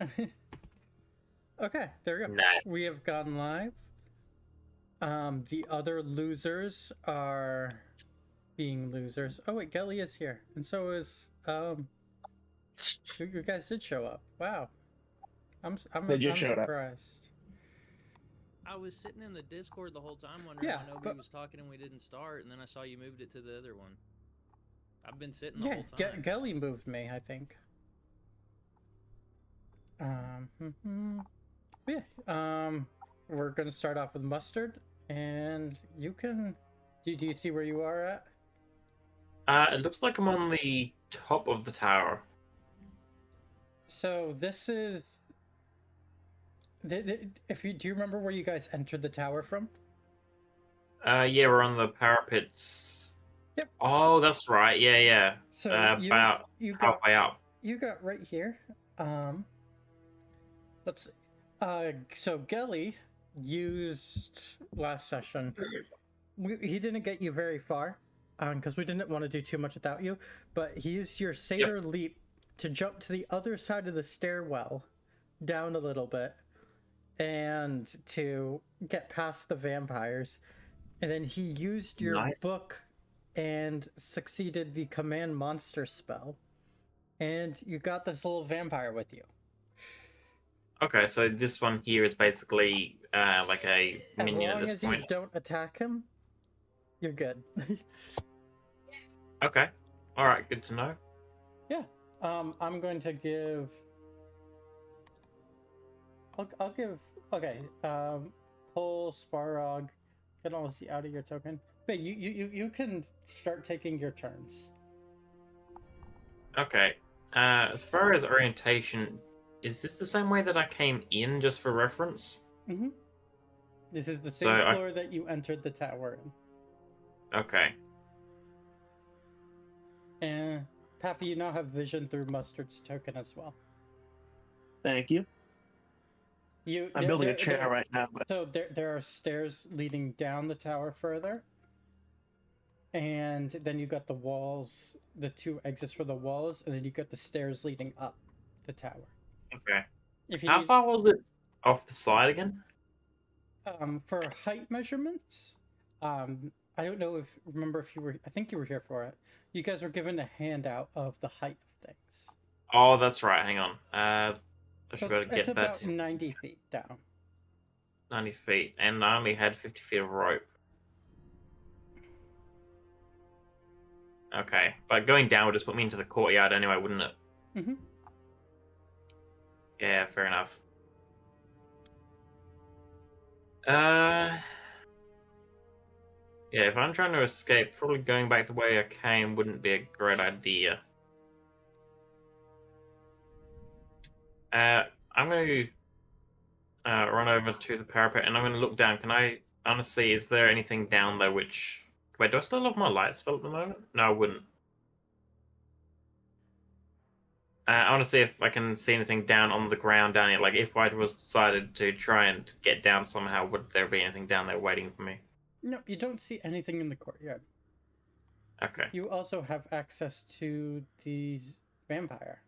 Okay, there we go. Nice. We have gone live. The other losers are being losers. Oh wait, Gelly is here, and so is you guys did show up. Wow, They just I'm showed up. surprised. I was sitting in the Discord the whole time wondering Yeah, why nobody but was talking and we didn't start, and then I saw you moved it to the other one. I've been sitting the yeah, whole time. Gelly moved me, I think. Yeah. We're gonna start off with mustard, and you can. Do you see where you are at? It looks like I'm on the top of the tower. So this is. If you do you remember where you guys entered the tower from? Yeah, we're on the parapets. Yep. Oh, that's right. Yeah, yeah. So About you got halfway up. you got right here. Let's see. So Gelly used last session. He didn't get you very far, because we didn't want to do too much without you. But he used your satyr leap to jump to the other side of the stairwell, down a little bit, and to get past the vampires. And then he used your book and succeeded the command monster spell. And you got this little vampire with you. Okay, so this one here is basically like a minion at this point. As long as you don't attack him, you're good. Okay. Alright, good to know. Yeah. I'm going to give... I'll give... Okay. Cole, Sparrog, get all the out of your token. But you can start taking your turns. Okay. As far as orientation, is this the same way that I came in, just for reference? Mm-hmm. This is the same floor that you entered the tower in. Okay. And Pappy, you now have vision through Mustard's token as well. Thank you. I'm building a chair right now. But... So there are stairs leading down the tower further. And then you got the walls, the two exits for the walls, and then you got the stairs leading up the tower. Okay. How far was it off the side again? For height measurements, I don't know remember if you were, I think you were here for it. You guys were given a handout of the height of things. Oh, that's right. Hang on. I should be able to get it's that. About 90 feet down. 90 feet, and I only had 50 feet of rope. Okay, but going down would just put me into the courtyard anyway, wouldn't it? Mm-hmm. Yeah, fair enough. Yeah, if I'm trying to escape, probably going back the way I came wouldn't be a great idea. I'm going to run over to the parapet, and I'm going to look down. Can I honestly, is there anything down there which... Wait, do I still have my light spell at the moment? No, I wouldn't. I want to see if I can see anything down on the ground down here. Like, if I was decided to try and get down somehow, would there be anything down there waiting for me? No, you don't see anything in the courtyard. Okay. You also have access to the vampire.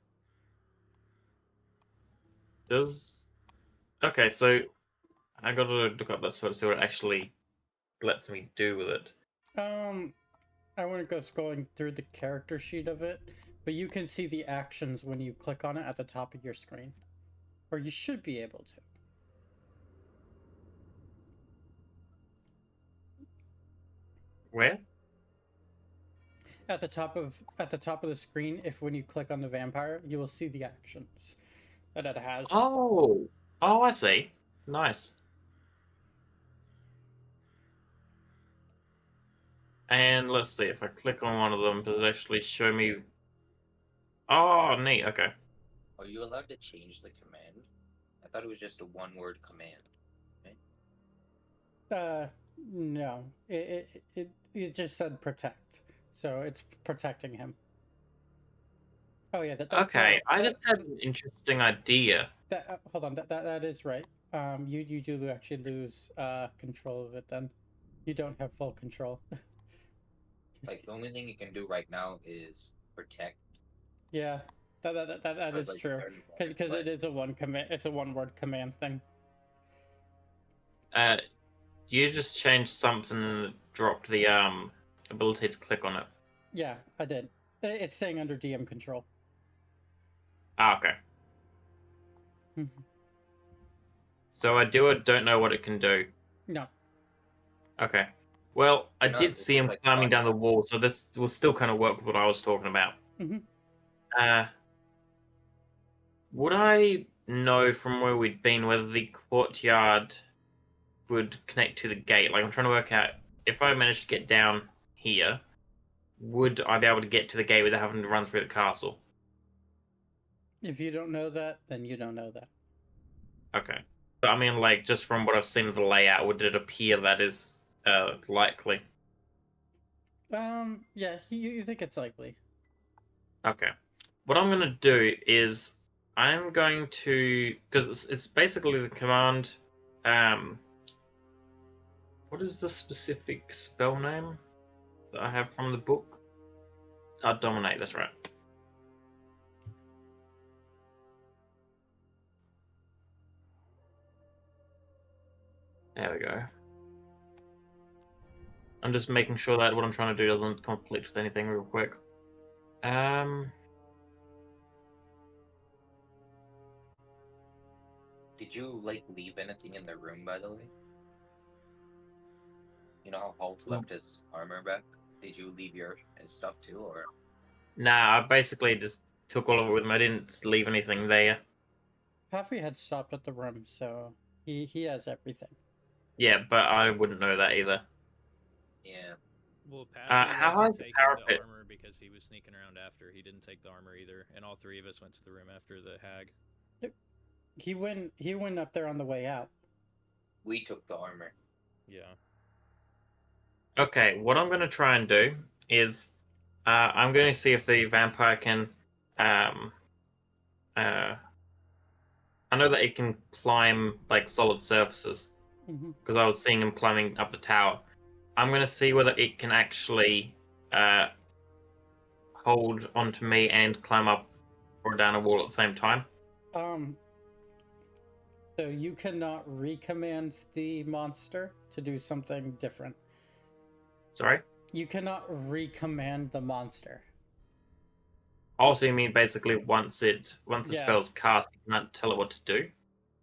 Okay, so I got to look up that sort to see what it actually lets me do with it. I wouldn't go scrolling through the character sheet of it, but you can see the actions when you click on it at the top of your screen. Or you should be able to. Where? At the top of the screen, when you click on the vampire, you will see the actions that it has. Oh, I see. Nice. And let's see, if I click on one of them, does it actually show me... Oh, neat, okay. Are you allowed to change the command? I thought it was just a one-word command. Right? No. It just said protect. So it's protecting him. Oh yeah, that's okay, I just had an interesting idea. Hold on, that is right. You do actually lose control of it then. You don't have full control. Like, the only thing you can do right now is protect. Yeah. That Or, is like, true. turn Because but- it is a one command. It's a one-word command thing. You just changed something and dropped the ability to click on it. Yeah, I did. It's saying under DM control. Ah, okay. So I do or don't know what it can do. No. Okay. Well, I No, did this see is him like climbing fun. down the wall, so this will still kind of work with what I was talking about. Mhm. Would I know from where we'd been whether the courtyard would connect to the gate? Like, I'm trying to work out if I managed to get down here, would I be able to get to the gate without having to run through the castle? If you don't know that, then you don't know that. Okay. But I mean, like, just from what I've seen of the layout, would it appear that is likely? Yeah, you think it's likely. Okay. What I'm going to do is I'm going to, because it's basically the command. What is the specific spell name that I have from the book? Dominate. That's right. There we go. I'm just making sure that what I'm trying to do doesn't conflict with anything real quick. Did you like leave anything in the room, by the way? You know how Holt left his armor back? Did you leave his stuff too, or? Nah, I basically just took all of it with me. I didn't leave anything there. Puffy had stopped at the room, so he has everything. Yeah, but I wouldn't know that either. Yeah. Well, Pappy how high wasn't is the taking parapet? the armor because he was sneaking around after. He didn't take the armor either, and all three of us went to the room after the hag. He went up there on the way out. We took the armor. Yeah. Okay, what I'm going to try and do is I'm going to see if the vampire can. I know that it can climb like solid surfaces because I was seeing him climbing up the tower. I'm going to see whether it can actually hold onto me and climb up or down a wall at the same time. So you cannot recommand the monster to do something different. Sorry? You cannot recommand the monster. Also, you mean basically once the spell's cast, you can't tell it what to do?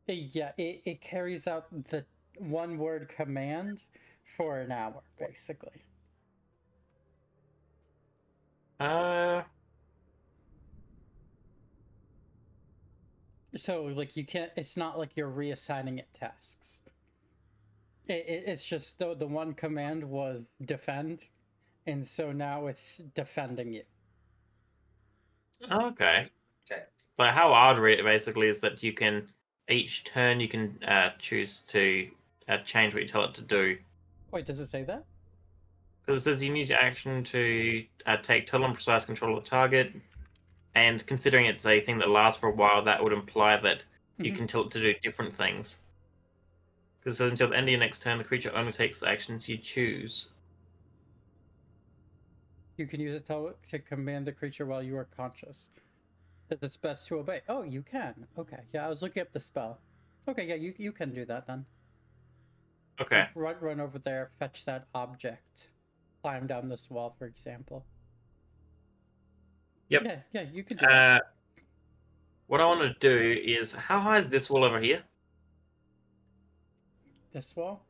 Yeah, it carries out the one-word command for an hour, basically. So, like, you can't... It's not like you're reassigning it tasks. It's just the one command was defend, and so now it's defending you. Okay. But how I'd read it basically is that you can, each turn, you can choose to change what you tell it to do. Wait, does it say that? Because it says you need your action to take total and precise control of the target, and considering it's a thing that lasts for a while, that would imply that you can tell it to do different things. Because it says until the end of your next turn, the creature only takes the actions you choose. You can use it to command the creature while you are conscious. That it's best to obey. Oh, you can. Okay, yeah, I was looking up the spell. Okay, yeah, you can do that then. Okay. Like, run over there, fetch that object, climb down this wall, for example. Yep. Yeah, you can do that. What I want to do is, how high is this wall over here? This wall?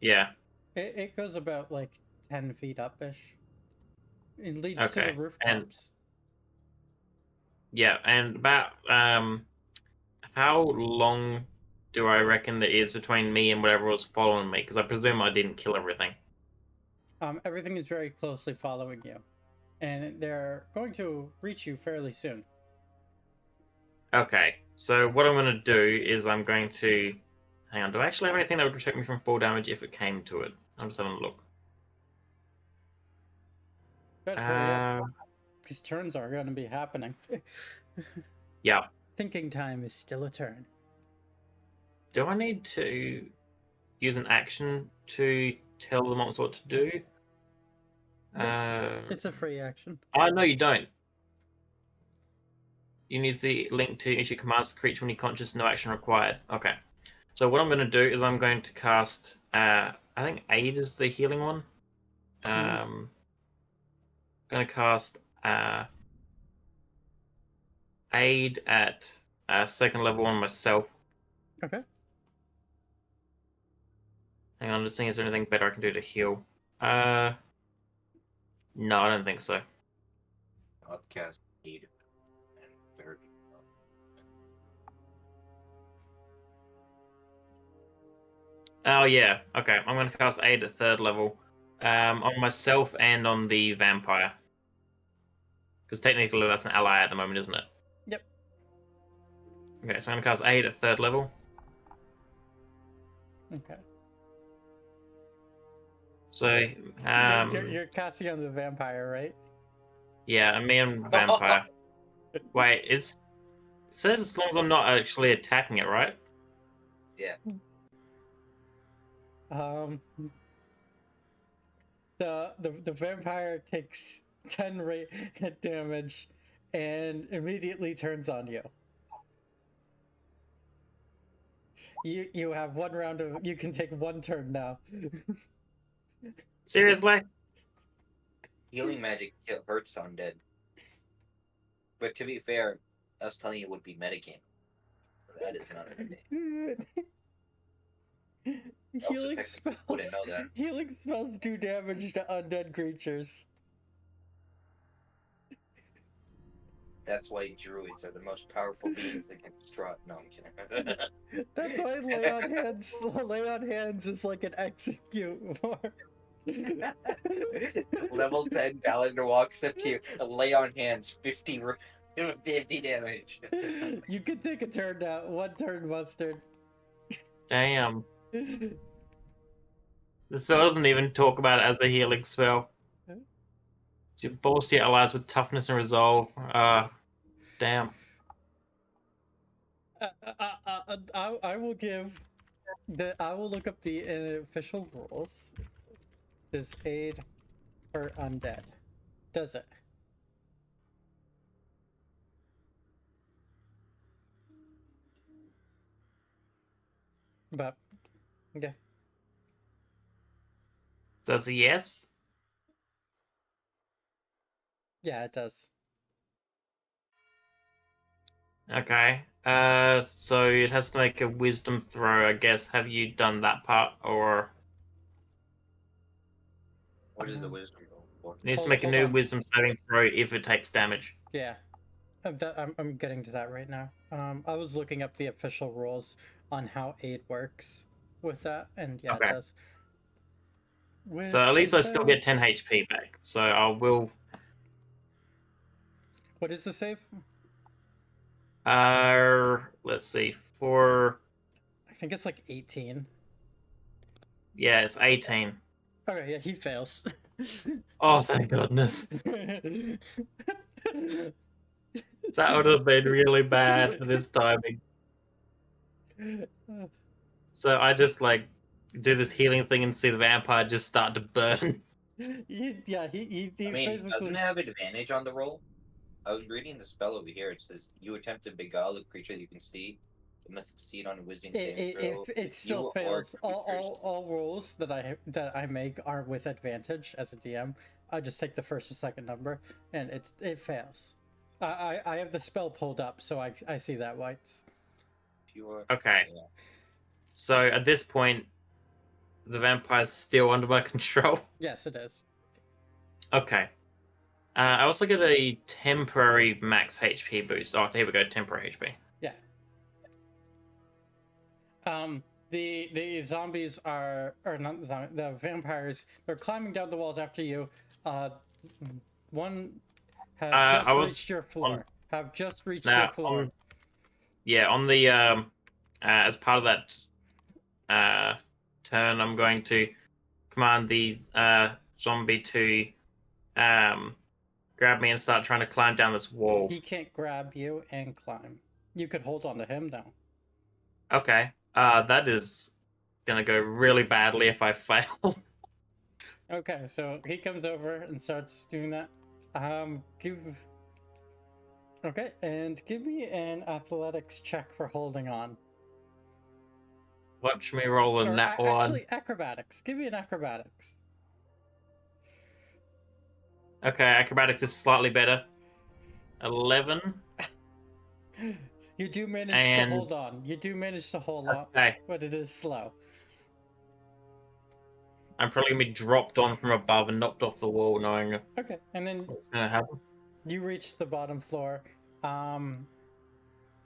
Yeah. It goes about like 10 feet up-ish. It leads to the rooftops. And about how long do I reckon there is between me and whatever was following me? Because I presume I didn't kill everything. Everything is very closely following you, and they're going to reach you fairly soon. Okay, so what I'm going to do is I'm going to... Hang on, do I actually have anything that would protect me from fall damage if it came to it? I'm just having a look. Better hurry up, because turns are going to be happening. Yeah. Thinking time is still a turn. Do I need to use an action to tell the monster what to do? It's a free action. No, you don't. You need the link to issue commands to the creature when you're conscious, no action required. Okay. So what I'm going to do is I'm going to cast, I think Aid is the healing one. I'm going to cast Aid at second level on myself. Okay. Hang on, just seeing is there anything better I can do to heal. No, I don't think so. Upcast aid and third. Oh yeah, okay. I'm going to cast Aid at third level on myself and on the vampire. Because technically that's an ally at the moment, isn't it? Yep. Okay, so I'm going to cast Aid at third level. Okay. So, You're casting on the vampire, right? yeah, and me and vampire. Wait, it says as long as I'm not actually attacking it, right? Yeah. The vampire takes 10 hit damage and immediately turns on you. You have 1 round of, you can take 1 turn now. Seriously? Healing magic hurts undead. But to be fair, us telling you would be metagame. That is not a thing. Healing wouldn't know that. Healing spells do damage to undead creatures. That's why druids are the most powerful beings against Strahd. No, I'm kidding. That's why lay on hands is like an execute more. Level 10 Paladin walks up to you and lay on hands 50 damage. You can take a turn now. 1 turn, Mustard. Damn. The spell doesn't even talk about it as a healing spell. It's your bullshit allies with toughness and resolve. Damn. I will give I will look up the official rules. Does aid hurt undead? Does it? But okay. So that's a yes? Yeah, it does. Okay. So it has to make a wisdom throw, I guess. Have you done that part, or What is the wisdom roll? it needs to make a new on. wisdom saving throw if it takes damage? Yeah. I'm getting to that right now. I was looking up the official rules on how aid works with that, and yeah, Okay. it does. So at least I still get 10 HP back. So I will. What is the save? Let's see. For I think it's like 18. yeah, it's 18. Okay, yeah, he fails. Oh, thank goodness. That would have been really bad for this timing. So I just like do this healing thing and see the vampire just start to burn. Yeah, he I mean, basically... doesn't it have advantage on the roll? I was reading the spell over here. It says, you attempt to beguile a creature you can see. It must succeed on a wisdom saving throw. If it still fails, all rolls that I make are with advantage as a DM. I just take the first or second number, and it fails. I have the spell pulled up, so I see that whites. Okay. Yeah. So at this point, the vampire's still under my control. Yes, it is. Okay. I also get a temporary max HP boost. Oh, here we go, temporary HP. Yeah. The zombies are, or not zombies, the vampires, they're climbing down the walls after you. One have just reached your floor. On the as part of that turn, I'm going to command the zombie to grab me and start trying to climb down this wall. He can't grab you and climb. You could hold on to him though. Okay. That is gonna go really badly if I fail. Okay, so he comes over and starts doing that. Okay, and give me an athletics check for holding on. Watch me roll a Or nat one. actually, acrobatics. Give me an acrobatics. Okay, acrobatics is slightly better. 11. You do manage to And- hold on. You do manage to hold on, Okay. but it is slow. I'm probably gonna be dropped on from above and knocked off the wall, knowing Okay, and then what's gonna happen. you reach the bottom floor. The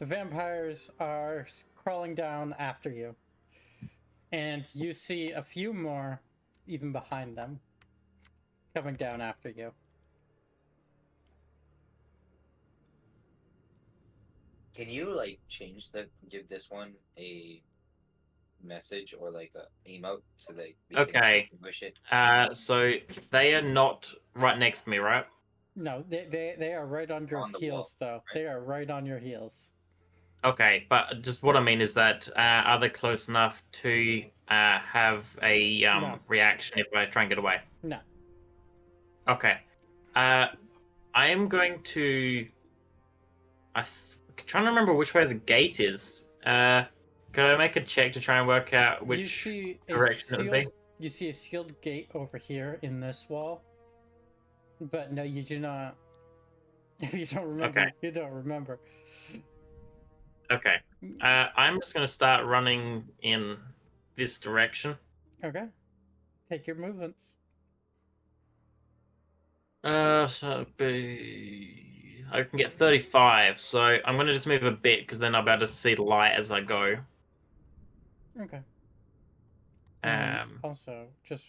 vampires are crawling down after you. And you see a few more even behind them coming down after you. Can you like give this one a message or like a emote so that we can Okay. distinguish it? So they are not right next to me, right? No, they are right on your On the heels, wall, though. right? They are right on your heels. Okay, but just what I mean is that are they close enough to have a No. reaction if I try and get away? No. Okay. I am going to. Trying to remember which way the gate is. Could I make a check to try and work out which direction it would be? You see a sealed gate over here in this wall. But no, you do not. You don't remember. Okay. You don't remember. Okay. I'm just going to start running in this direction. Okay. Take your movements. So it'd be... I can get 35, so I'm going to just move a bit because then I'll be able to see the light as I go. Okay. And Um, also, just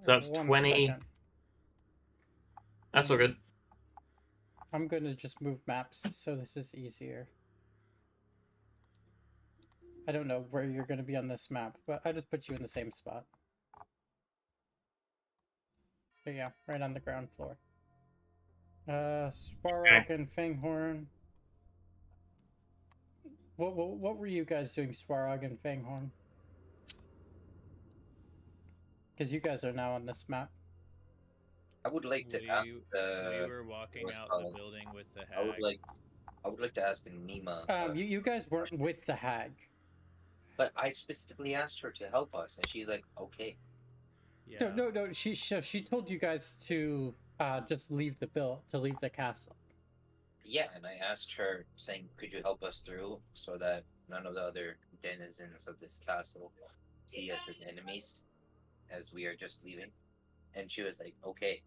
so that's 20. second. That's all good. I'm going to just move maps so this is easier. I don't know where you're going to be on this map, but I just put you in the same spot. But yeah, right on the ground floor. Sparrow and Fanghorn. What were you guys doing, Sparrow and Fanghorn? Because you guys are now on this map. I would like to ask we were walking what's out called? the building with the hag. I would like to ask Nima. You guys weren't with the hag. But I specifically asked her to help us, and she's like, okay. Yeah. No. She told you guys to just leave leave the castle. Yeah, and I asked her, saying, could you help us through so that none of the other denizens of this castle see us as enemies as we are just leaving? And she was like, okay.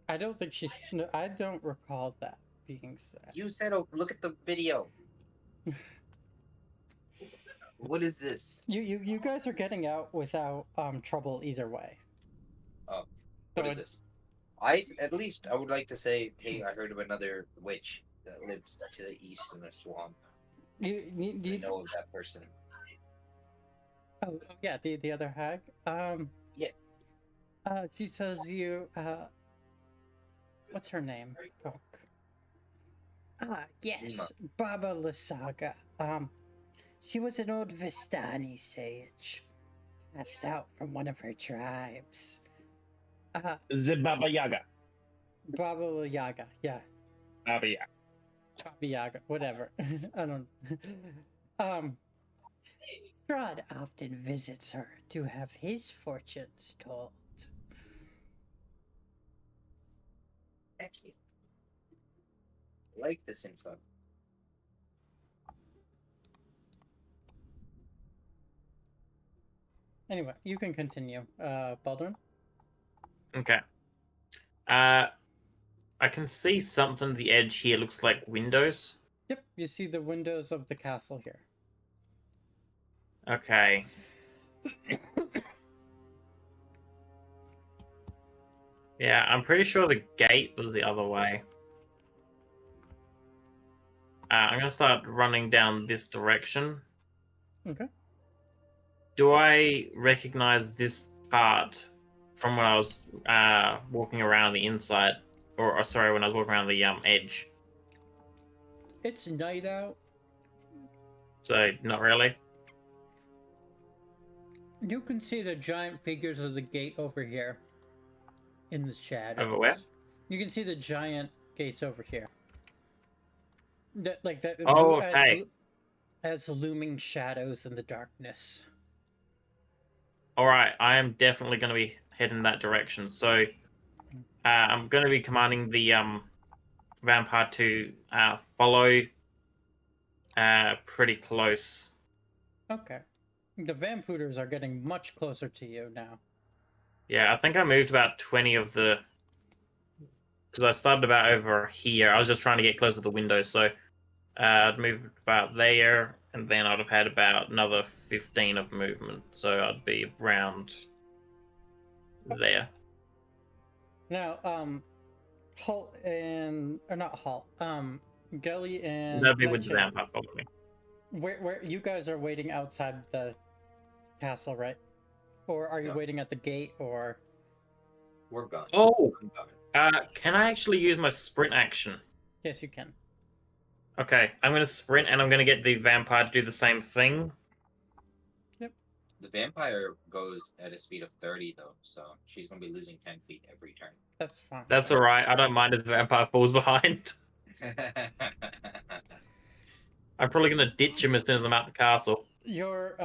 I don't think I don't recall that being said. You said, oh, look at the video. What is this? You guys are getting out without trouble either way. Oh, what is this? At least I would like to say, hey, I heard of another witch that lives to the east in a swamp. I know of that person. Oh yeah, the other hag. Yeah. She says you. What's her name? Fuck. Yes, Baba Lysaga. She was an old Vistani sage, cast out from one of her tribes. The Baba Yaga. Baba Yaga, yeah. Baba Yaga. Baba Yaga, whatever. I don't. Strahd often visits her to have his fortunes told. Thank you. I like this info. Anyway, you can continue, Baldwin. Okay. I can see something at the edge here. Looks like windows. Yep, you see the windows of the castle here. Okay. Yeah, I'm pretty sure the gate was the other way. I'm gonna start running down this direction. Okay. Do I recognize this part from when I was walking around the inside, or sorry, when I was walking around the edge? It's night out. So not really. You can see the giant figures of the gate over here. In the shadows. Over where? You can see the giant gates over here. That. Oh, okay. As looming shadows in the darkness. All right, I am definitely going to be heading that direction. So I'm going to be commanding the vampire to follow pretty close. Okay. The Vampooters are getting much closer to you now. Yeah, I think I moved about 20 of the... Because I started about over here. I was just trying to get closer to the window, so I'd moved about there, and then I'd have had about another 15 of movement, so I'd be around there. Now, Halt and... Or not Halt. Gelly and That'd be with the Nightshade, vampire following. Where you guys are waiting outside the castle, right? Or are you waiting at the gate, or... We're gone. Oh! I'm gone. Can I actually use my sprint action? Yes, you can. Okay, I'm going to sprint, and I'm going to get the vampire to do the same thing. Yep. The vampire goes at a speed of 30, though, so she's going to be losing 10 feet every turn. That's fine. That's alright, I don't mind if the vampire falls behind. I'm probably going to ditch him as soon as I'm out the castle. Your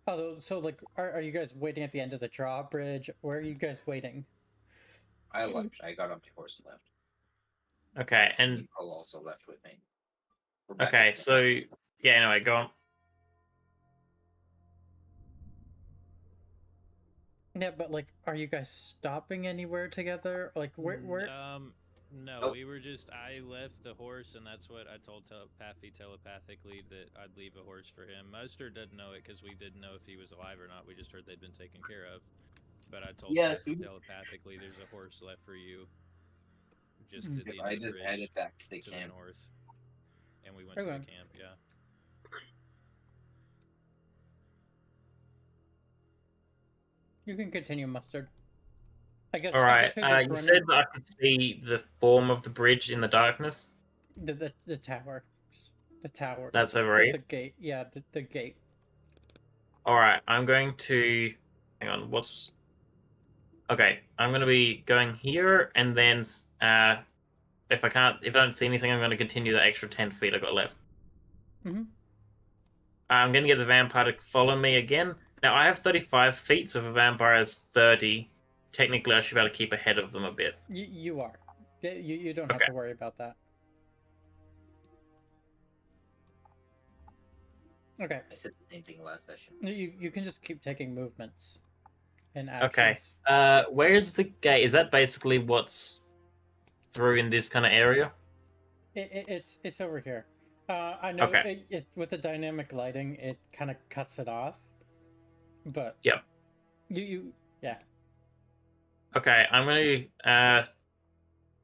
oh, so like, are you guys waiting at the end of the drawbridge? Where are you guys waiting? I left. I got on my horse and left. Okay, and... People also left with me. Okay, so... Yeah, anyway, go on. Yeah, but like, are you guys stopping anywhere together? Like, where? No, we were just... I left the horse, and that's what I told telepathically, that I'd leave a horse for him. Mustard didn't know it, because we didn't know if he was alive or not. We just heard they'd been taken care of. But I told him telepathically, there's a horse left for you. Just to the end I of the just bridge, headed back to the to camp. the north. And we went to the camp, yeah. You can continue, Mustard. I guess. Alright, you said that I could see the form of the bridge in the darkness? The tower. The tower. That's over here? The gate. Yeah, the gate. Alright, I'm going to... Hang on, what's... Okay, I'm going to be going here, and then if I don't see anything, I'm going to continue the extra 10 feet I got left. Mm-hmm. I'm going to get the vampire to follow me again. Now, I have 35 feet, so if a vampire has 30, technically I should be able to keep ahead of them a bit. You are. You don't have to worry about that. Okay. I said the same thing last session. You can just keep taking movements and actions. Okay. Where's the gate? Is that basically what's through in this kind of area? It's over here. I know it with the dynamic lighting, it kind of cuts it off. But yep. Yeah. Okay, I'm gonna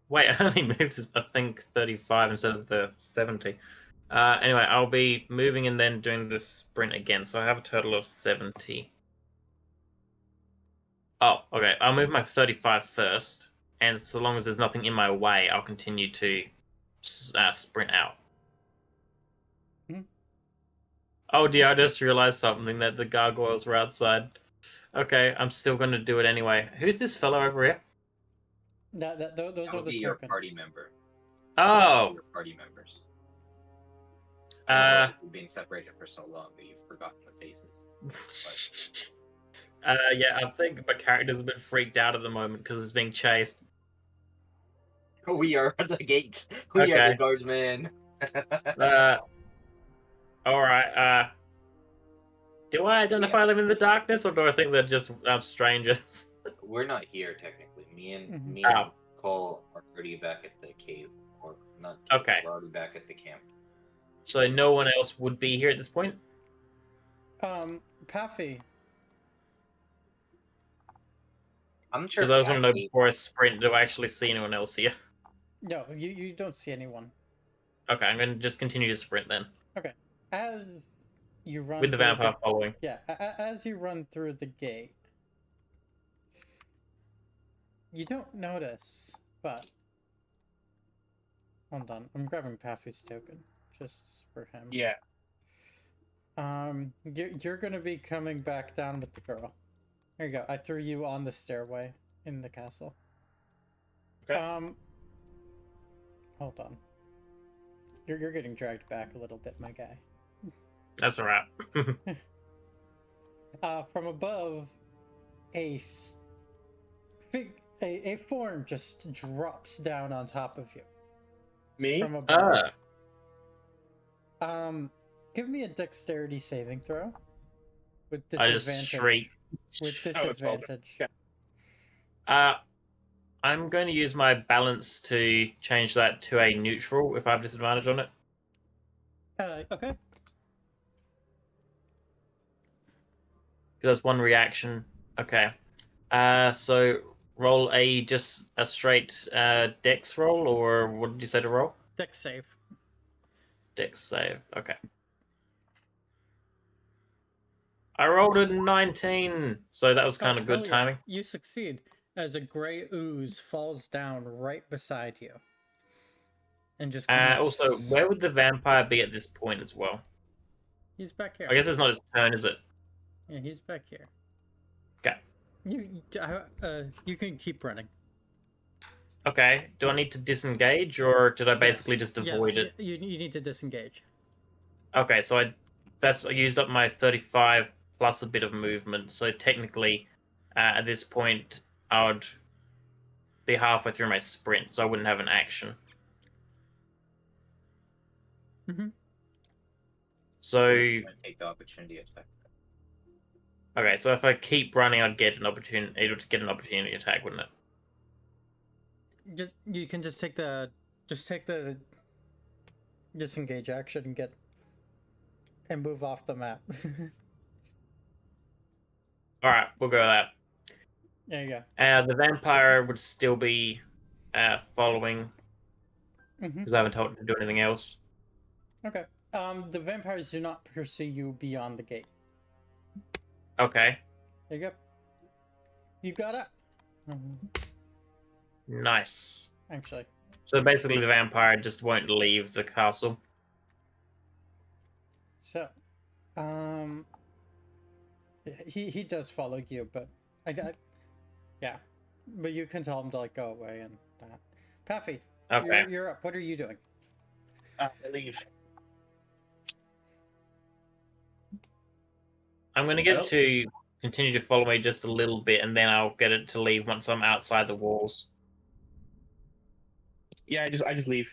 wait, I only moved I think 35 instead of the 70. Anyway, I'll be moving and then doing the sprint again, so I have a total of 70. Oh, okay. I'll move my 35 first, and so long as there's nothing in my way, I'll continue to sprint out. Mm-hmm. Oh dear, I just realized something, that the gargoyles were outside. Okay, I'm still going to do it anyway. Who's this fellow over here? Those are the your tokens. party member. Oh! Your party members. We've been separated for so long that you've forgotten the faces. Yeah, I think my character's a bit freaked out at the moment because it's being chased. We are at the gate. We are the guardsmen. Alright, do I identify them in the darkness, or do I think they're just strangers? We're not here, technically. Me and Cole are already back at the cave. Or not cave, we're already back at the camp. So no one else would be here at this point? Paffy. I'm sure. Because I just want to know before I sprint, do I actually see anyone else here? No, you don't see anyone. Okay, I'm going to just continue to sprint then. Okay. As you run with the vampire following. Yeah, as you run through the gate, you don't notice, but hold on, I'm grabbing Paffy's token just for him. Yeah. You're gonna be coming back down with the girl. There you go. I threw you on the stairway in the castle. Okay. hold on. You're getting dragged back a little bit, my guy. That's alright. From above, a form just drops down on top of you. Me? From above. Give me a dexterity saving throw. With I disadvantage. just shriek. With Oh, it's all good. disadvantage. Okay. I'm going to use my balance to change that to a neutral if I have disadvantage on it. Okay. That's one reaction. Okay. So roll just a straight dex roll, or what did you say to roll? Dex save. Dex save. Okay. I rolled a 19, so that was kind of good hell yeah. timing. You succeed as a gray ooze falls down right beside you. And just Also, where would the vampire be at this point as well? He's back here. I guess it's not his turn, is it? Yeah, he's back here. Okay. You can keep running. Okay. Do I need to disengage, or did I basically just avoid it? You need to disengage. Okay, so I used up my 35 plus a bit of movement. So technically, at this point, I would be halfway through my sprint, so I wouldn't have an action. Mm-hmm. So take the opportunity attack. okay, so if I keep running, I'd get an opportunity. Able to get an opportunity attack, wouldn't it? You can just take the disengage action and move off the map. All right, we'll go with that. There you go. The vampire would still be following because I haven't told him to do anything else. Okay. The vampires do not pursue you beyond the gate. Okay. There you go. You got it. Nice. Actually. So basically, the vampire just won't leave the castle. So, he does follow you, but yeah, but you can tell him to like go away and that. Paffy, Okay. you're up. What are you doing? I leave. I'm going to get it to continue to follow me just a little bit, and then I'll get it to leave once I'm outside the walls. Yeah, I just leave.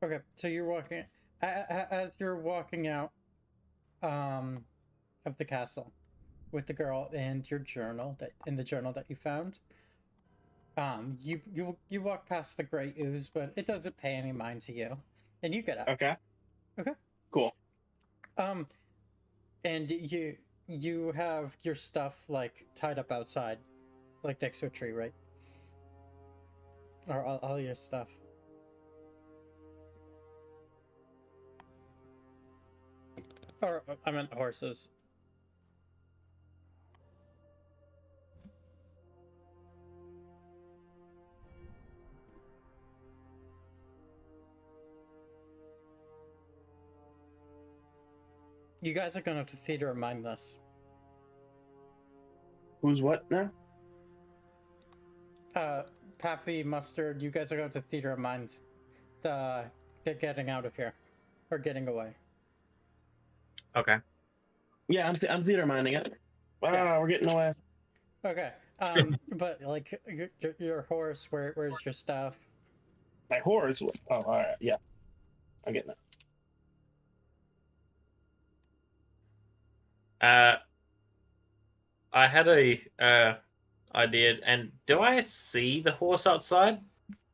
Okay, so you're walking as you're walking out of the castle with the girl and your journal that you found. You walk past the gray ooze, but it doesn't pay any mind to you, and you get out. Okay. Okay. Cool. And you have your stuff like tied up outside, like next to a tree, right? Or all your stuff. Or I meant horses. You guys are gonna have to theater of mind this. Who's what now? Paffy, Mustard, you guys are going to theater of mind the getting out of here. Or getting away. Okay. Yeah, I'm theater minding it. Wow, Yeah. we're getting away. Okay. But like your horse, where's your stuff? My horse. Oh, all right. Yeah, I'm getting it. I had a idea, and do I see the horse outside?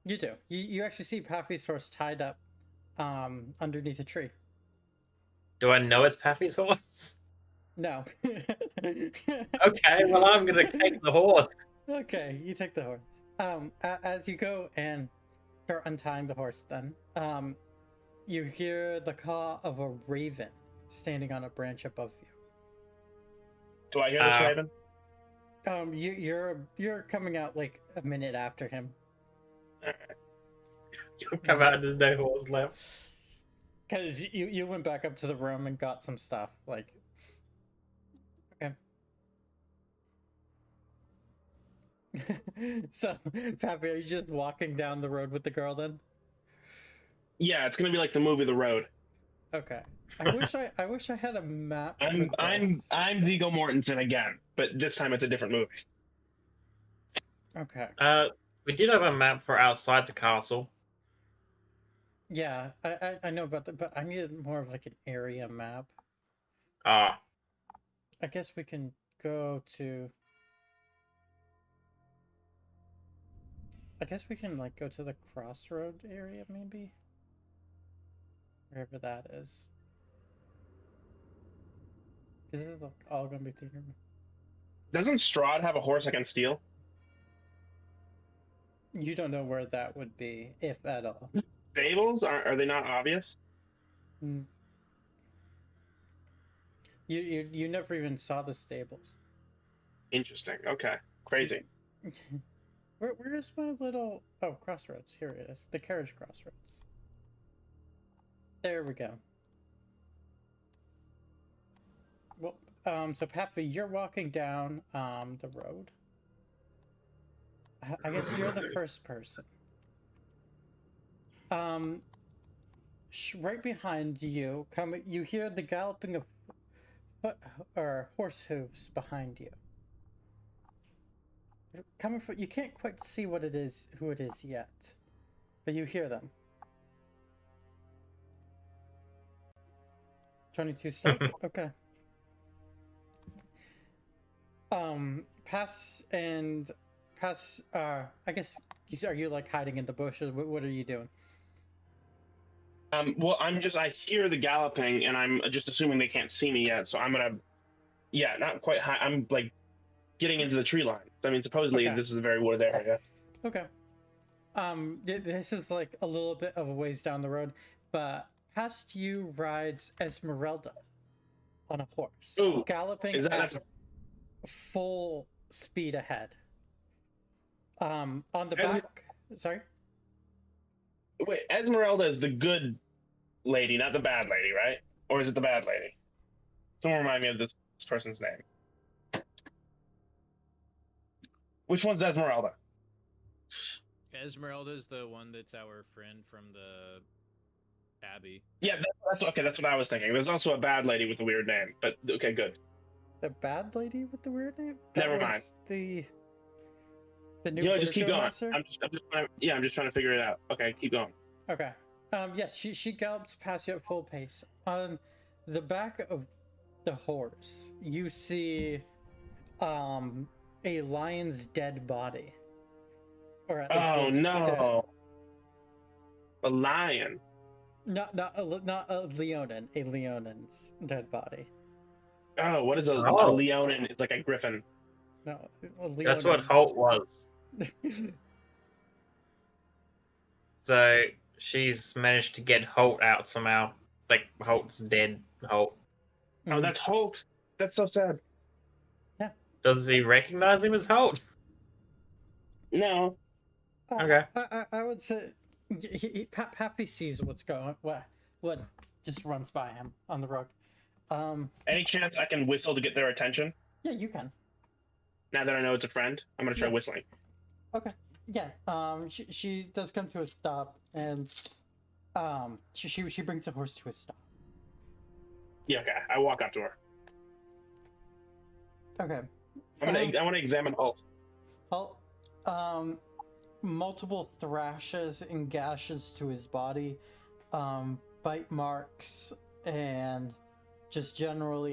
You do. You actually see Paffy's horse tied up underneath a tree. Do I know it's Paffy's horse? No. Okay, well I'm gonna take the horse. Okay, you take the horse. As you go and start untying the horse, then you hear the caw of a raven standing on a branch above you. Do I hear this raven? You're coming out like a minute after him. You'll come out and there's no horse left. Because you went back up to the room and got some stuff, like... Okay. So, Pappy, are you just walking down the road with the girl then? Yeah, it's gonna be like the movie The Road. Okay. I wish I had a map. I'm Viggo Mortensen again, but this time it's a different movie. Okay. We did have a map for outside the castle. Yeah, I know about that, but I needed more of like an area map. Ah. I guess we can go to. I guess we can like go to the crossroad area maybe. Wherever that is. This is like all gonna be theater. Doesn't Strahd have a horse I can steal? You don't know where that would be, if at all. Stables are they not obvious? Mm. You never even saw the stables. Interesting. Okay. Crazy. Where is my little crossroads? Here it is. The carriage crossroads. There we go. Well, so Pappy, you're walking down the road. I guess you're the first person. Right behind you, you hear the galloping of horse hooves behind you. Coming from, you can't quite see what it is, who it is yet, but you hear them. 22 stealth. Okay. Pass. I guess are you like hiding in the bushes? What are you doing? Well, I hear the galloping, and I'm just assuming they can't see me yet, so I'm gonna, yeah, not quite high. I'm like getting into the tree line. I mean, supposedly this is a very wooded area. Okay. This is like a little bit of a ways down the road, but past you rides Esmeralda on a horse, galloping at full speed ahead. On the back. Sorry. Wait, Esmeralda is the good lady, not the bad lady, right? Or is it the bad lady? Someone remind me of this person's name. Which one's Esmeralda? Esmeralda's the one that's our friend from the Abbey. Yeah, that's okay. That's what I was thinking. There's also a bad lady with a weird name, but okay, good. The bad lady with the weird name? Never mind. The new. Just keep going. I'm just trying to figure it out. Okay, keep going. Okay. Yes, she gallops past you at full pace. On the back of the horse, you see a lion's dead body. Or at least dead. A lion. Not a leonin, a leonin's dead body. Oh, what is a leonin? It's like a griffin. No, a leonin. That's what Holt was. So she's managed to get Holt out somehow. Like Holt's dead. Holt. Oh, that's Holt. That's so sad. Yeah. Does he recognize him as Holt? No. Okay. I would say Pappy sees what's going. What just runs by him on the road. Any chance I can whistle to get their attention? Yeah, you can. Now that I know it's a friend, I'm gonna try whistling. Okay. Yeah. She does come to a stop, and she brings the horse to a stop. Yeah. Okay. I walk up to her. Okay. I want to examine Holt. Holt. Multiple thrashes and gashes to his body, bite marks, and just general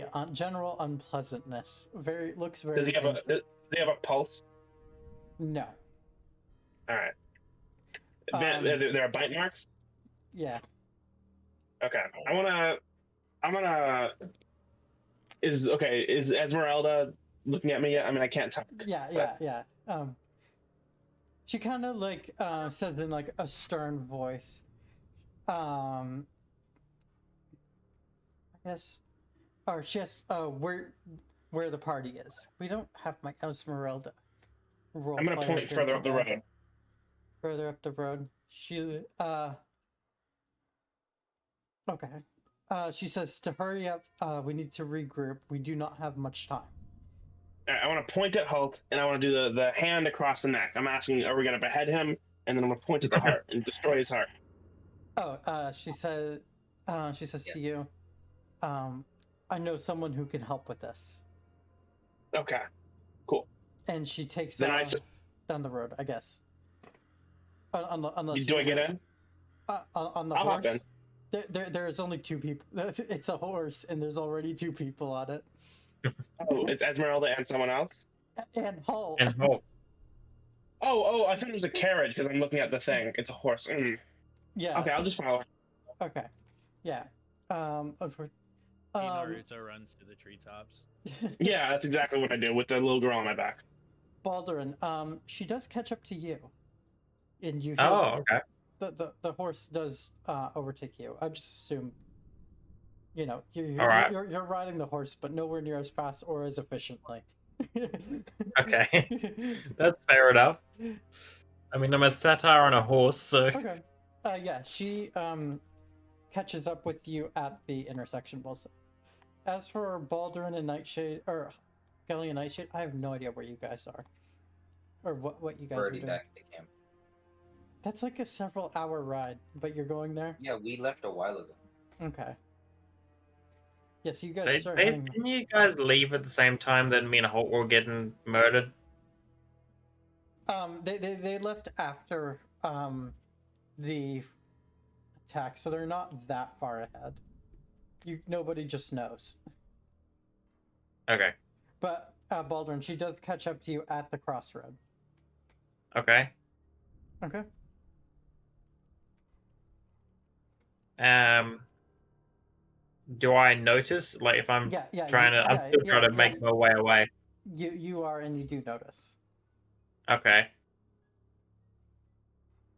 unpleasantness. Looks very. Does he have a pulse? No. All right. There are bite marks. Yeah. Okay. Is Esmeralda looking at me yet? I mean, I can't talk. Yeah. She kind of like says in like a stern voice. I guess, or she asks, where the party is. We don't have my Esmeralda. I'm gonna point further up the road. Further up the road. She okay. She says to hurry up. We need to regroup. We do not have much time. I want to point at Holt, and I want to do the hand across the neck. I'm asking, are we going to behead him? And then I'm going to point at the heart and destroy his heart. Oh, she says Yes. to you, I know someone who can help with this. Okay, cool. And she takes Then off down the road, I guess. Unless do I get in? on the I'll hop horse. in. There's only two people. It's a horse, and there's already two people on it. Oh, it's Esmeralda and someone else? And Hull. And Hulk. Oh, I thought it was a carriage because I'm looking at the thing. It's a horse. Yeah. Okay, I'll just follow. Okay. Yeah. Naruto runs to the treetops. Yeah, that's exactly what I do with the little girl on my back. Baldurin, she does catch up to you. And you Oh, okay. the horse does overtake you. I just assume, you're All right. you're riding the horse, but nowhere near as fast or as efficiently. Okay. That's fair enough. I mean, I'm a satyr on a horse, so... Okay. Yeah, she catches up with you at the intersection. As for Baldurin and Nightshade, or Kelly and Nightshade, I have no idea where you guys are, or what you guys We're are already doing. back at the camp. That's like a several-hour ride, but you're going there. Yeah, we left a while ago. Okay. Yeah, so you guys start heading. Didn't you guys leave at the same time that me and Hulk were getting murdered? They left after the attack, so they're not that far ahead. Nobody just knows. Okay. But Baldwin, she does catch up to you at the crossroad. Okay. Okay. Do I notice, like, if I'm Yeah, trying to, I'm still trying to make my way away. You are, and you do notice. Okay.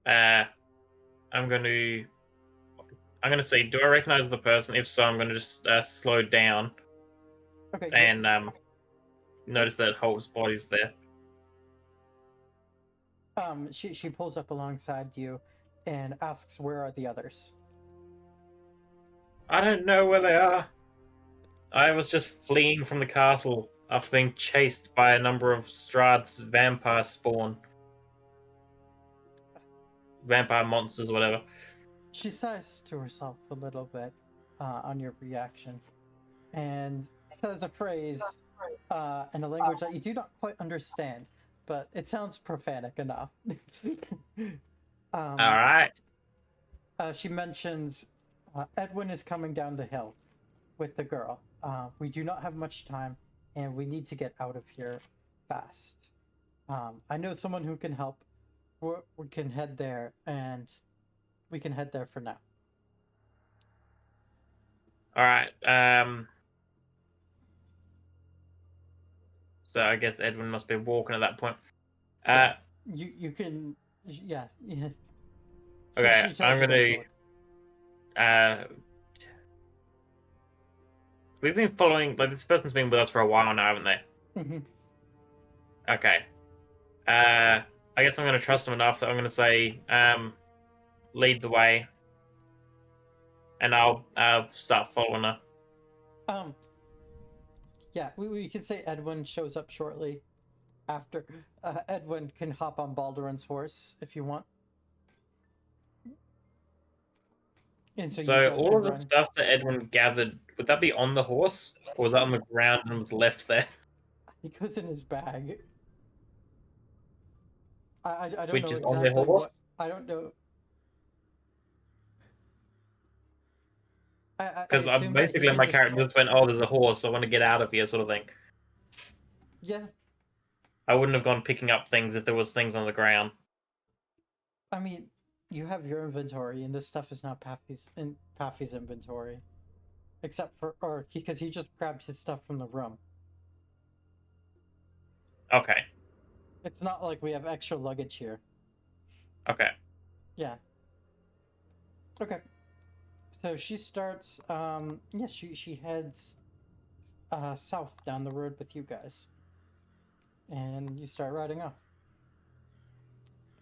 I'm gonna say, do I recognize the person? If so, I'm gonna just slow down. Okay. And notice that Hulk's body's there. She pulls up alongside you, and asks, "Where are the others?" I don't know where they are. I was just fleeing from the castle after being chased by a number of Strahd's vampire spawn. Vampire monsters, whatever. She sighs to herself a little bit on your reaction, and says a phrase in a language that you do not quite understand, but it sounds profanic enough. All right. She mentions Edwin is coming down the hill with the girl. We do not have much time, and we need to get out of here fast. I know someone who can help. We can head there, and we can head there for now. All right. So I guess Edwin must be walking at that point. You can, yeah. Okay, I'm gonna. We've been following, like, this person's been with us for a while now, haven't they? Mm-hmm. Okay. I guess I'm gonna trust them enough that I'm gonna say, lead the way, and I'll start following her. Yeah, we can say Edwin shows up shortly after. Edwin can hop on Baldurin's horse if you want. And So all of the stuff that Edwin gathered, would that be on the horse, or was that on the ground and was left there? He goes in his bag. I don't Which know is exactly on the horse? what. I don't know. Because I'm basically my character just went, "Oh, there's a horse. I want to get out of here," sort of thing. Yeah. I wouldn't have gone picking up things if there was things on the ground. I mean, you have your inventory, and this stuff is not Paffy's inventory, except for because he just grabbed his stuff from the room. Okay. It's not like we have extra luggage here. Okay. Yeah. Okay. So she starts. Yeah, she heads south down the road with you guys, and you start riding off.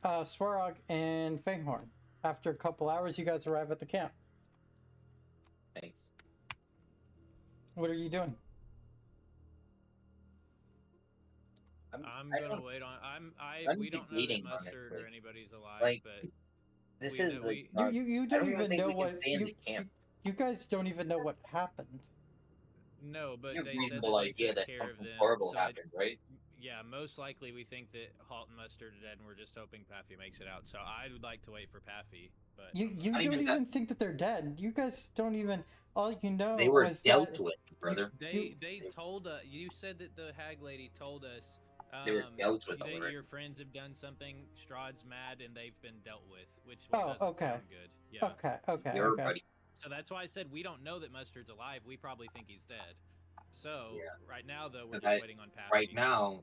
Swarog and Fanghorn. After a couple hours, you guys arrive at the camp. Thanks. What are you doing? I'm gonna wait on. We don't know that Mustard or anybody's alive, like, but This We is know- like we- You I don't don't even think know we can what stay in the camp. you guys don't even know what happened. No, but You have they a said reasonable that they idea took that care of something them. horrible so it's- happened, right? Yeah, most likely we think that Halt and Mustard are dead, and we're just hoping Paffy makes it out. So I would like to wait for Paffy, but You I'm you not- Not don't even even think that they're dead. You guys don't even. All you know They were was dealt that with, brother. They told us. You said that the hag lady told us. They were dealt with that already. your friends have done something. Strahd's mad, and they've been dealt with, which Oh, doesn't okay. sound good. Yeah. Okay. Everybody. So that's why I said we don't know that Mustard's alive. We probably think he's dead. So Yeah. right now, though, we're But just waiting on Paffy. Right now,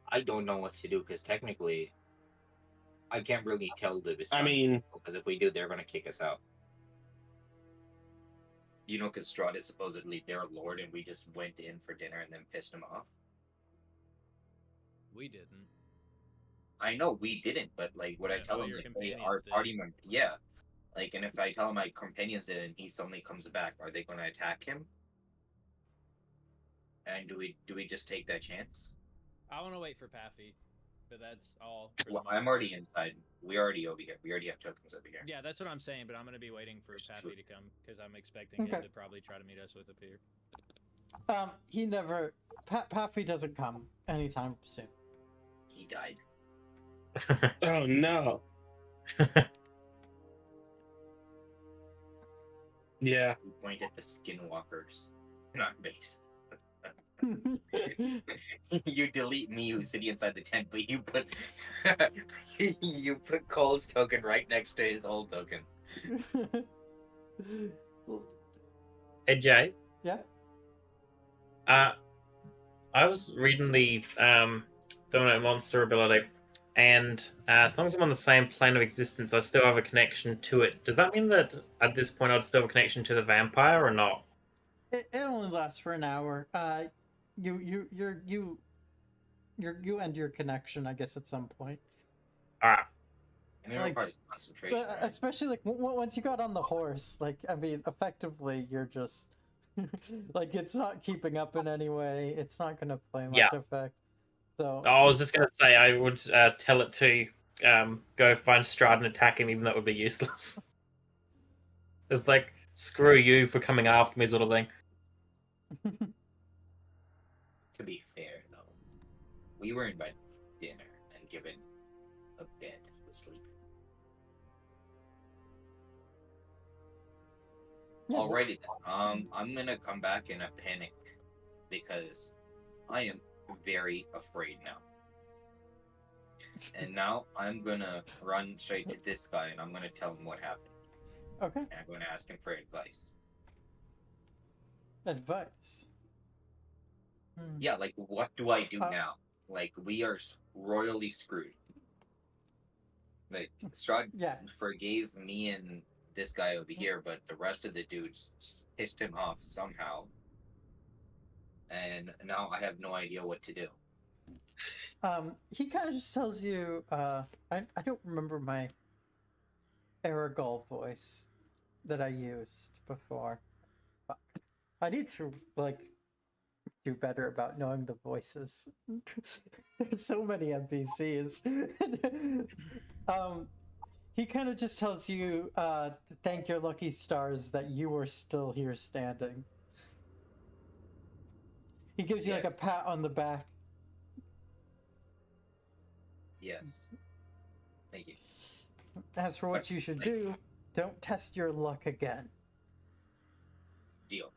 I don't know what to do because technically, I can't really tell the I mean, because if we do, they're gonna kick us out. You know, because Strahd is supposedly their lord, and we just went in for dinner and then pissed him off. we didn't. I know we didn't, but like, would I Yeah, tell all him your like, hey, companions our did. party member? Yeah. Like, and if I tell my companions did, and he suddenly comes back, are they going to attack him? And do we just take that chance? I want to wait for Paffy, but that's all. For the Well, most I'm part. already inside. We already over here. We already have tokens over here. Yeah, that's what I'm saying, but I'm gonna be waiting for There's Paffy two. to come because I'm expecting Okay. him to probably try to meet us with a pier. He never. Paffy doesn't come anytime soon. He died. oh no. Yeah. We point at the skinwalkers in our base. You delete me who's sitting inside the tent, but you put you put Cole's token right next to his old token. Hey Jay, Yeah. I was reading the Dominate Monster ability, and as long as I'm on the same plane of existence, I still have a connection to it. Does that mean that at this point I'd still have a connection to the vampire or not? It only lasts for an hour. You end your connection, I guess, at some point. Alright. And it Like, requires concentration. But, Right? especially like once you got on the horse, like I mean, effectively you're just like it's not keeping up in any way. It's not going to play much Yeah. effect. So I was just gonna say I would tell it to go find Strahd and attack him, even though it would be useless. It's like screw you for coming after me, sort of thing. To be fair, though, we were invited for dinner and given a bed to sleep. yeah, well, Alrighty then. I'm gonna come back in a panic because I am very afraid now. And now I'm gonna run straight to this guy and I'm gonna tell him what happened. okay. And I'm gonna ask him for advice. Advice. Hmm. Yeah, like what do I do Uh, now? Like we are royally screwed. Like Strahd Yeah. forgave me and this guy over here, but the rest of the dudes pissed him off somehow. And now I have no idea what to do. He kind of just tells you. I don't remember my Aragol voice that I used before. Fuck. I need to like do better about knowing the voices. There's so many NPCs. He kind of just tells you to thank your lucky stars that you are still here standing. He gives you like a Yes. pat on the back. Yes. Thank you. As for what you should do, don't test your luck again. Deal.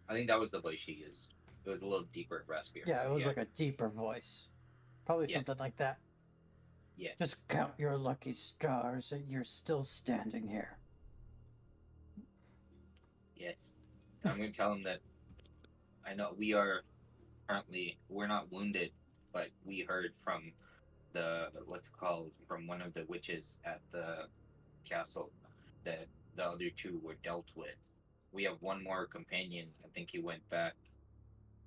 I think that was the voice she used. It was a little deeper, raspier. Yeah, it was like a deeper voice. Probably Yes. something like that. Yeah. Just count your lucky stars that you're still standing here. Yes. I'm going to tell him that I know we're not wounded, but we heard from from one of the witches at the castle that the other two were dealt with. We have one more companion. I think he went back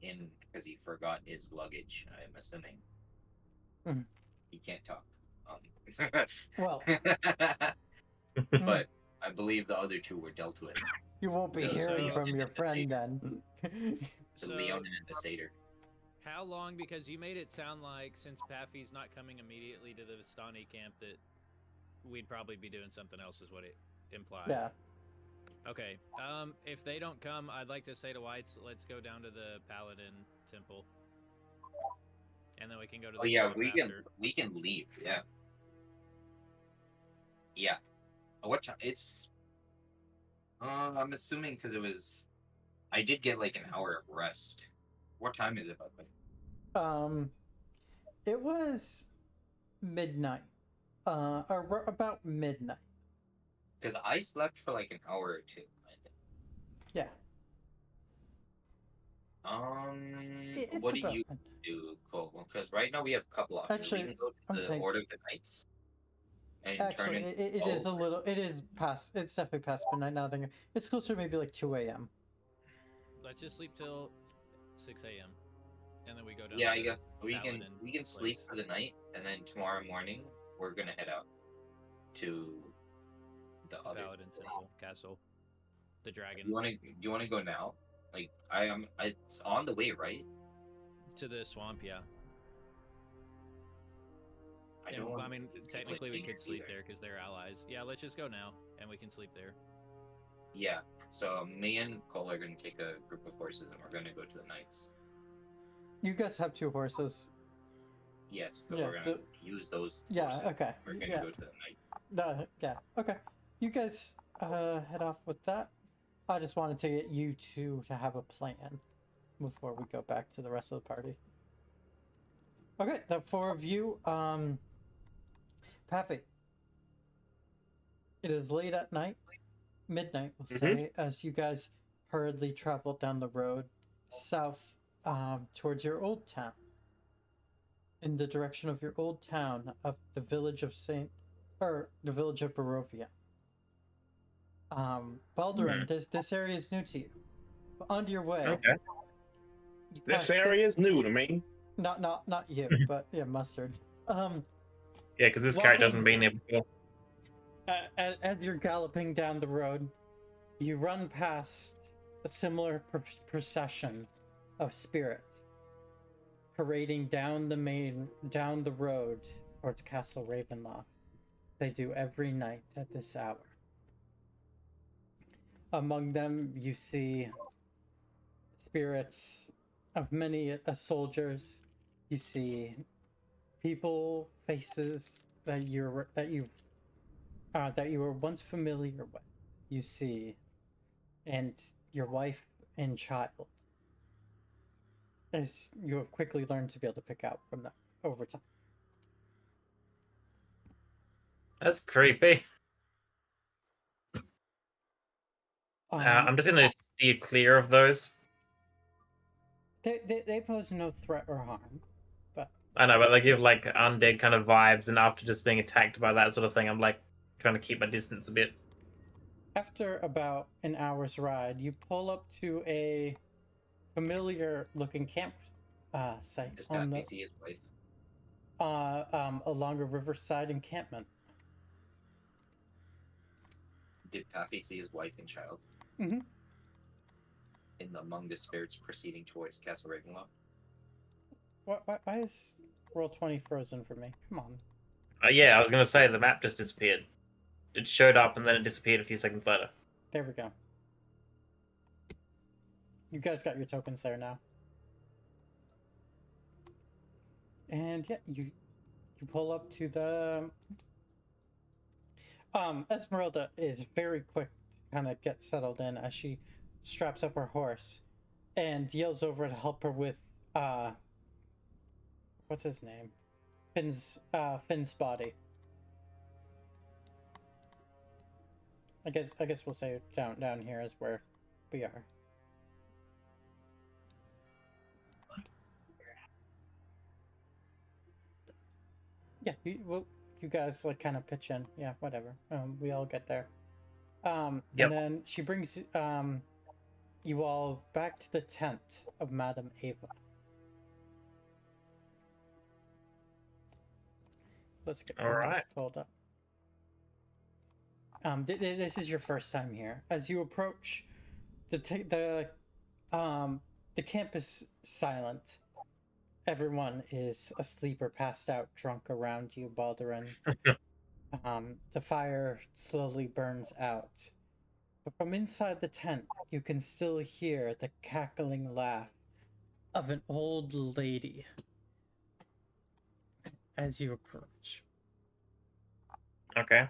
in because he forgot his luggage, I'm assuming. Mhm. He can't talk. Well, But I believe the other two were dealt with. you won't be Yeah, hearing so- from your friend then. The So, Leonin and the Satyr. how long? Because you made it sound like since Paffy's not coming immediately to the Vistani camp that we'd probably be doing something else, is what it implied. Yeah. Okay. If they don't come, I'd like to say to Whites, let's go down to the Paladin Temple, and then we can go to the Oh yeah, swamp after. we can leave. Yeah. Yeah. What time? It's. I'm assuming because it was. I did get like an hour of rest. What time is it, by the way? It was midnight. Or about midnight. Because I slept for like an hour or two. I think. Yeah. It's What do about you do, Cole? Because right now we have a couple options. Actually, we can go to I'm the thinking- Order of the Knights. And Actually, turn it is a little. It is past. It's definitely past midnight now. Thinking it's closer to maybe like 2 a.m. Let's just sleep till 6 a.m. and then we go down. Yeah, to I the guess we can Paladin sleep place. for the night, and then tomorrow morning we're gonna head out to the other Paladin Temple Castle, the dragon. Do you wanna go now? Like I am. It's on the way, right? To the swamp, yeah. I And, don't. I mean, technically we dinner could sleep either. there because they're allies. Yeah, let's just go now and we can sleep there. Yeah. So me and Cole are gonna take a group of horses, and we're gonna go to the Knights. You guys have 2 horses. Yes. So Yeah, we're gonna so- use those. Yeah. horses. Okay. We're gonna Yeah. go to the Knight. Yeah. Okay. You guys head off with that. I just wanted to get you two to have a plan before we go back to the rest of the party. Okay, the 4 of you, Pappy. It is late at night, midnight, we'll say, as you guys hurriedly travel down the road south towards your old town. In the direction of your old town of the village of the village of Barovia. Baldurin, this area is new to you. But on your way, Okay. you This pass area is new to me. not you, but yeah, Mustard. Yeah, because this character hasn't Walking- been here before. As you're galloping down the road, you run past a similar procession of spirits parading down the road towards Castle Ravenloft. They do every night at this hour. Among them, you see spirits of many soldiers. You see people, faces that you were once familiar with. You see, and your wife and child, as you have quickly learned to be able to pick out from that over time. That's creepy. I'm just gonna steer clear of those. They pose no threat or harm, but I know, but they give like undead kind of vibes, and after just being attacked by that sort of thing, I'm like trying to keep my distance a bit. after about an hour's ride, you pull up to a familiar-looking camp site Does on Pappy the see his wife? along a riverside encampment. Did Pappy see his wife and child? Mhm. Among the spirits proceeding towards Castle Ravenloft? Why is Roll20 frozen for me? Come on. Yeah, I was gonna say the map just disappeared. It showed up and then it disappeared a few seconds later. There we go. You guys got your tokens there now. And yeah, you pull up to the Esmeralda is very quick to kind of get settled in as she straps up her horse and yells over to help her with what's his name? Finn's body. I guess we'll say down here is where we are. Yeah, you guys like kind of pitch in. Yeah, whatever. We all get there. Yep. And then she brings you all back to the tent of Madame Ava. Let's get All right. pulled up. This is your first time here. As you approach, the camp is silent. Everyone is asleep or passed out, drunk around you, Baldurin. The fire slowly burns out. But from inside the tent, you can still hear the cackling laugh of an old lady as you approach. Okay.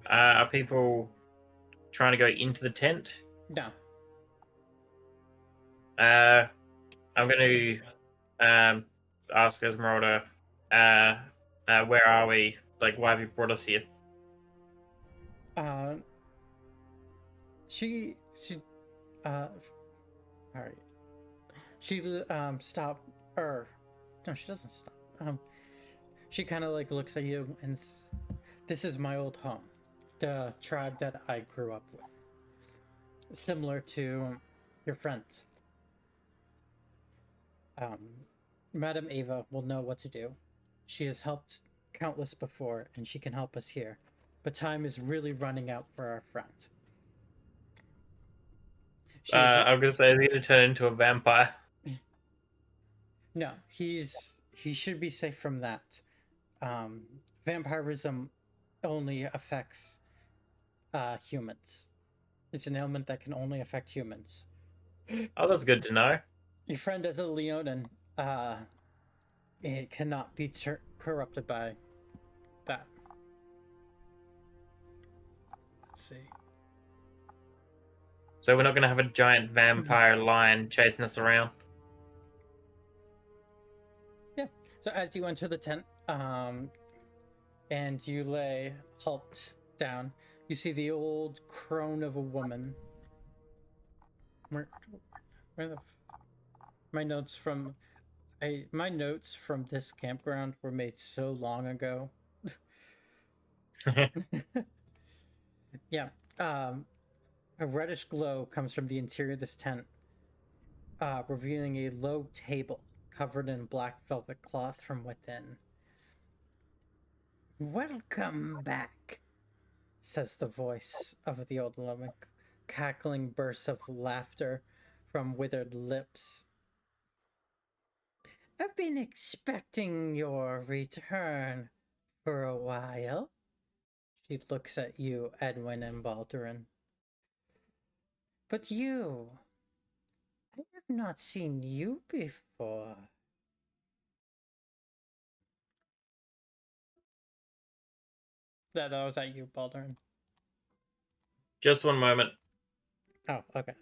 Are people trying to go into the tent? No. I'm going to ask Esmeralda, where are we? Like, why have you brought us here? She all right. She stop or no, she doesn't stop. She kind of like looks at you and this is my old home, the tribe that I grew up with, similar to your friends. Madam Ava will know what to do. She has helped countless before, and she can help us here. But time is really running out for our friend. I'm gonna say, is he gonna turn into a vampire? No, he should be safe from that. Vampirism only affects humans. It's an ailment that can only affect humans. Oh, that's good to know. Your friend is a Leonin. It cannot be corrupted by that. Let's see. So we're not gonna have a giant vampire lion chasing us around. Yeah. So as you enter the tent, and you lay halt down, you see the old crone of a woman. Where the my notes from this campground were made so long ago. Yeah. A reddish glow comes from the interior of this tent, revealing a low table covered in black velvet cloth from within. "Welcome back," says the voice of the old woman, cackling bursts of laughter from withered lips. "I've been expecting your return for a while." She looks at you, Edwin and Baldurin. "But you, I have not seen you before." That was at you, Baldurin. Just one moment. Oh, okay.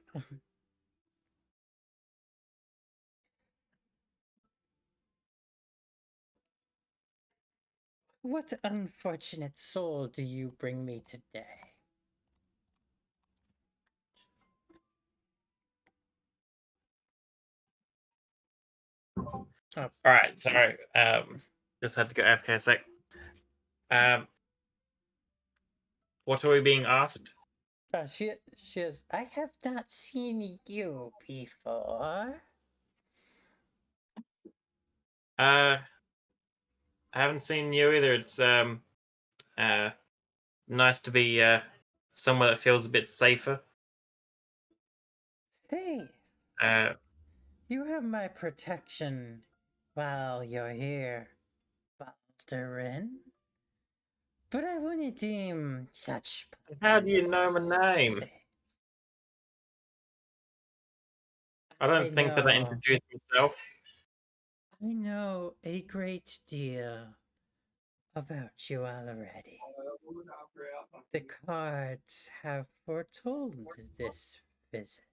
"What unfortunate soul do you bring me today?" All right, sorry. Just had to go AFK a sec. What are we being asked? She is. "I have not seen you before." I haven't seen you either. It's nice to be somewhere that feels a bit safer. "Safe? Uh, You have my protection while you're here, Baldurin. But I wouldn't deem such how do you know my name? safe. I don't think that I know. introduced myself. I know a great deal about you already. The cards have foretold this visit."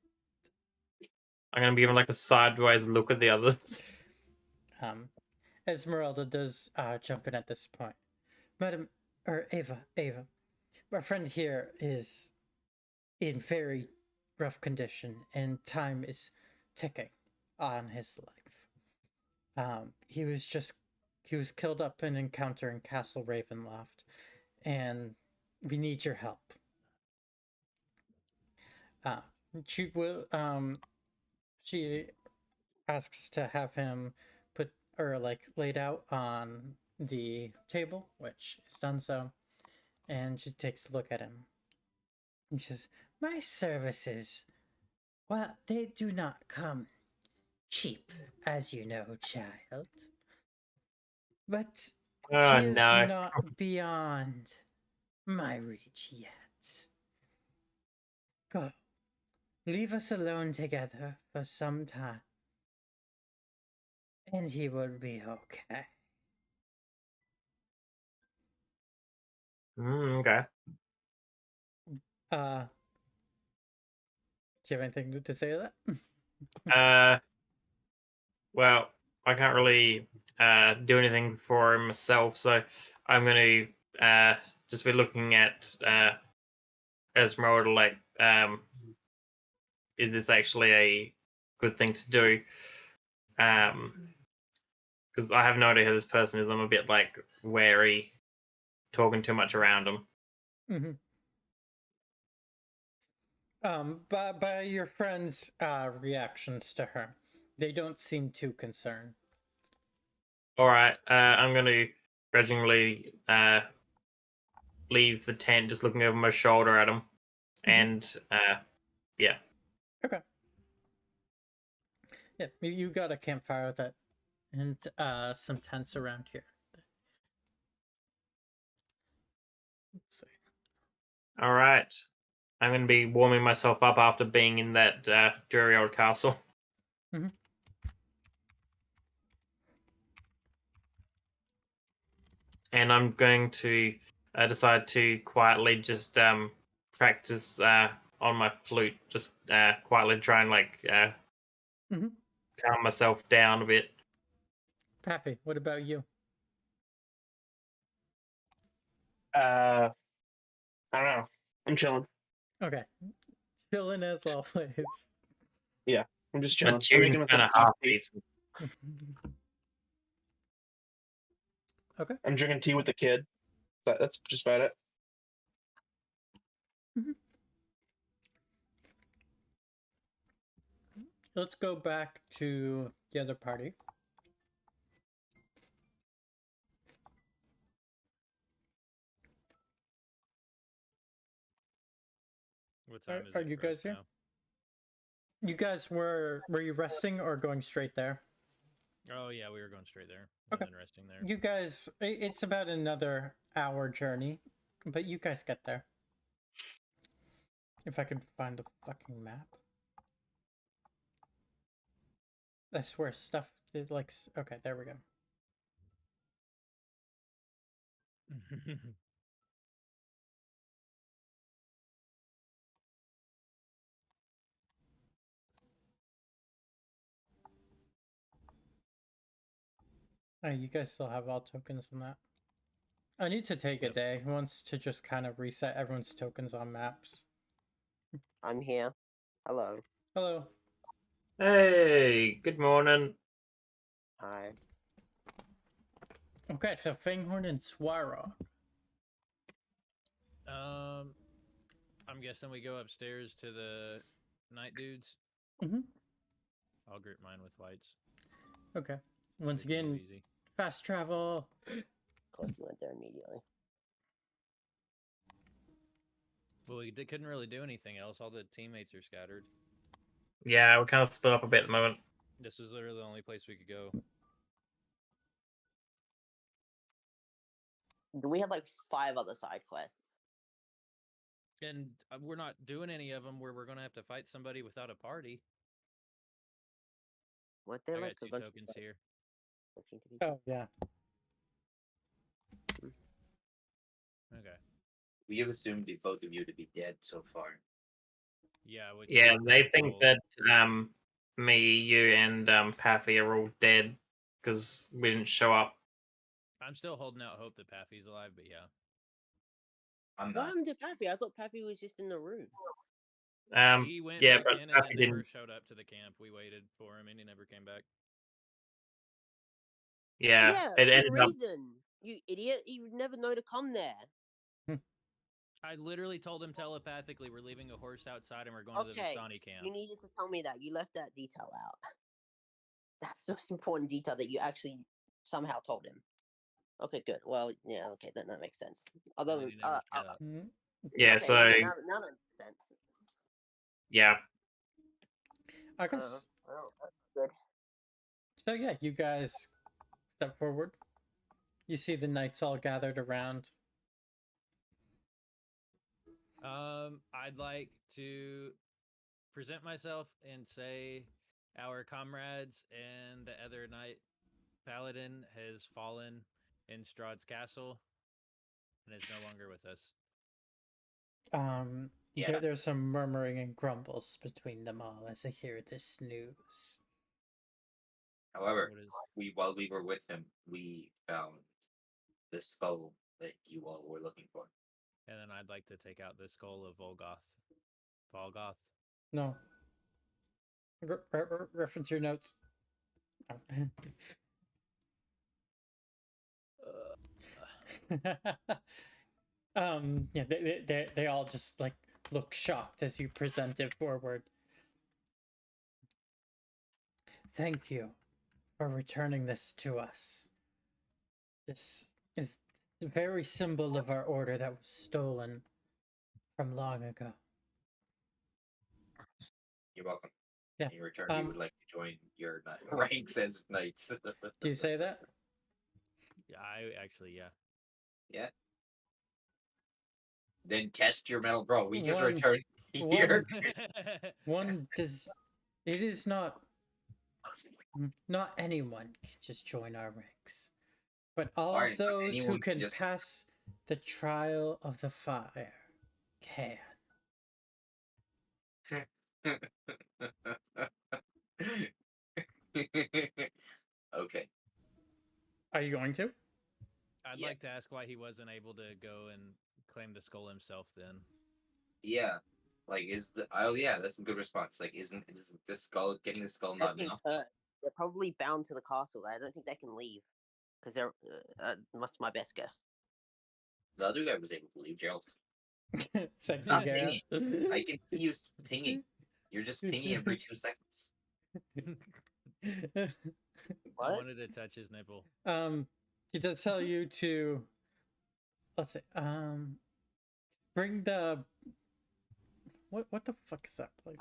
I'm gonna be giving like a sideways look at the others. Esmeralda does jump in at this point. "Madam, or Ava, our friend here is in very rough condition, and time is ticking on his life. He was killed up in an encounter in Castle Ravenloft, and we need your help." She will she asks to have him put or like laid out on the table, which is done so, and she takes a look at him. And she says, "My services, well, they do not come cheap, as you know, child. But Oh he is no. not beyond my reach yet. Go. Leave us alone together for some time, and he will be okay. Okay. Do you have anything to say to that? Well, I can't really do anything for him myself, so I'm going to just be looking at Esmeralda like, is this actually a good thing to do? Because I have no idea who this person is. I'm a bit like wary, talking too much around him. Mm-hmm. By your friends' reactions to her, they don't seem too concerned. All right, I'm going to grudgingly leave the tent, just looking over my shoulder at him, and yeah. Okay. Yeah, you got a campfire with it, and some tents around here. Let's see. All right. I'm going to be warming myself up after being in that dreary old castle. Mm-hmm. And I'm going to decide to quietly just practice on my flute, just quietly try and like Mm-hmm. calm myself down a bit. Paffy, what about you? I don't know. I'm chilling. Okay. Chilling as always. Yeah, I'm just My chilling. I'm tune's making myself kind of half coffee. decent. Okay. I'm drinking tea with the kid. That's just about it. Mm-hmm. Let's go back to the other party. What time is Are it you for us guys here? now? You guys were you resting or going straight there? Oh yeah, we were going straight there. Okay. And then resting there. You guys, it's about another hour journey, but you guys get there. If I could find the fucking map. I swear stuff did like okay, there we go. Oh, you guys still have all tokens on that. I need to take a day once to just kind of reset everyone's tokens on maps. I'm here. Hello. Hello. Hey, good morning. Hi. Okay, so Fanghorn and Swarrock. I'm guessing we go upstairs to the night dudes. Mm-hmm. I'll group mine with whites. Okay. Once So we can again, go easy. fast travel. Of course, you went there immediately. Well, we couldn't really do anything else. All the teammates are scattered. Yeah, we're kind of split up a bit at the moment. This was literally the only place we could go. We had like 5 other side quests. And we're not doing any of them where we're going to have to fight somebody without a party. Weren't there I like got a 2 bunch tokens of here. looking to people? Oh yeah. Okay. We have assumed both of you to be dead so far. Yeah. Which Yeah, we're they kinda think told. that me, you, and Paffy are all dead because we didn't show up. I'm still holding out hope that Paffy's alive, but yeah. I'm What not. happened to Pappy? I thought Pappy was just in the room. He went Yeah, back but in and Paffy then never didn't. showed up to the camp. We waited for him and he never came back. Yeah, it good ended up. reason. You idiot. He would never know to come there. I literally told him telepathically we're leaving a horse outside and we're going to the Okay. Vistani camp. You needed to tell me that. You left that detail out. That's the most important detail that you actually somehow told him. Okay, good. Well, yeah, okay, then that makes sense. Other And than then he never showed up. Mm-hmm. Yeah, okay, so now that makes sense. yeah. I guess. Well, that's good. So yeah, you guys step forward. You see the knights all gathered around. I'd like to present myself and say our comrades and the other knight paladin has fallen in Strahd's castle and is no longer with us. Yeah. There's some murmuring and grumbles between them all as they hear this news. However, What is... while we were with him, we found the skull that you all were looking for. And then I'd like to take out the skull of Volgoth. Volgoth. No. Reference your notes. Yeah, they all just like look shocked as you present it forward. Thank you for returning this to us. This is the very symbol of our order that was stolen from long ago. You're welcome. Yeah. In return, we would like to join your ranks as knights. Do you say that? Yeah, I actually, yeah. Yeah. Then test your metal, bro. We just One- returned here. One does. It is not anyone can just join our ranks, but all Alright, not those who anyone can just- pass the trial of the fire can. Okay. Are you going to? I'd Yeah. like to ask why he wasn't able to go and claim the skull himself then. Yeah. Like, yeah, that's a good response. Like, is the skull, getting the skull not enough? They're probably bound to the castle. I don't think they can leave. Because they're, that's my best guess. The other guy was able to leave jail. Sexy Stop guy. pinging. I can see you pinging. You're just pinging every 2 seconds. I What? wanted to touch his nipple. He does tell you to, let's see, bring the, what the fuck is that place?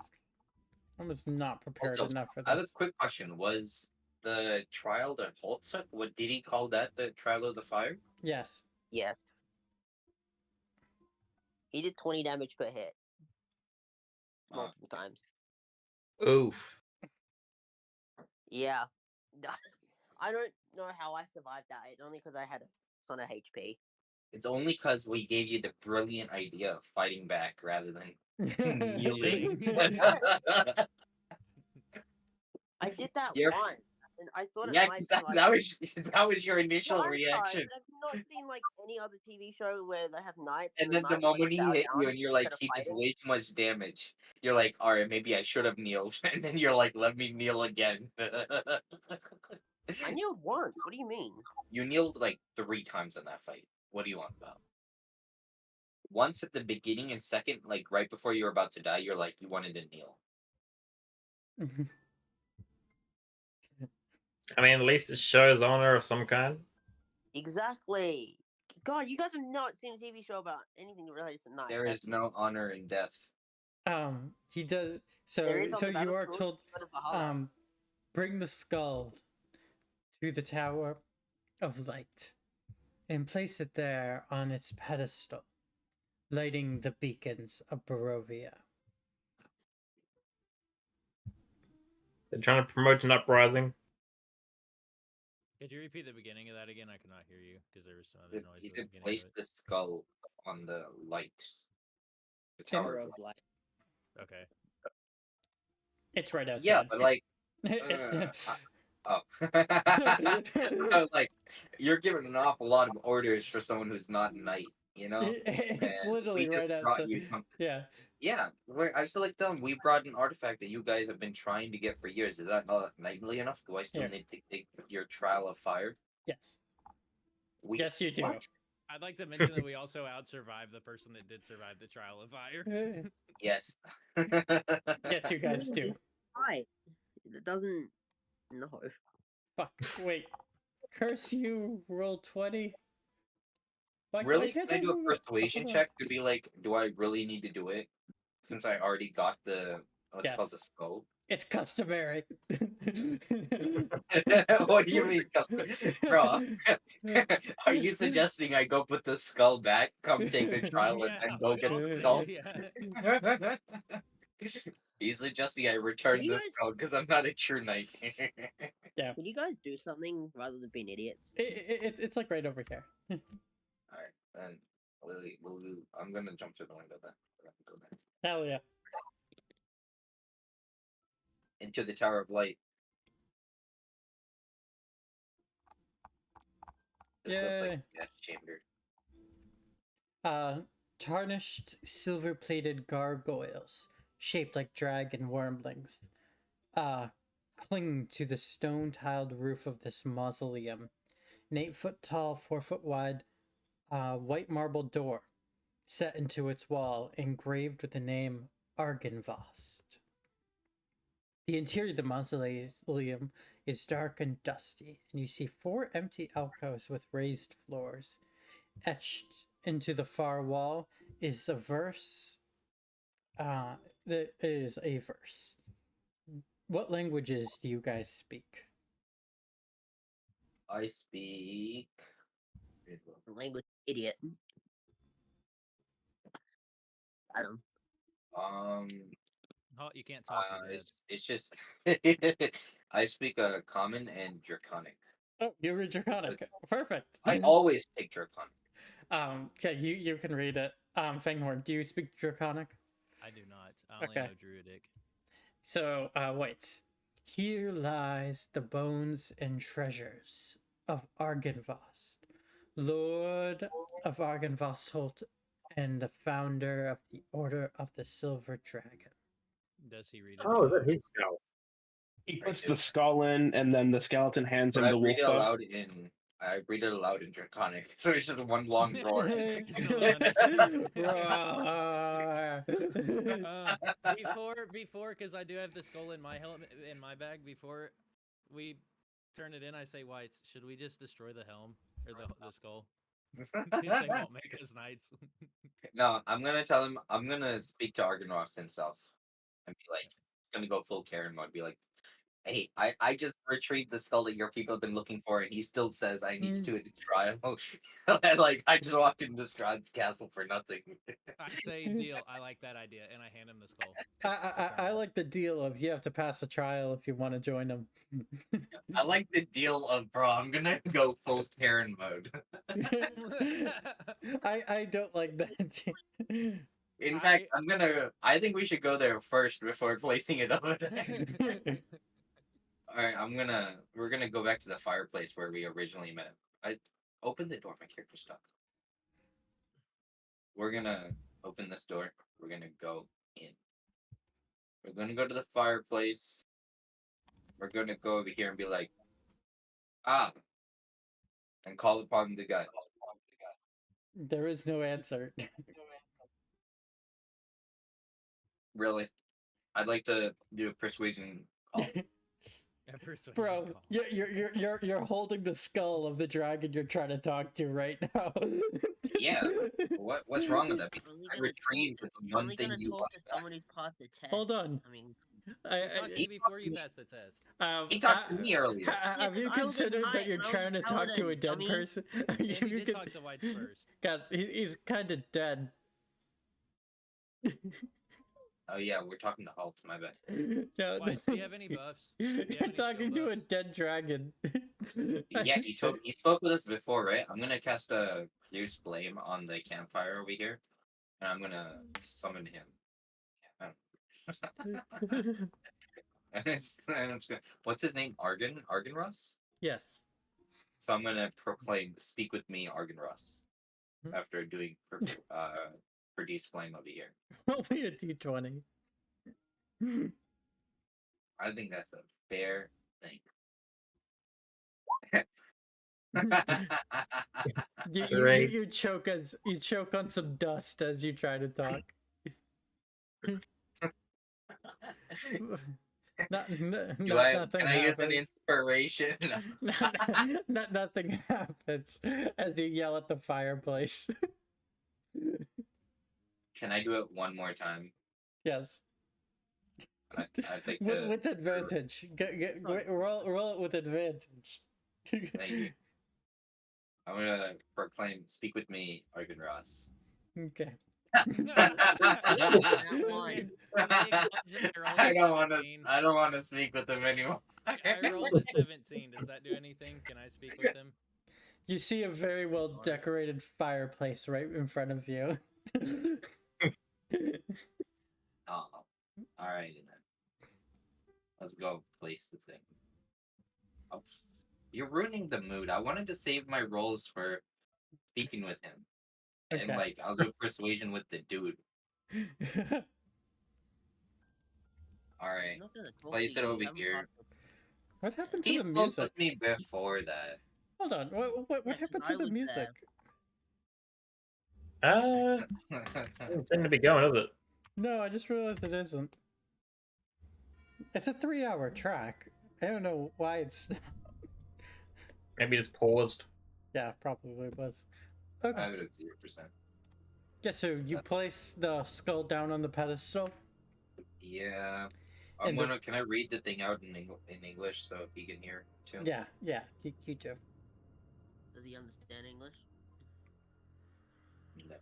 I was not prepared Also, enough for I have a this. quick question. Was the trial the Holtzuck? What did he call that? The trial of the fire? Yes. Yes. He did 20 damage per hit. Multiple times. Oof. Yeah. I don't know how I survived that. It's only because I had a ton of HP. It's only because we gave you the brilliant idea of fighting back rather than kneeling. I did that You're- once. And I thought it Yeah, might 'cause be that, like... that was your initial I'm sorry, reaction. but I've not seen like any other TV show where they have knights. And then the knights, moment he bow hit you down and you're like, instead of he did fighting. way too much damage, you're like, alright, maybe I should have kneeled. And then you're like, let me kneel again. I kneeled once. What do you mean? You kneeled like 3 times in that fight. What do you want about? Once at the beginning and second, like right before you were about to die, you're like, you wanted to kneel. I mean, at least it shows honor of some kind. Exactly. God, you guys have not seen a TV show about anything related to knights. There is no honor in death. He does. So, There is on so the you are battlefield, told, but of Valhalla. bring the skull to the Tower of Light and place it there on its pedestal, lighting the beacons of Barovia. They're trying to promote an uprising. Could you repeat the beginning of that again? I could not hear you because there was some He other noise. he at the said, beginning of place it. the skull on the light. The tower. Tower of Light. Okay. It's right outside. Yeah, but like, oh. I was like, you're giving an awful lot of orders for someone who's not a knight, you know? It's And literally we just right brought outside. you something. Yeah. Yeah, I still like them. We brought an artifact that you guys have been trying to get for years. Is that not knightly enough? Do I still Here. need to take your trial of fire? Yes. We, Yes, you do. What? I'd like to mention that we also out-survived the person that did survive the trial of fire. Yes. Yes, you guys do. Right. It doesn't. No. Fuck. Wait. Curse you. Roll 20. Like, Really? why can't Can I do a remember- persuasion hold on. check to be like, do I really need to do it? Since I already got the what's it called, the Yes. skull. It's customary. What do you mean, bro? Are you suggesting I go put the skull back, come take the trial, and then go get the skull? Yeah. He's suggesting I return You the guys- skull because I'm not a true knight. Yeah. Can you guys do something rather than being idiots? It's like right over here. Alright, then I'm gonna jump to the window then. We're gonna go there. Hell yeah. Into the Tower of Light. This looks like Yay. a death chamber. Tarnished silver-plated gargoyles, shaped like dragon wormlings, cling to the stone-tiled roof of this mausoleum. An 8-foot tall, 4-foot wide, white marble door set into its wall, engraved with the name Argynvost. The interior of the mausoleum is dark and dusty, and you see 4 empty alcoves with raised floors. Etched into the far wall is a verse. That is a verse. What languages do you guys speak? I speak. Language idiot. Adam. Oh, you can't talk. you're dead. It's just I speak common and draconic. Oh, you read Draconic. Perfect. I always speak draconic. Okay, you can read it. Fanghorn, do you speak Draconic? I do not. I only Okay. know Druidic. So, wait. Here lies the bones and treasures of Argynvost, Lord of Argynvost and the founder of the Order of the Silver Dragon. Does he read it? Oh, is that his skull? He puts the skull in, and then the skeleton hands But him I the wolf read it bow. aloud in. I read it aloud in draconic, so it's just one long roar. Before, because I do have the skull in my helmet in my bag. Before we turn it in, I say, "Whites, should we just destroy the helm or the skull? They won't make us knights." No, I'm gonna tell him. I'm gonna speak to Argonauts himself, and be like, he's gonna go full Karen mode. Be like, hey, I just retrieved the skull that your people have been looking for, and he still says I need to do the trial. And like, I just walked into Strahd's castle for nothing. I say, "Deal." I like that idea, and I hand him the skull. I like the deal of you have to pass a trial if you want to join them. I like the deal of, bro, I'm gonna go full Karen mode. I don't like that. In fact, I think we should go there first before placing it over there. Alright, we're gonna go back to the fireplace where we originally met. I opened the door, my character stopped. We're gonna open this door. We're gonna go in. We're gonna go to the fireplace. We're gonna go over here and be like, and call upon the guy. There is no answer. Really? I'd like to do a persuasion call. Bro, you're holding the skull of the dragon you're trying to talk to right now. Yeah. What's wrong with that? Only I gonna retrieved talk- the one only thing gonna you talk want to back. someone who's passed the test. Hold on. I mean, Talk to me before you pass the test. He talked to me earlier. Have you because I was a considered that knight you're and I was trying to talk to a paladin, dead dummy. person? And he did talk to Whites first. Guys, he's kind of dead. Oh yeah, we're talking to Halt, my bad. No, Whites, do you have any buffs? Do you have You're any skill talking to a buffs? dead dragon. Yeah, he spoke with us before, right? I'm gonna cast a Reduce Blame on the campfire over here, and I'm gonna summon him. And I'm just gonna, what's his name? Argynross? Yes. So I'm gonna proclaim, "Speak with me, Argynross," after doing Reduce Blame over here. Roll me a d20. I think that's a fair thing. You choke on some dust as you try to talk. Nothing Can I use an happens. inspiration? Nothing happens as you yell at the fireplace. Can I do it one more time? Yes. I'd like to. With advantage. Roll it with advantage. Thank you. I'm gonna proclaim, speak with me, Argon Ross. Okay. I don't want to speak with him anymore. I rolled a 17. Does that do anything? Can I speak with him? You see a very well decorated fireplace right in front of you. Oh, all right then. Let's go place the thing. Oh, you're ruining the mood. I wanted to save my rolls for speaking with him, and Okay. I'll do persuasion with the dude. All right, place it over here. What happened to He the spoke music? with me before that. Hold on. What happened to the music? Doesn't seem to be going, is it? No, I just realized it isn't. It's a 3-hour track. I don't know why it's. Maybe just paused. Yeah, probably was. Okay. I have it at 0%. Yeah, so you place the skull down on the pedestal. Yeah. And Can I read the thing out in English so he can hear too? Yeah, you do. Does he understand English? No.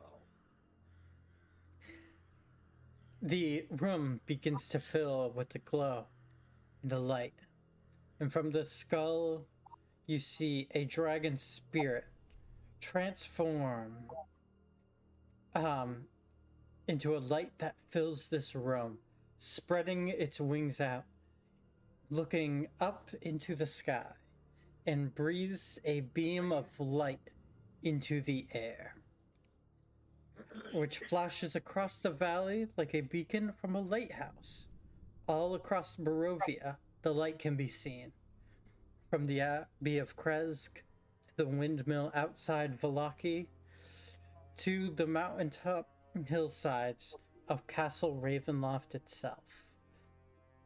The room begins to fill with the glow and the light. And from the skull, you see a dragon spirit transform into a light that fills this room, spreading its wings out, looking up into the sky, and breathes a beam of light into the air, which flashes across the valley like a beacon from a lighthouse. All across Barovia, the light can be seen. From the Abbey of Kresk to the windmill outside Valaki to the mountaintop hillsides of Castle Ravenloft itself.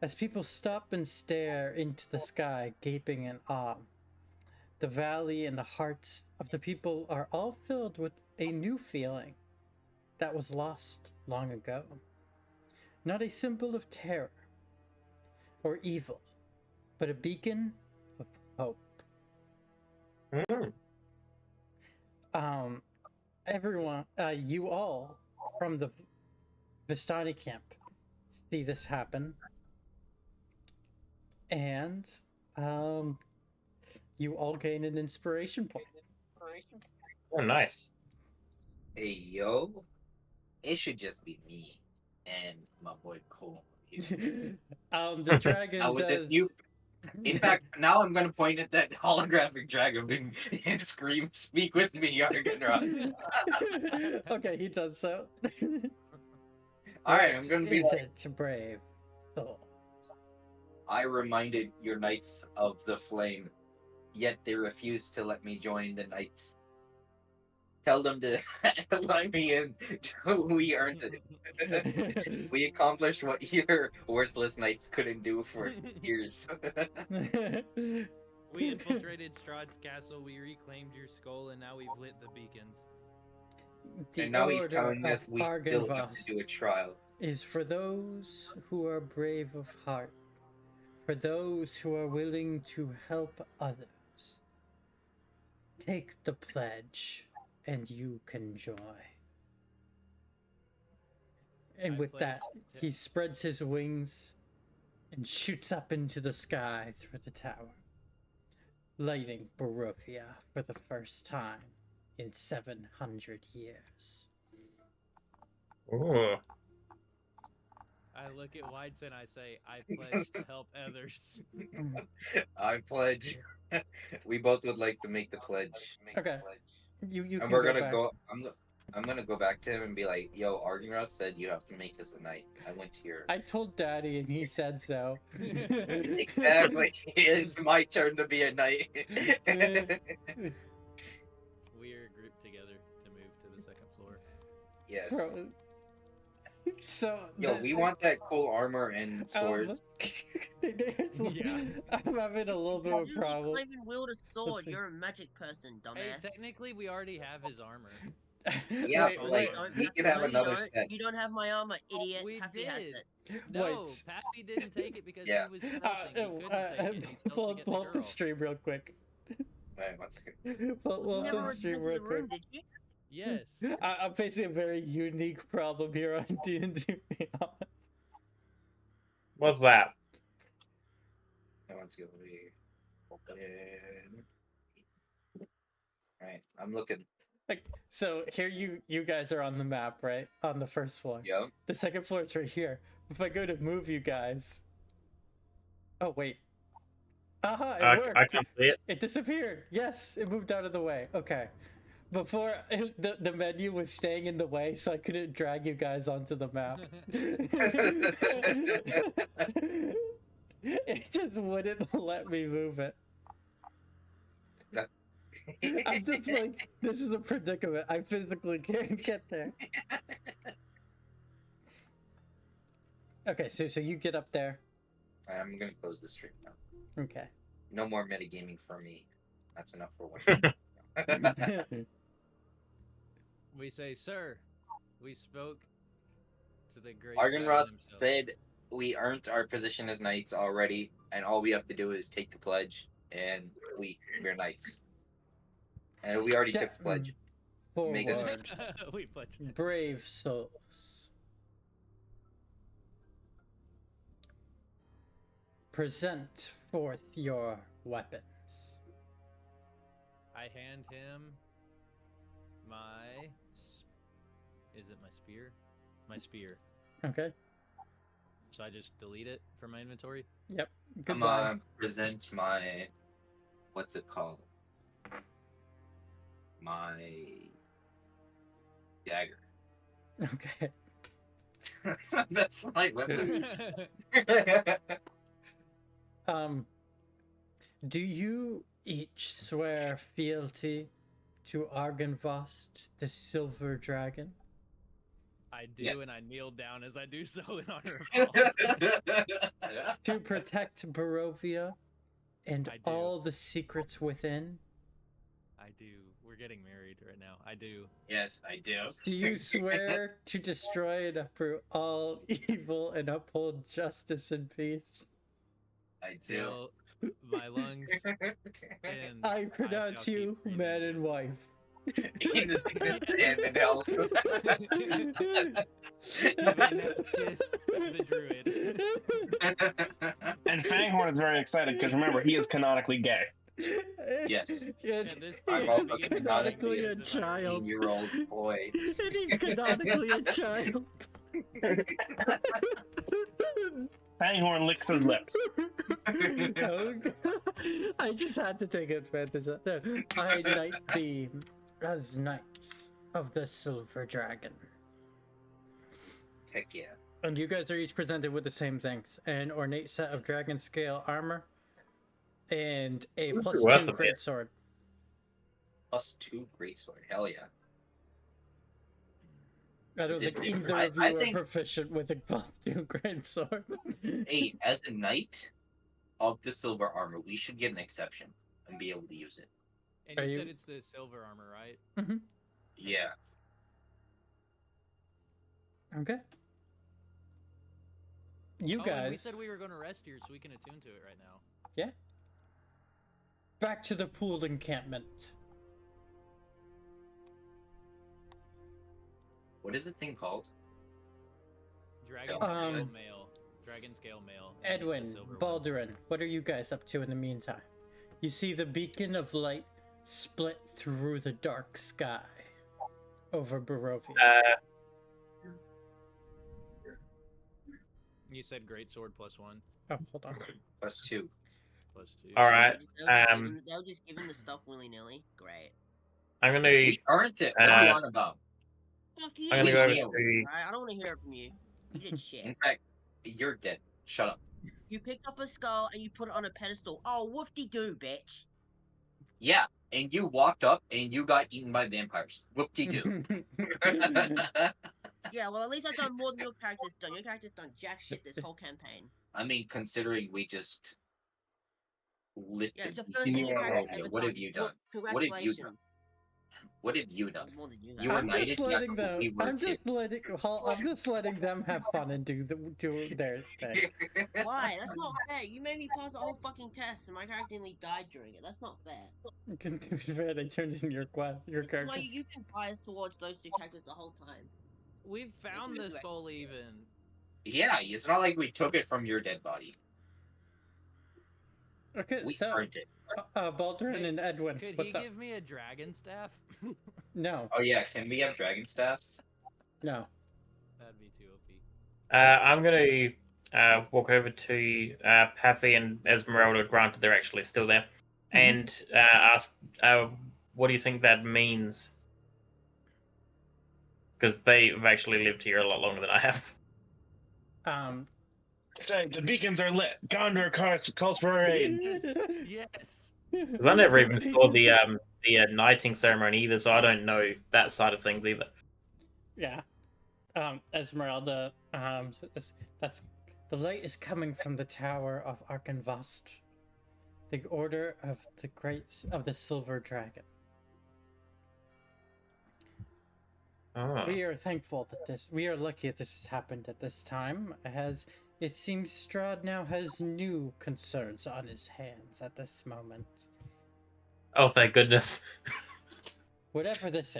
As people stop and stare into the sky, gaping in awe, the valley and the hearts of the people are all filled with a new feeling that was lost long ago. Not a symbol of terror or evil, but a beacon of hope. Everyone, you all from the Vistani camp see this happen, and you all gain an inspiration point. Oh, nice. Hey, yo. It should just be me and my boy Cole. The dragon does. In fact, now I'm gonna point at that holographic dragon and scream, "Speak with me, Argon Ross." Okay, he does so. Alright, I'm gonna be Is like, it brave soul? I reminded your knights of the flame, yet they refused to let me join the knights. Tell them to let me in. We earned it. We accomplished what your worthless knights couldn't do for years. We infiltrated Strahd's castle, we reclaimed your skull, and now we've lit the beacons. And now he's telling us we still have to do a trial. Is for those who are brave of heart, for those who are willing to help others. Take the pledge, and you can join. And with that, he spreads his wings and shoots up into the sky through the tower, lighting Barovia for the first time in 700 years. Ooh. I look at Whites and I say, I pledge to help others. I pledge. We both would like to make the pledge. Okay. You And can we're go gonna back. go. I'm gonna go back to him and be like, "Yo, Argenroth said you have to make us a knight. I went to your." I told Daddy, and he said so. Exactly. It's my turn to be a knight. We are grouped together to move to the second floor. Yes. Bro, so Yo, we want that cool armor and swords. Yeah. I'm having a little bit of a You problem. can't even wield a sword. see. You're a magic person, Hey, dumbass. technically, we already have his armor. Yeah, Wait, but, wait, like, we could have another don't. set. You don't have my armor, idiot. We Pappy has did. it. No, Wait. Pappy didn't take it because Yeah. he was stealthing. He couldn't take it. He stealthed to pull get up the the girl. stream real quick. Wait, one second. Pull You up never the stream returned to real the quick. room, did you? Yes. I'm facing a very unique problem here on D&D Beyond. What's that? I want to go over here. Open. Alright, I'm looking. Like, so here you guys are on the map, right? On the first floor. Yep. The second floor is right here. If I go to move you guys... Oh, wait. Aha, it worked! I can't see it. It disappeared! Yes, it moved out of the way. Okay. Before, the menu was staying in the way, so I couldn't drag you guys onto the map. It just wouldn't let me move it. I'm just like, this is a predicament. I physically can't get there. Okay, so you get up there. I'm gonna close the stream now. Okay. No more metagaming for me. That's enough for one. We say, sir, we spoke to the great Argon dragon Ross himself." said we earned our position as knights already, and all we have to do is take the pledge, and we're knights. And we already took the pledge. Make us Forward, We pledged it. brave souls. Present forth your weapons. I hand him my. Is it my spear? My spear. Okay. So I just delete it from my inventory. Yep. I'm Goodbye. gonna present my. What's it called? My. Dagger. Okay. That's my weapon. Do you each swear fealty to Argenvost, the Silver Dragon? I do, Yes. and I kneel down as I do so in honor of To protect Barovia and I do. all the secrets within? I do. We're getting married right now. I do. Yes, I do. Do you swear to destroy and uproot all evil and uphold justice and peace? I do. Till my lungs and I pronounce shall you keep breathing. man and wife. In the sickness and in health. You may now kiss the druid. And Fanghorn is very excited because remember, he is canonically gay. Yes. It's, this I'm part also begins canonically a with the child. 18-year-old boy. And he's canonically a child. Fanghorn licks his lips. Oh, God. I just had to take advantage of that. I knight thee as knights of the Silver Dragon. Heck yeah. And you guys are each presented with the same things: an ornate set of dragon scale armor and a Ooh, +2 worth a bit. greatsword. +2 greatsword. Hell yeah. I don't think either of you I are think- proficient with a +2 greatsword. Hey, as a knight of the silver armor, we should get an exception and be able to use it. And Are you you- said it's the silver armor, right? Yeah. Okay. You Oh, guys. and we said we were going to rest here, so we can attune to it right now. Back to the pool encampment. What is the thing called? Dragon Um, scale mail. Dragon scale mail. and it's a Edwin, silver one. Baldurin, what are you guys up to in the meantime? You see the beacon of light split through the dark sky over Barovia. You said great sword +1, Oh, hold on. +2. +2. All right. They were just giving the stuff willy nilly. Great. I'm gonna. We earned it. What are you on about? Fuck you. I'm gonna go you. to- Alright, I don't want to hear it from you. You did In shit. fact, you're dead. Shut up. You picked up a skull and you put it on a pedestal. Oh, whoop-de-doo, bitch. Yeah, and you walked up and you got eaten by vampires. Whoop-de-doo. Yeah, well, at least I've done more than your character's done. Your character's done jack shit this whole campaign. I mean, considering we just lit Yeah, the it's the first thing your beacon of character's Barovia, ever what done. have you done? Look, What have you done? congratulations. What have you done? More than you You have. I'm knighted, just yeah, letting them. we were I'm too. just letting them have fun and do their thing. Why? That's not fair. You made me pass the whole fucking test, and my character nearly died during it. That's not fair. To be fair, they turned in your That's why characters. you've been biased towards those two characters the whole time. We've found Make this you hole even. Yeah, it's not like we took it from your dead body. Okay, We so earned it. Baldwin and Edwin, Could what's he up? give me a dragon staff? No, Oh yeah, can we have dragon staffs? no. That'd be too OP. I'm going to walk over to Paffy and Esmeralda, granted they're actually still there, and ask, what do you think that means? Because they've actually lived here a lot longer than I have. Say, the beacons are lit. Gondor calls for a raid. Yes. Because I never even saw the knighting ceremony either, so I don't know that side of things either. Yeah. Esmeralda, that's the light is coming from the tower of Arkenvost, the order of the Silver Dragon. Oh. We are thankful that we are lucky that this has happened at this time, as it seems Strahd now has new concerns on his hands at this moment. Oh, thank goodness. Whatever this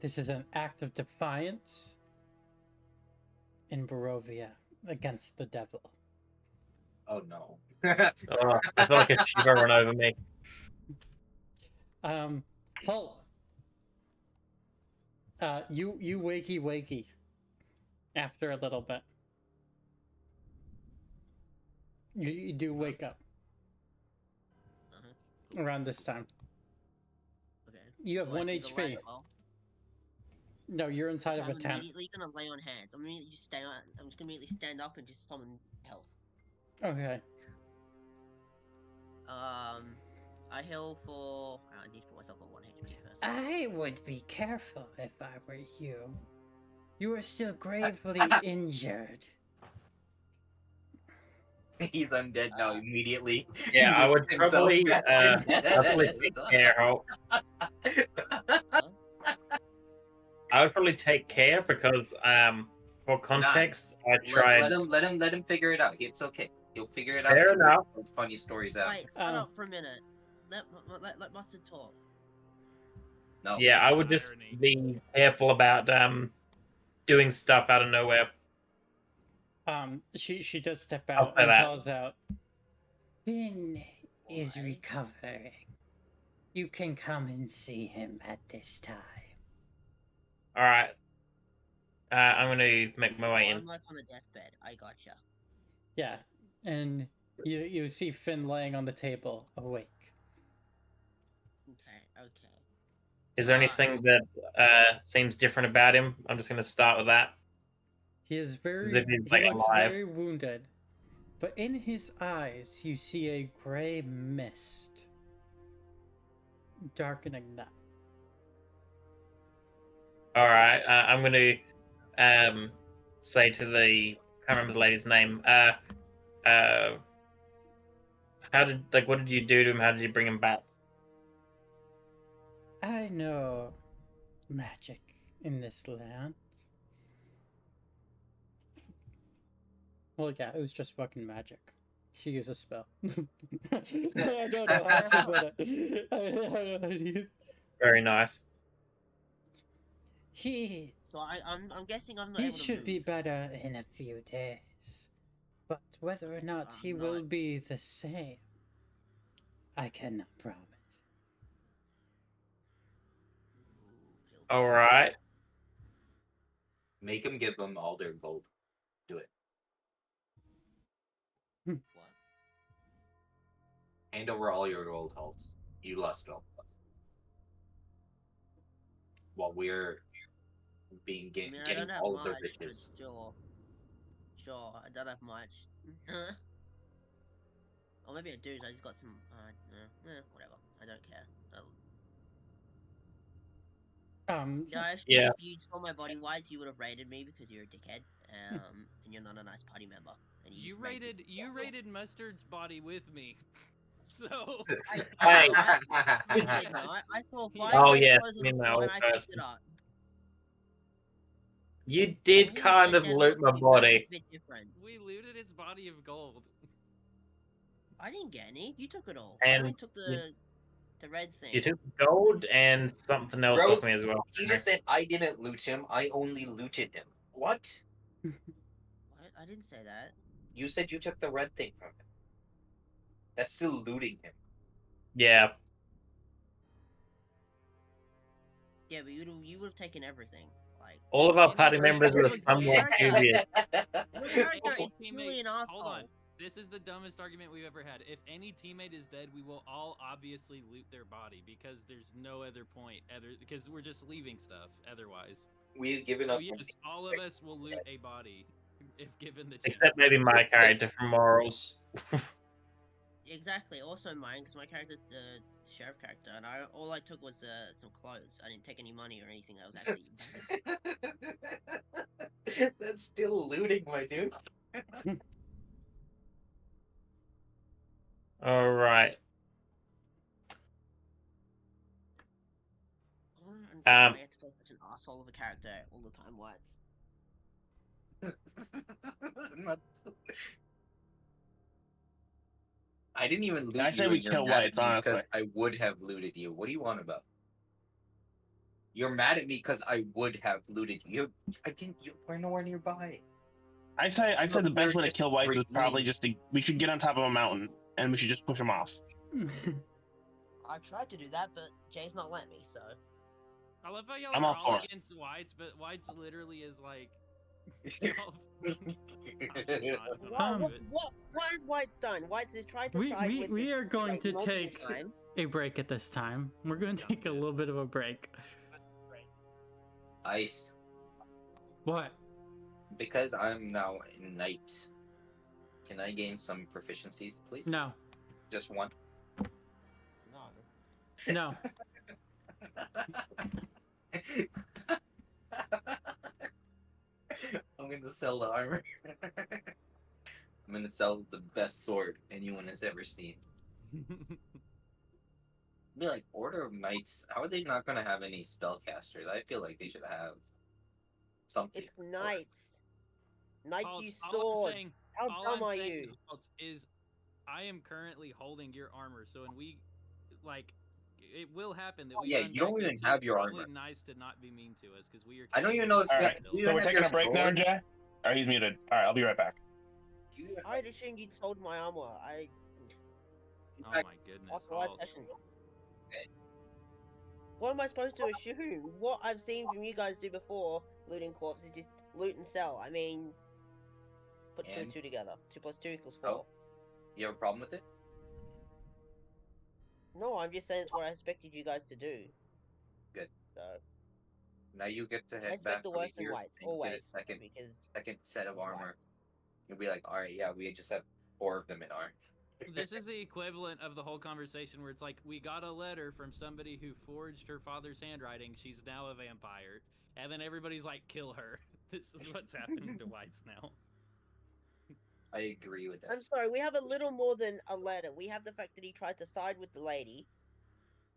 is an act of defiance in Barovia against the devil. Oh no. Oh, I feel like a shiver run over me. Paul. You wakey after a little bit. You do wake up around this time. Okay. You have Do I 1 see the light HP. as well? No, you're inside of a I'm tent. immediately gonna lay on hands. I'm immediately just stay on. I'm just gonna immediately stand up and just summon health. Okay. I heal for. I need to put myself on 1 HP first. I would be careful if I were you. You are still gravely injured. He's undead now immediately. Yeah, I would He moves probably himself back in. definitely take care. I would probably take care because, for context, I tried. Let him figure it out. It's okay. He'll figure it out. Fair enough. Funny stories out. Wait, shut up for a minute. Let Mustard talk. No. Yeah, I would just Irony. be careful about doing stuff out of nowhere. She does step I'll out say and that. calls out. Finn is recovering. You can come and see him at this time. All right. I'm gonna make my way I'm in. like on a deathbed. I gotcha. Yeah, and you see Finn laying on the table, awake. Okay. Is there anything that seems different about him? I'm just gonna start with that. He is As very. if he's, He like, looks alive. very wounded, but in his eyes you see a gray mist darkening them. All right. I'm gonna say to the, I can't remember the lady's name. What did you do to him? How did you bring him back? I know magic in this land. Well, yeah, it was just fucking magic. She used a spell. I don't know how to put it. I don't know how to use. Very nice. So I'm guessing I'm not He able to should move. be better in a few days. But whether or not he I'm will not. be the same, I cannot promise. All right. Make him give them all their gold. Do it. What? Hand over all your gold halls. You lost all. While we're I mean, I getting don't have all of their much, but riches. sure, I don't have much. Or maybe I do. I just got some. Whatever. I don't care. Josh, Yeah. if you stole my body wise, you would have raided me because you're a dickhead. And you're not a nice party member. And You just raided raided Mustard's body with me. So Hey. I did not. I saw five Oh, red yes, clothes on me the and the floor old and I picked person. it up. You did Why is kind that of dead loot looking my to me? Why is body. it a bit different? we looted its body of gold. I didn't get any. You took it all. I And only took the red thing. you took gold and something else Bro, off me as well. He just said I didn't loot him. I only looted him. What? What? I didn't say that. You said you took the red thing from him. That's still looting him. Yeah. Yeah, but you would have taken everything. Like All of our You know party what? members were Your somewhat character- dubious. Your character Any is teammate- truly an Hold on. asshole. This is the dumbest argument we've ever had. If any teammate is dead, we will all obviously loot their body because there's no other point because we're just leaving stuff otherwise. We've given So up. yes, all of us will loot a body if given the chance. Except maybe my character from Morals. Exactly. Also mine, because my character's the sheriff character, and all I took was some clothes. I didn't take any money or anything that was actually valuable. That's still looting, my dude. Alright. I don't understand Um, why you have to play such an asshole of a character all the time. Whites. I didn't even loot I you. say we and you're kill mad whites, at me because honestly. I would have looted you. What do you want about? You're mad at me because I would have looted you. I didn't. You were nowhere nearby. I say the best way to kill whites is probably Redeemed. we should get on top of a mountain and we should just push them off. I've tried to do that, but Jay's not letting me. So I love how y'all I'm are all all for it. against whites, but whites literally is like. what has White's done? White's has tried to side with we the are going like, to multiple take times. a break at this time. We're going to take a little bit of a break. Ice. What? Because I'm now a knight, can I gain some proficiencies, please? No. Just one? No. No. I'm gonna sell the armor. I'm gonna sell the best sword anyone has ever seen. Be like, Order of Knights, how are they not gonna have any spellcasters? I feel like they should have something. It's knights. Knights Alt, use all I'm swords. saying, How all dumb I'm are saying, you? Alt, is I am currently holding your armor, so when we like it will happen that we Yeah, run you don't back even into have it. your Probably armor. nice to not be mean to us because we are. I don't even know if All you right, do you so even we're have taking your a break now, sword? Jay. Or he's muted. All right, I'll be right back. Do you even I'd assumed you'd sold my armor. Oh my goodness! After last Alt. session. What am I supposed to assume? What I've seen from you guys do before looting corpses is just loot and sell. I mean, put two and And? two together. 2 + 2 = 4. Oh. You have a problem with it? No, I'm just saying it's what I expected you guys to do. Good. So Now you get to I head expect back the over worst in here whites and get always a because second set of it's armor. whites. You'll be like, alright, yeah, we just have 4 of them in armor. This is the equivalent of the whole conversation where it's like we got a letter from somebody who forged her father's handwriting. She's now a vampire, and then everybody's like, "Kill her." This is what's happening to whites now. I agree with that. I'm sorry, we have a little more than a letter. We have the fact that he tried to side with the lady.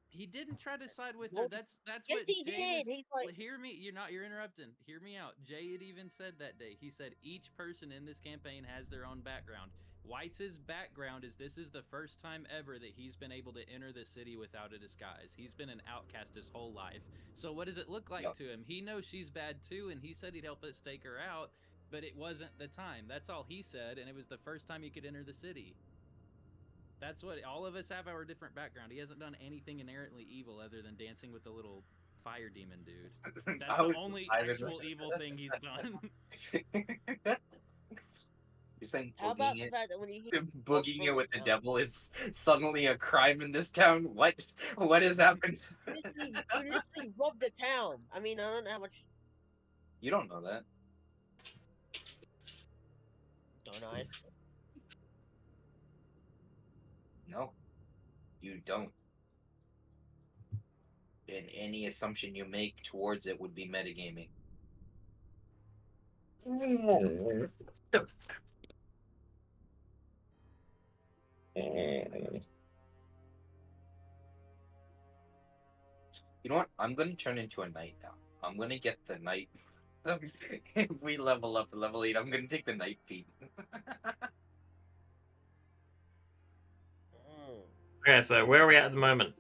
He didn't try to side with her. Well, That's yes, what he Jay did. was. He's like, Hear me. You're interrupting. Hear me out. Jay had even said that day. He said each person in this campaign has their own background. White's background is this is the first time ever that he's been able to enter the city without a disguise. He's been an outcast his whole life. So what does it look like to him? He knows she's bad too, and he said he'd help us take her out, but it wasn't the time. That's all he said, and it was the first time he could enter the city. That's what all of us have our different background. He hasn't done anything inherently evil other than dancing with the little fire demon dude. That's the only actual evil thing he's done. You're saying how about the boogieing fact that when he boogieing it with the devil is suddenly a crime in this town? What has happened? you literally robbed the town. I mean, I don't know how much. You don't know that. Don't I? No. You don't. And any assumption you make towards it would be metagaming. You know what? I'm gonna turn into a knight now. I'm gonna get the knight. If we level up to level 8, I'm gonna take the knight feat. Okay, so where are we at the moment?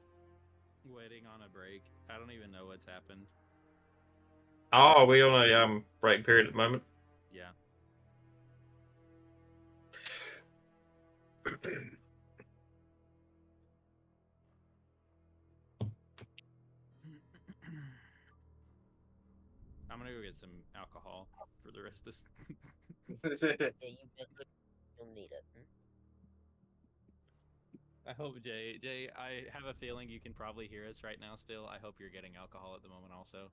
Waiting on a break. I don't even know what's happened. Oh, are we on a break period at the moment? Yeah. I'm gonna go get some alcohol for the rest of this. Yeah, you'll need it. I hope Jay, I have a feeling you can probably hear us right now still. I hope you're getting alcohol at the moment also.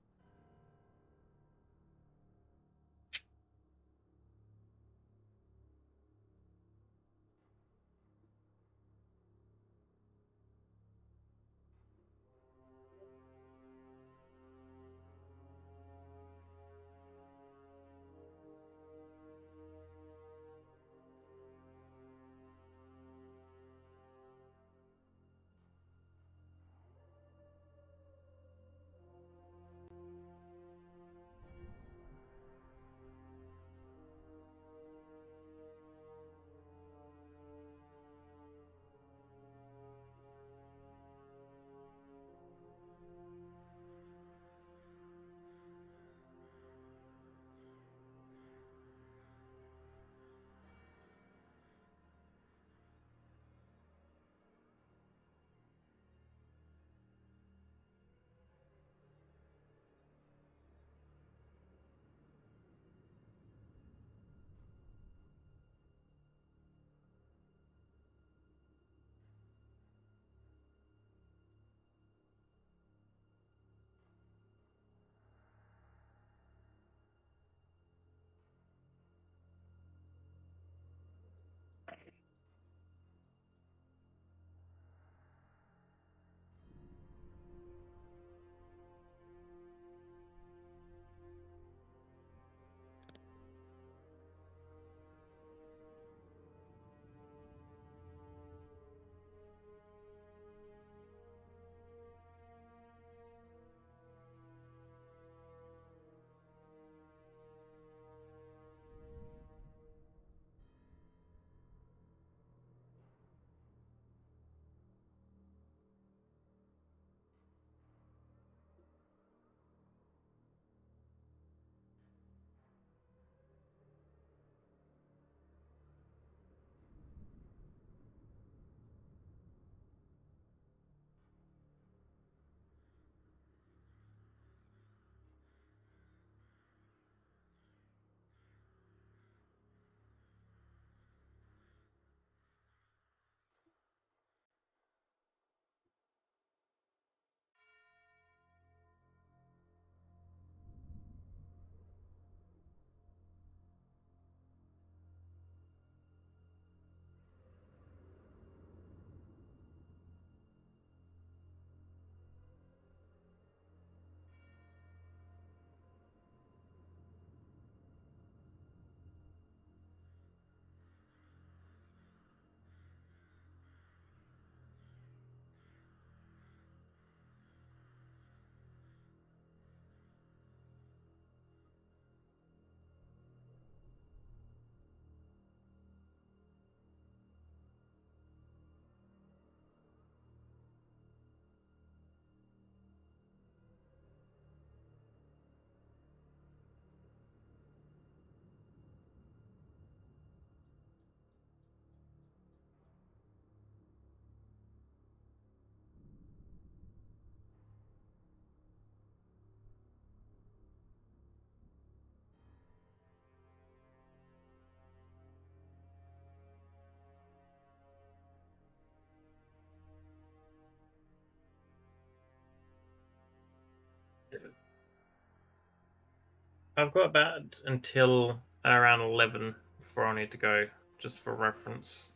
I've got about until around 11 before I need to go, just for reference.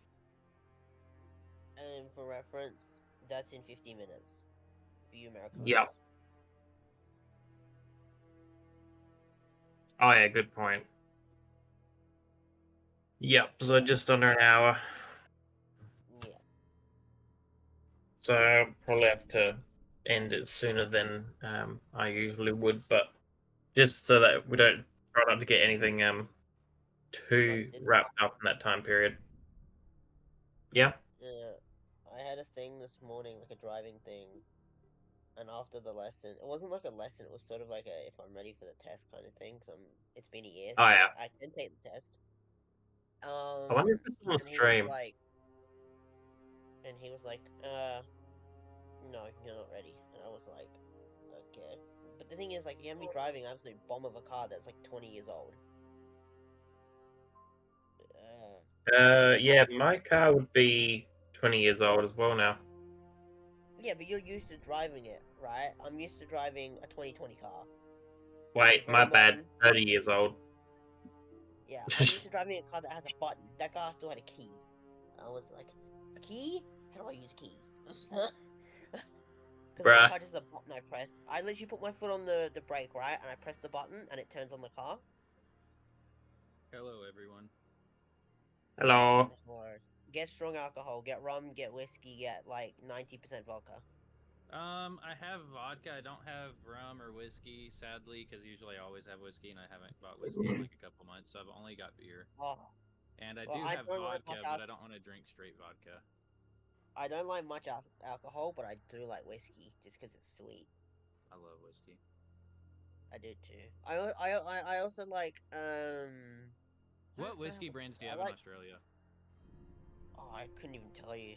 And for reference, that's in 50 minutes for you American. Yep. Oh yeah, good point. Yep, so just under an hour. Yeah. So I'll probably have to end it sooner than I usually would, but just so that we don't try not to get anything too Busted. wrapped up in that time period. Yeah. Yeah, I had a thing this morning, like a driving thing, and after the lesson, it wasn't like a lesson. It was sort of like a if I'm ready for the test kind of thing. Cause it's been a year, Oh so yeah. I can take the test. I wonder if this is on And he was stream. like, no, you're not ready. And I was like, okay. But the thing is, like, you have me driving an absolute bomb of a car that's like 20 years old. Yeah, my car would be 20 years old as well now. Yeah, but you're used to driving it, right? I'm used to driving a 2020 car. Wait, my Very bad. modern. 30 years old. Yeah, I'm used to driving a car that has a button. That car still had a key. I was like, a key? How do I use a key? Because my Bruh. car just has a button I press. I literally put my foot on the brake, right? And I press the button and it turns on the car. Hello, everyone. Hello. Or get strong alcohol, get rum, get whiskey, get like 90% vodka. I have vodka. I don't have rum or whiskey, sadly, because usually I always have whiskey, and I haven't bought whiskey in like a couple months, so I've only got beer. Oh, And I well, do I have don't like vodka, much but I don't want to drink straight vodka. I don't like much alcohol, but I do like whiskey just because it's sweet. I love whiskey. I do too. I also like What whiskey brands do you I have in like. Australia? Oh, I couldn't even tell you.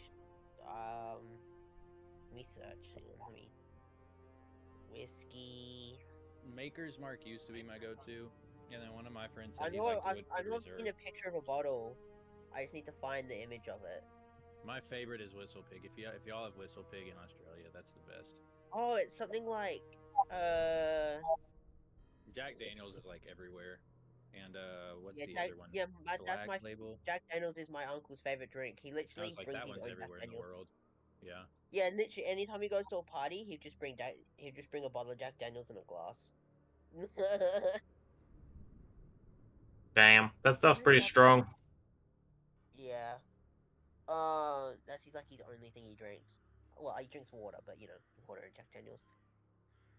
Let me search. Hang on, let me. Whiskey. Maker's Mark used to be my go-to, and then one of my friends I said he know. liked I Woodford know. I've seen Reserve. a picture of a bottle. I just need to find the image of it. My favorite is Whistle Pig. If y'all have Whistle Pig in Australia, that's the best. Oh, it's something like Jack Daniels is like everywhere, and what's yeah, the other one? that's Black my Label. Jack Daniels is my uncle's favorite drink. He I literally was like, brings that his one's own Jack everywhere in the Daniels. world. Yeah. Yeah, literally anytime he goes to a party, he'll just bring a bottle of Jack Daniels in a glass. Damn, that stuff's pretty strong. Yeah. That's like his only thing he drinks. Well, he drinks water, but you know, water and Jack Daniels.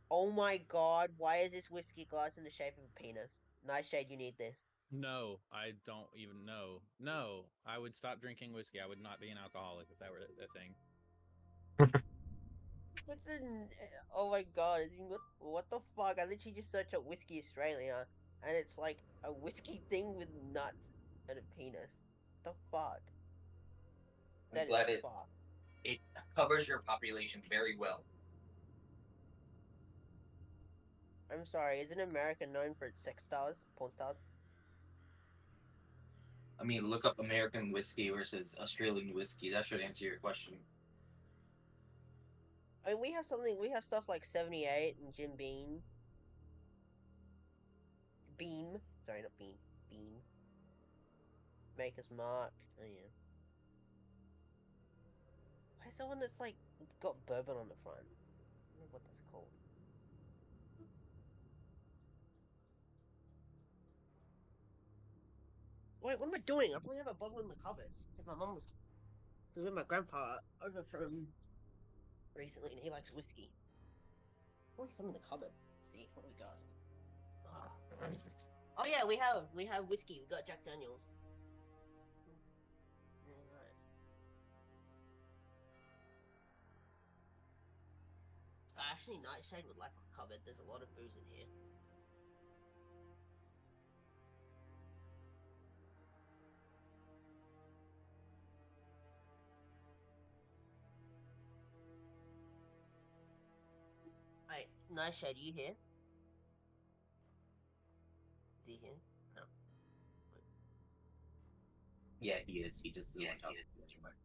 Oh my god, why is this whiskey glass in the shape of a penis? Nightshade, you need this. No, I don't even know. No, I would stop drinking whiskey. I would not be an alcoholic if that were a thing. What's in? Oh my god, what the fuck? I literally just searched up whiskey Australia, and it's like a whiskey thing with nuts and a penis. The fuck? I'm That is glad fuck. it covers your population very well. I'm sorry, isn't America known for its sex stars, porn stars? I mean, look up American whiskey versus Australian whiskey. That should answer your question. I mean, we have stuff like 78 and Jim Beam. Sorry, not Beam. Beam. Maker's Mark. Oh, yeah. Where's the one that's like got bourbon on the front? I don't know what that's called. Wait, what am I doing? I probably have a bottle in the cupboard. Because my mum was with my grandpa over from recently and he likes whiskey. Probably some in the cupboard. Let's see what we got. Oh yeah, we have whiskey. We got Jack Daniels. Nice. Actually, Nightshade would like our cupboard. There's a lot of booze in here. Wait, Nightshade, you here? Do you hear? No. Yeah, he is. He just doesn't talk to you anymore.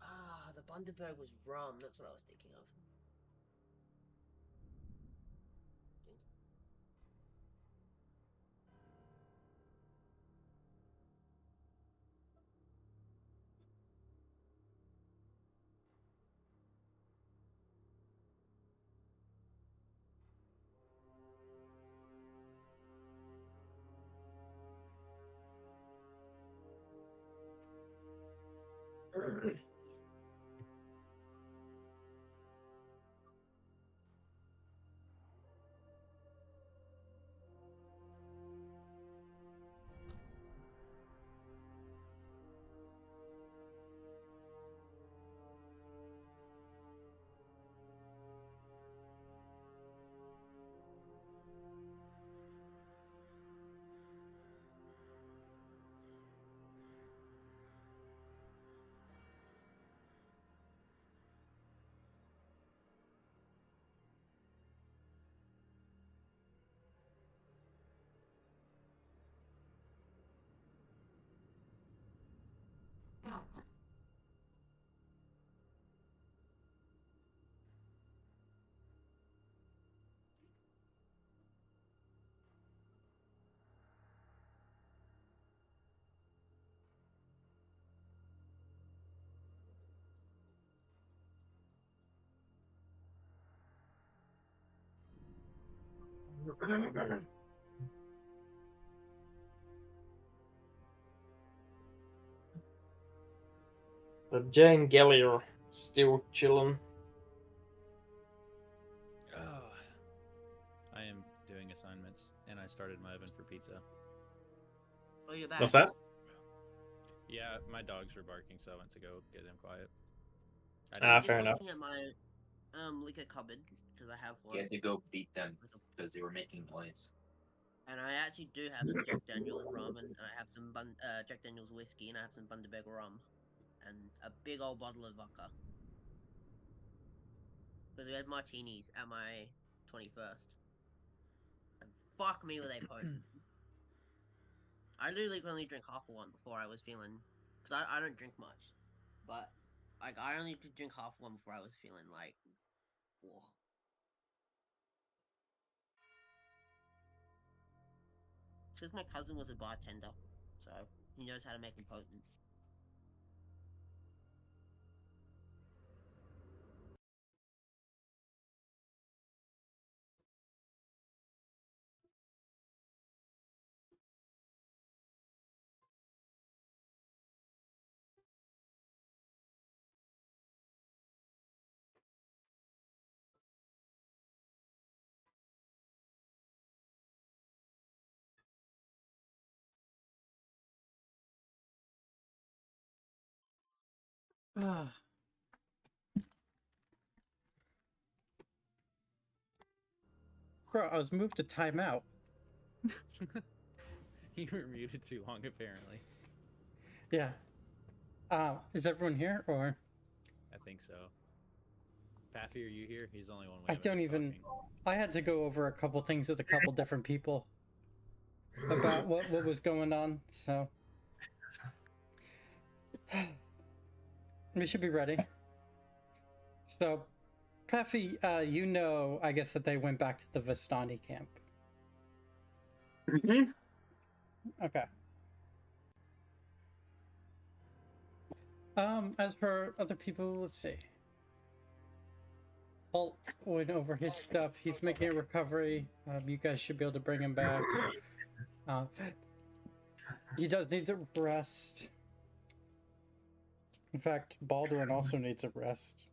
Ah, the Bundaberg was rum. That's what I was thinking of. But Jay and Gelly are still chilling. Oh, I am doing assignments, and I started my oven for pizza. Oh, you're back. What's that? Yeah, my dogs were barking, so I went to go get them quiet. I I'm didn't- just fair enough. looking at my liquor cupboard because I have one. You had to go beat them because they were making noise. And I actually do have some Jack Daniels rum, and I have some Jack Daniels whiskey, and I have some Bundaberg rum, and a big old bottle of vodka. But we had martinis at my 21st. And fuck me, were they potent. I literally could only drink half of one before I was feeling... Because I don't drink much. But, like, I only could drink half one before I was feeling, like... Whoa. Because my cousin was a bartender. So, he knows how to make them potent. Ah. Bro, I was moved to timeout. You were muted too long, apparently. Yeah. Is everyone here or? I think so. Paffy, are you here? He's the only one. I don't even. I had to go over a couple things with a couple different people about what was going on. So we should be ready. So, Paffy, you know, I guess that they went back to the Vistani camp. Mhm. Okay. As for other people, let's see. Holt went over his stuff. He's making a recovery. You guys should be able to bring him back. He does need to rest. In fact, Baldwin also needs a rest.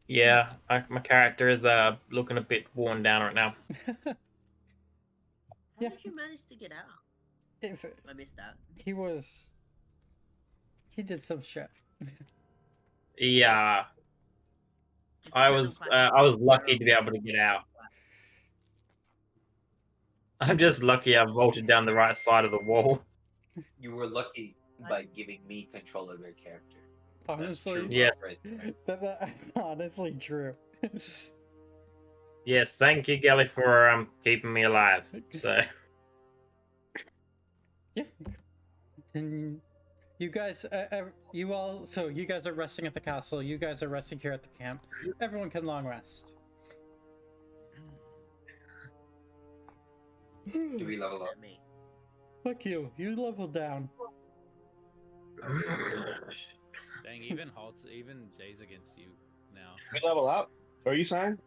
Yeah, my character is looking a bit worn down right now. How Yeah. did you manage to get out? If I missed that. he did some shit. Yeah, Just I because was I'm I was lucky to be able to get out. I'm just lucky I vaulted down the right side of the wall. You were lucky by giving me control of your character. That's Honestly, true Yes. love right there. that's honestly true. Yes, thank you, Gelly, for keeping me alive. So Yeah. And you guys, you guys are resting at the castle. You guys are resting here at the camp. Everyone can long rest. Do we level up? Except me. Fuck you. You leveled down. Dang, even Jay's against you now. We level up? Are you saying?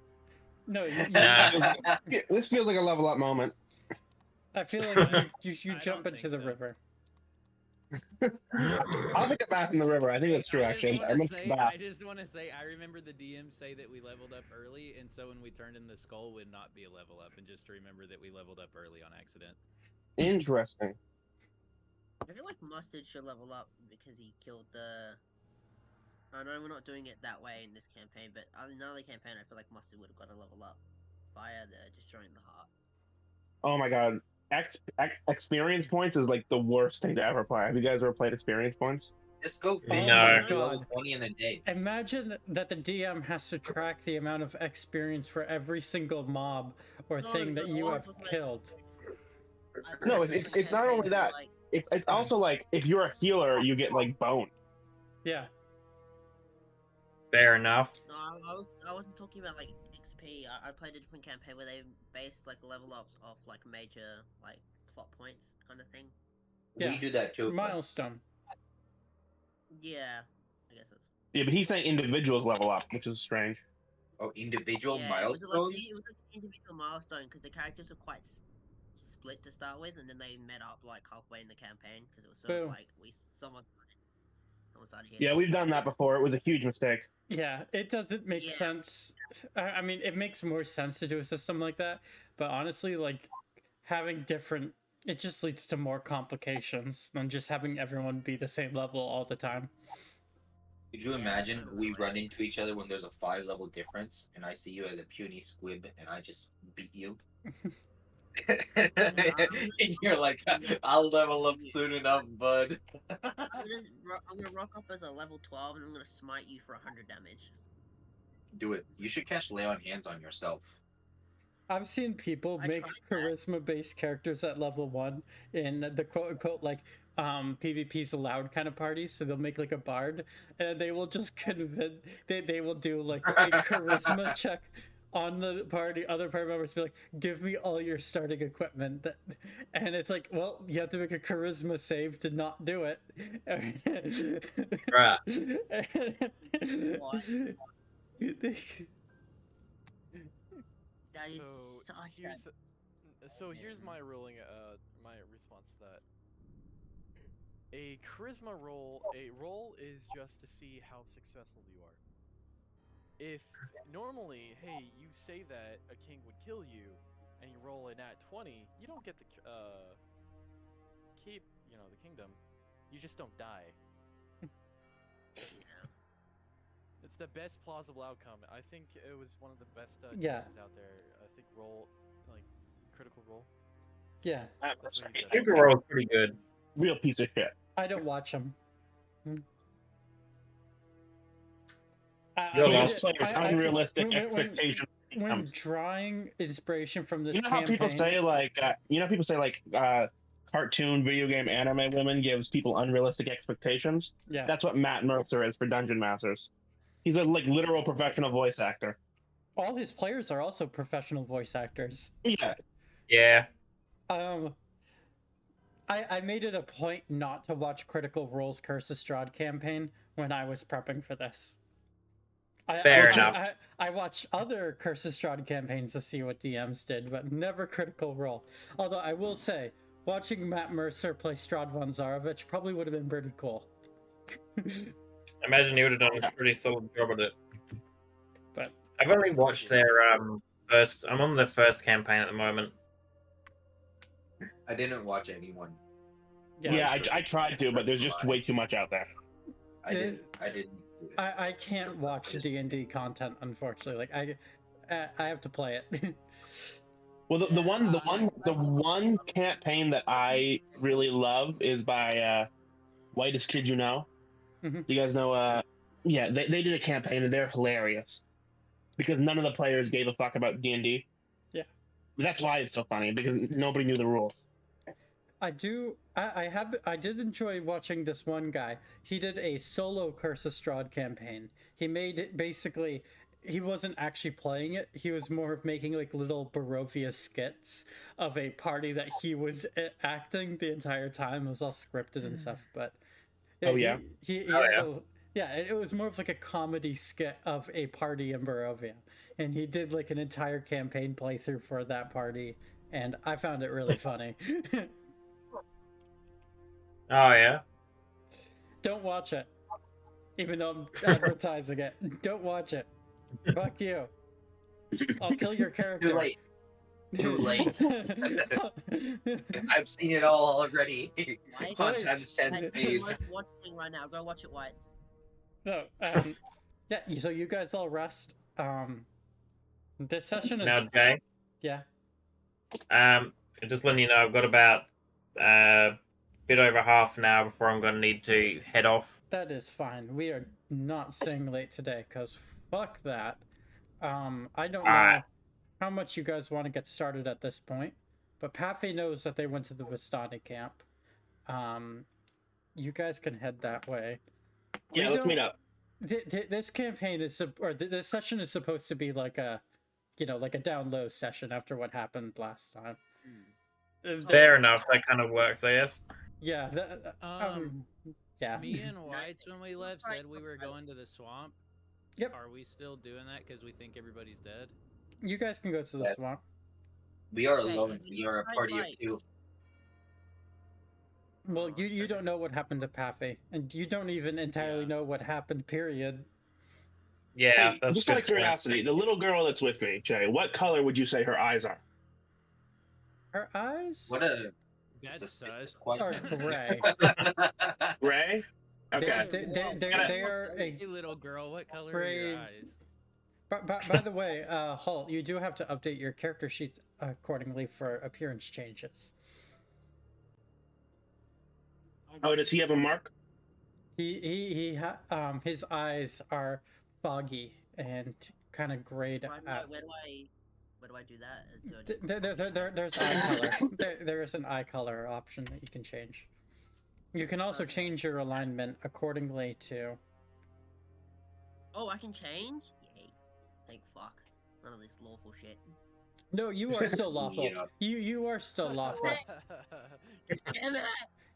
No, Nah. This feels like a level up moment. I feel like you I jump don't into think the so. river. I'll take a bath in the river. I think that's true, actually. I'm gonna take a bath. I just want to say, I remember the DM say that we leveled up early, and so when we turned in the skull would not be a level up, and just to remember that we leveled up early on accident. Interesting. I feel like Mustard should level up because he killed the... I know we're not doing it that way in this campaign, but in another campaign I feel like Mustard would have got a level up via the destroying the heart. Oh my god. Experience points is like the worst thing to ever play. Have you guys ever played experience points? Just go Oh fishing my and do level God. 20 in a day. Imagine that the DM has to track the amount of experience for every single mob or No, thing that the you order have of, like- killed. No, it's not only that. Like, It's also like if you're a healer, you get like boned. Yeah. Fair enough. no, I wasn't talking about like XP. I played a different campaign where they based like level ups off like major like plot points kind of thing. Yeah. We do that too. but Milestone. Yeah, I guess that's Yeah, but he's saying individuals level up, which is strange. Oh, individual Yeah, milestones. it was like an individual milestone because the characters were quite split to start with, and then they met up like halfway in the campaign because it was sort of Boom. like someone started hitting. Yeah, we've done that before. It was a huge mistake. Yeah, it doesn't make Yeah. sense. I mean, it makes more sense to do a system like that, but honestly, like having different, it just leads to more complications than just having everyone be the same level all the time. Could you imagine we run into each other when there's a 5-level difference, and I see you as a puny squib, and I just beat you? And you're like, I'll level up soon enough, bud. I'm gonna rock up as a level 12, and I'm gonna smite you for 100 damage. Do it. You should cast Lay on Hands on yourself. I've seen people I make tried that. charisma-based characters at level 1 in the quote-unquote like PvP's allowed kind of parties, so they'll make like a bard, and they will just convince they will do like a charisma check on the party, other party members be like, give me all your starting equipment, and it's like, well, you have to make a charisma save to not do it. Right. What? That is So such here's my ruling. My response to that. A charisma roll. A roll is just to see how successful you are. If normally, hey, you say that a king would kill you, and you roll a nat 20, you don't get the keep, the kingdom. You just don't die. It's the best plausible outcome. I think it was one of the best Yeah. games out there. I think roll, like, critical roll. Yeah, That's what he said. Critical Role is pretty good. Real piece of shit. I don't watch them. You're I mean, lost. this player's unrealistic expectations. When drawing inspiration from this You know how campaign, people say like cartoon video game anime women gives people unrealistic expectations? yeah, That's what Matt Mercer is for Dungeon Masters. He's a like literal professional voice actor. all his players are also professional voice actors. Yeah. Yeah. I made it a point not to watch Critical Role's Curse of Strahd campaign when I was prepping for this. Fair enough. I watched other Curse of Strahd campaigns to see what DMs did, but never Critical Role. Although I will say, watching Matt Mercer play Strahd von Zarovich probably would have been pretty cool. Imagine he would have done a pretty solid job at it. But I've only watched their first. I'm on the first campaign at the moment. I didn't watch anyone. Yeah, I tried to, but there's just way too much out there. I didn't. Do it. I can't watch D&D content, unfortunately. Like I have to play it. Well, the one campaign that I really love is by Whitest Kid You Know. Mhm. You guys know? Yeah, they did a campaign and they're hilarious because none of the players gave a fuck about D&D. Yeah, that's why it's so funny because nobody knew the rules. I did enjoy watching this one guy. He did a solo Curse of Strahd campaign. He made it basically, he wasn't actually playing it. He was more of making like little Barovia skits of a party that he was acting the entire time. It was all scripted and stuff, but Oh, yeah? it was more of like a comedy skit of a party in Barovia. And he did like an entire campaign playthrough for that party, and I found it really funny. Oh yeah. Don't watch it. Even though I'm advertising it. Don't watch it. Fuck you. I'll kill your character. Too late. Too late. I've seen it all already. On times 10 days. Watching right now. Go watch it, Whites. So, yeah. So you guys all rest. This session is. Now, Jay. Yeah. Just letting you know, I've got about bit over half an hour before I'm going to need to head off. That is fine. We are not staying late today, because fuck that. I don't know how much you guys want to get started at this point, but Paffy knows that they went to the Vistani camp. You guys can head that way. Yeah, let's meet up. This campaign is, or this session is supposed to be like a, like a down low session after what happened last time. Fair enough. That kind of works, I guess. Yeah. Yeah. Me and Whites, when we left, Right. said we were going to the swamp. Yep. Are we still doing that because we think everybody's dead? You guys can go to the Yes. swamp. We are Okay, alone. We are a right, party of right. 2. Well, Oh, you okay. don't know what happened to Paffy, and you don't even entirely Yeah. know what happened. Period. Yeah, Hey, that's just a out good of point. curiosity, the little girl that's with me, Jay, what color would you say her eyes are? Her eyes What a That's suspicious sus. are question. gray. Gray? Okay. They are a Hey, little girl, what color are gray. your eyes? By the way, Halt, you do have to update your character sheet accordingly for appearance changes. Oh, does he have a mark? His eyes are foggy and kind of grayed Where out. do I do that? There's eye color. There is an eye color option that you can change. You can also Okay. change your alignment accordingly to. Oh, I can change? Yay. Thank fuck. None of this lawful shit. No, you are still lawful. Yeah. You are still lawful. Damn it!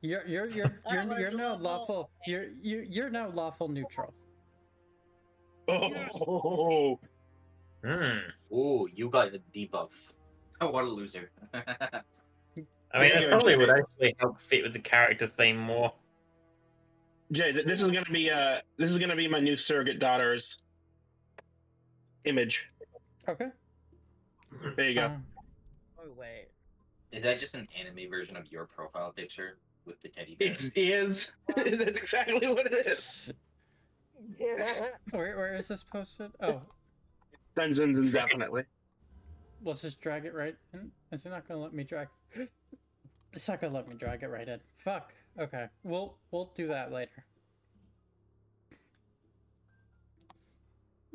You're now lawful. You're now lawful neutral. Oh, Ooh, you got a debuff. Oh, what a loser. I mean, Yeah, it probably Jay. would actually help fit with the character theme more. Jay, this is gonna be my new surrogate daughter's image. Okay. There you go. Oh, wait. Is that just an anime version of your profile picture with the teddy bear? It is. That's exactly what it is. Where is this posted? Oh, Dungeons definitely. let's just drag it right in. Is it not gonna let me drag? It's not gonna let me drag it right in. Fuck. Okay, we'll do that later.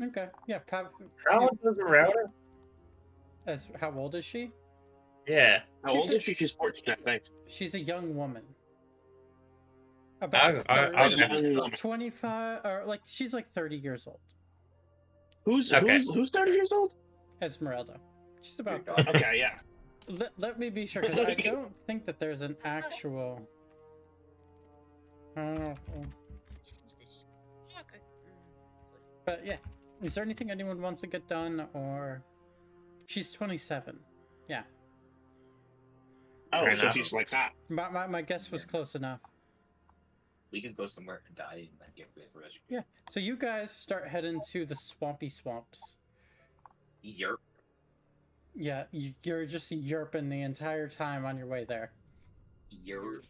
Okay. Yeah. How old is Merelda? As how old is she? Yeah. How old is she? She's 14, I think. She's a young woman. About Okay. 25, or like she's like 30 years old. Who's 30 years old? Esmeralda. She's about. Okay, yeah. Let me be sure, because I don't think that there's an actual. But yeah, is there anything anyone wants to get done, or she's 27? Yeah. Oh, Fair so enough. she's like that. My guess was close enough. We could go somewhere and die and then get rid of the rest. Yeah. So you guys start heading to the swampy swamps. Yerp. Yeah, you're just yerping the entire time on your way there. Yerp.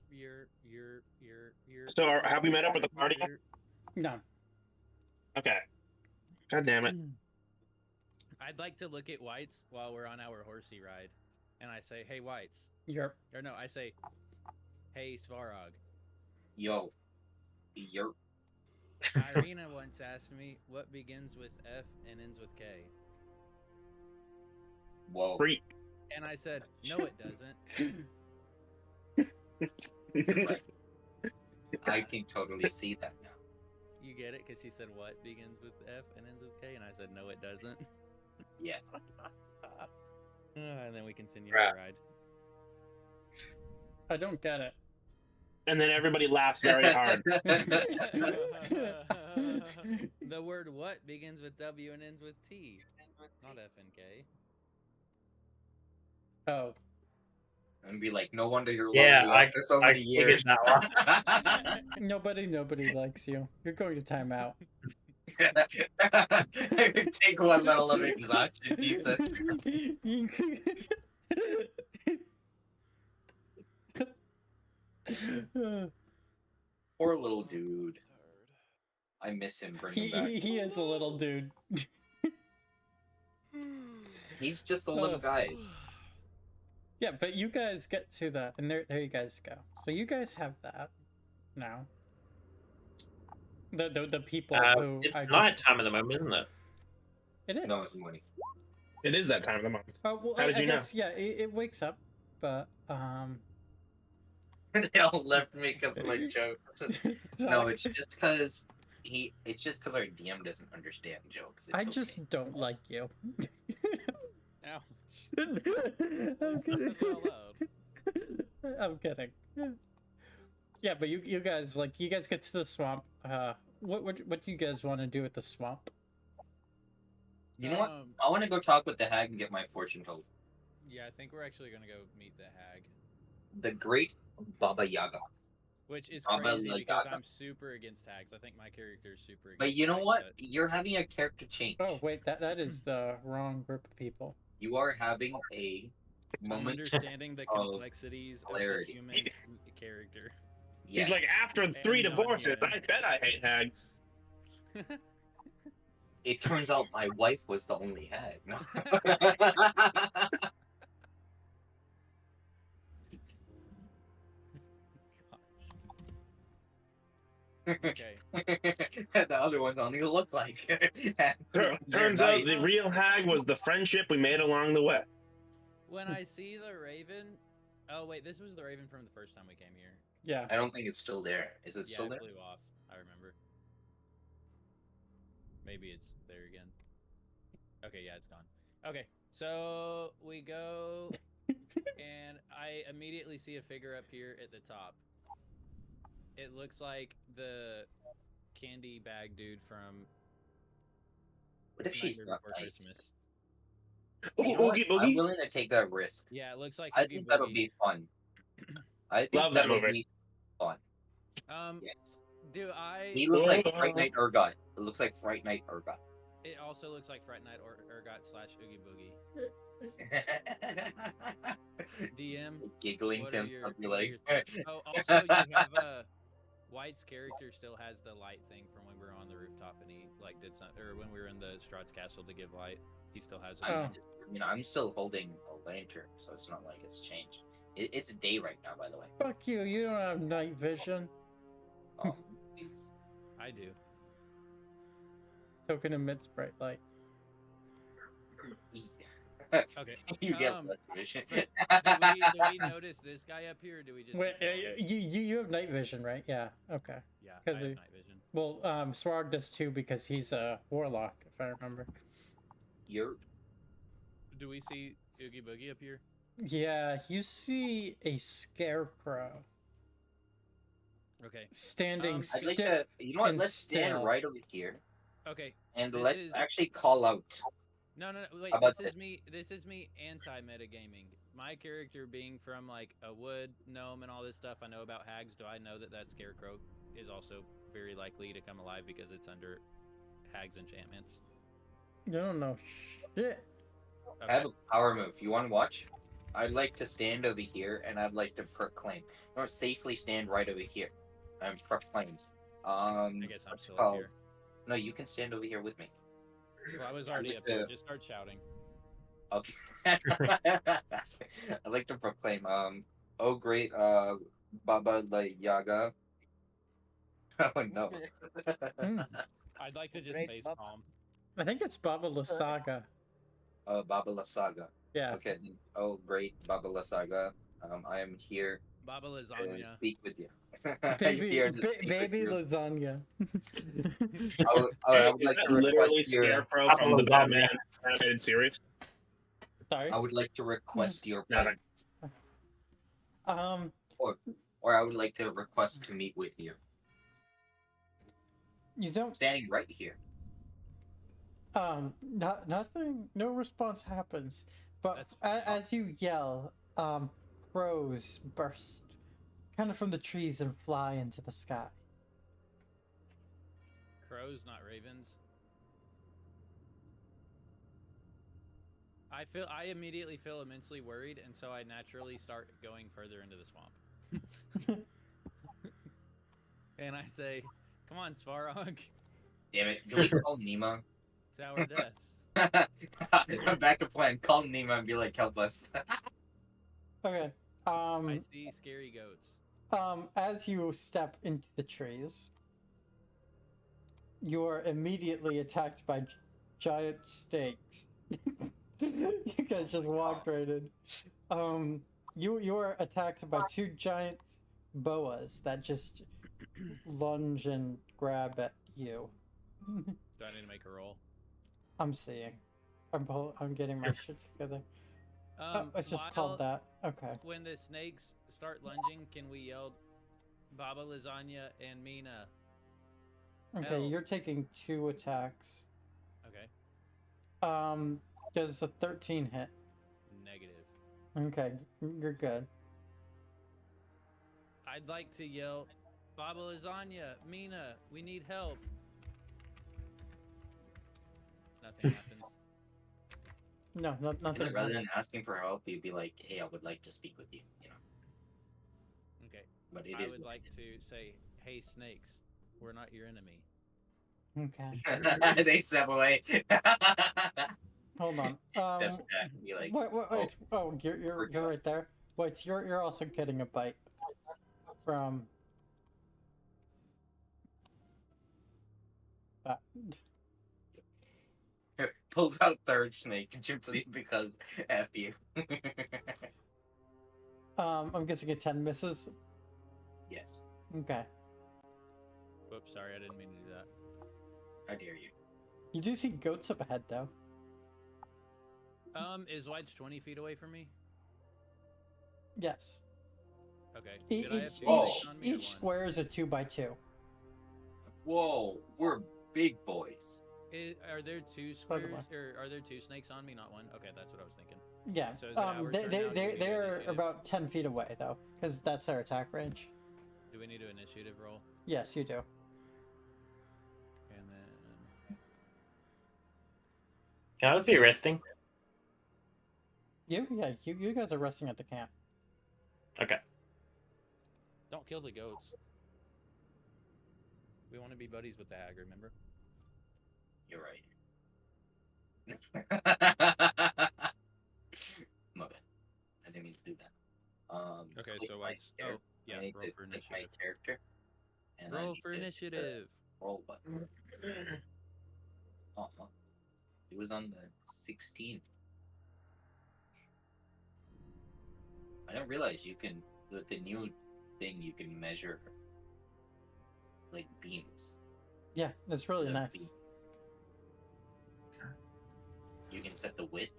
So have we met up with the party? No. Okay. God damn it. I'd like to look at Whites while we're on our horsey ride, and I say, "Hey, Whites," Yerp. or no, I say, "Hey, Svarog." Yo. Yerp. Irina once asked me what begins with F and ends with K, Whoa. Freak. and I said, "No, it doesn't." I can totally see that now. You get it? Because she said, "What begins with F and ends with K?" And I said, "No, it doesn't." Yeah. And then we continue Right. the ride. I don't get it. And then everybody laughs very hard. The word "what" begins with W and ends with T, not F and K. Oh. And be like, no wonder you're Yeah, lonely after so many figured years. that Nobody likes you. You're going to timeout. Take one level of exhaustion, he said. Poor little dude. I miss him. Bring him back. he is a little dude. He's just a little guy. Yeah, but you guys get to that, and there you guys go. So you guys have that now. The people who it's I just- night time at the moment, isn't it? It is. No, it's morning. It is that time of the month. Oh well, How did I you know? guess, yeah, it wakes up, but They all left me because of my joke. No, it's just because it's just because our DM doesn't understand jokes. It's I okay. just don't like you. Ouch. I'm kidding. Laugh out loud. I'm kidding. Yeah, but you guys you guys get to the swamp. What do you guys want to do with the swamp? You know what? I want to go talk with the hag and get my fortune told. Yeah, I think we're actually gonna go meet the hag. The great Baba Yaga. Which is Baba crazy because Yaga. I'm super against hags. I think my character is super against But you know hags, what? but- You're having a character change. Oh wait, that is the wrong group of people. You are having a I'm moment understanding the of complexities of the clarity. human character. Yes. He's like, after 3 And divorces, non-human. I bet I hate hags. It turns out my wife was the only hag. No. Okay. The other ones only look like. Turns out the real hag was the friendship we made along the way. When I see the raven, oh wait, this was the raven from the first time we came here. Yeah. I don't think it's still there. Is it Yeah, still it there? flew off. I remember. Maybe it's there again. Okay, yeah, it's gone. Okay, so we go, and I immediately see a figure up here at the top. It looks like the candy bag dude from What if she's Nightmare not Before nice? Christmas. You know what? Oogie I'm Boogie? willing to take that risk. Yeah, it looks like I Oogie think that'll Boogie. be fun. I think Love that that'll movie. be fun. Yes. Do I? He looked like Fright Night Urgot. It looks like Fright Night Urgot. It also looks like Fright Night or Urgot / Oogie Boogie. DM, Giggling what to are him, your- I'll be what are like, your thoughts? Oh, also you have White's character still has the light thing from when we were on the rooftop, and he like did something, or when we were in the Strahd's castle to give light. He still has it. I'm, Oh. st- I'm still holding a lantern, so it's not like it's changed. It's day right now, by the way. Fuck you! You don't have night vision. Oh, please. I do. Token emits bright light. Okay. You get less vision. Do we notice this guy up here, or do we just? Wait, keep going? you have night vision, right? Yeah. Okay. Yeah, I 'cause have we- night vision. Well, Swarg does too because he's a warlock, if I remember. You're Do we see Oogie Boogie up here? Yeah, you see a scarecrow Okay. standing I'd like stiff. to. You know what? and Let's stand still. right over here Okay. and This let's is- actually call out. No, wait. How about This is this? me. This is me anti-metagaming. My character being from like a wood gnome and all this stuff. I know about hags. Do I know that that scarecrow is also very likely to come alive because it's under hags enchantments? You don't know shit. I have a power move. You want to watch? I'd like to stand over here, and I'd like to proclaim. Or safely stand right over here. And proclaim. I guess I'm what's it still up called? here. No, you can stand over here with me. Well, I was already up here. Just start shouting. Okay. I'd like to proclaim. Oh great, Baba La Yaga. Oh no. I'd like to just Great face Baba. palm. I think it's Baba Lasaga. Oh, Baba La Saga. Yeah. Okay. Oh great, Baba La Saga. I am here Baba to lasagna. speak with you. Baby, Here to speak with baby you. lasagna. I would Is like that to literally request your. Scarecrow from the Batman animated series? Sorry. I would like to request your No, no. presence, Um, or I would like to request to meet with you. you don't. Standing right here. Nothing. No response happens. But That's as you yell, crows burst, kind of from the trees and fly into the sky. Crows, not ravens. I immediately feel immensely worried, and so I naturally start going further into the swamp. And I say, "Come on, Svarog, Damn it! Can we call Nima? it's our deaths." Back to plan. Call Nima and be like, help us. Okay. I see scary goats. As you step into the trees, you are immediately attacked by giant snakes. You guys just walked right in. You are attacked by two giant boas that just lunge and grab at you. Do I need to make a roll? I'm seeing. I'm getting my shit together. Oh, it's just called that. Okay. When the snakes start lunging, can we yell, Baba Lasagna and Mina. Okay, Help. you're taking 2 attacks. Okay. Does a 13 hit? Negative. Okay, you're good. I'd like to yell, Baba Lasagna, Mina, we need help. Nothing happens. No, nothing. Rather than asking for help, you'd be like, "Hey, I would like to speak with you." You know. Okay. But it I is would what like to say, hey, snakes, we're not your enemy. Okay. it is. They step away. Hold on. Steps back and be like, Wait. Oh, you're forgive right us. there. Wait, you're also getting a bite from that. Pulls out third snake simply because F you. I'm guessing a 10 misses. Yes. Okay. Whoops, sorry, I didn't mean to do that. How dare you? You do see goats up ahead, though. Is White's 20 feet away from me? Yes. Okay. Each Did I have two snakes on me or each one? square is a 2x2. Whoa, we're big boys. Are there two By the squares, or are there two snakes on me, not one? Okay, that's what I was thinking. Yeah. So is it our turn now? Do we need to They're initiative? about 10 feet away, though, because that's their attack range. Do we need to initiative roll? Yes, you do. And then Can I just be resting? Yeah, you guys are resting at the camp. Okay. don't kill the goats. We want to be buddies with the hag, remember? You're right. My bad. I didn't mean to do that. Okay, click so my what's character. yeah, I need roll to for click my initiative. character. And I Roll need for to hit the initiative. roll button. Uh-huh. It was on the 16th. I didn't realize you can, with the new thing, you can measure like beams. Yeah, that's really So nice. You can set the width.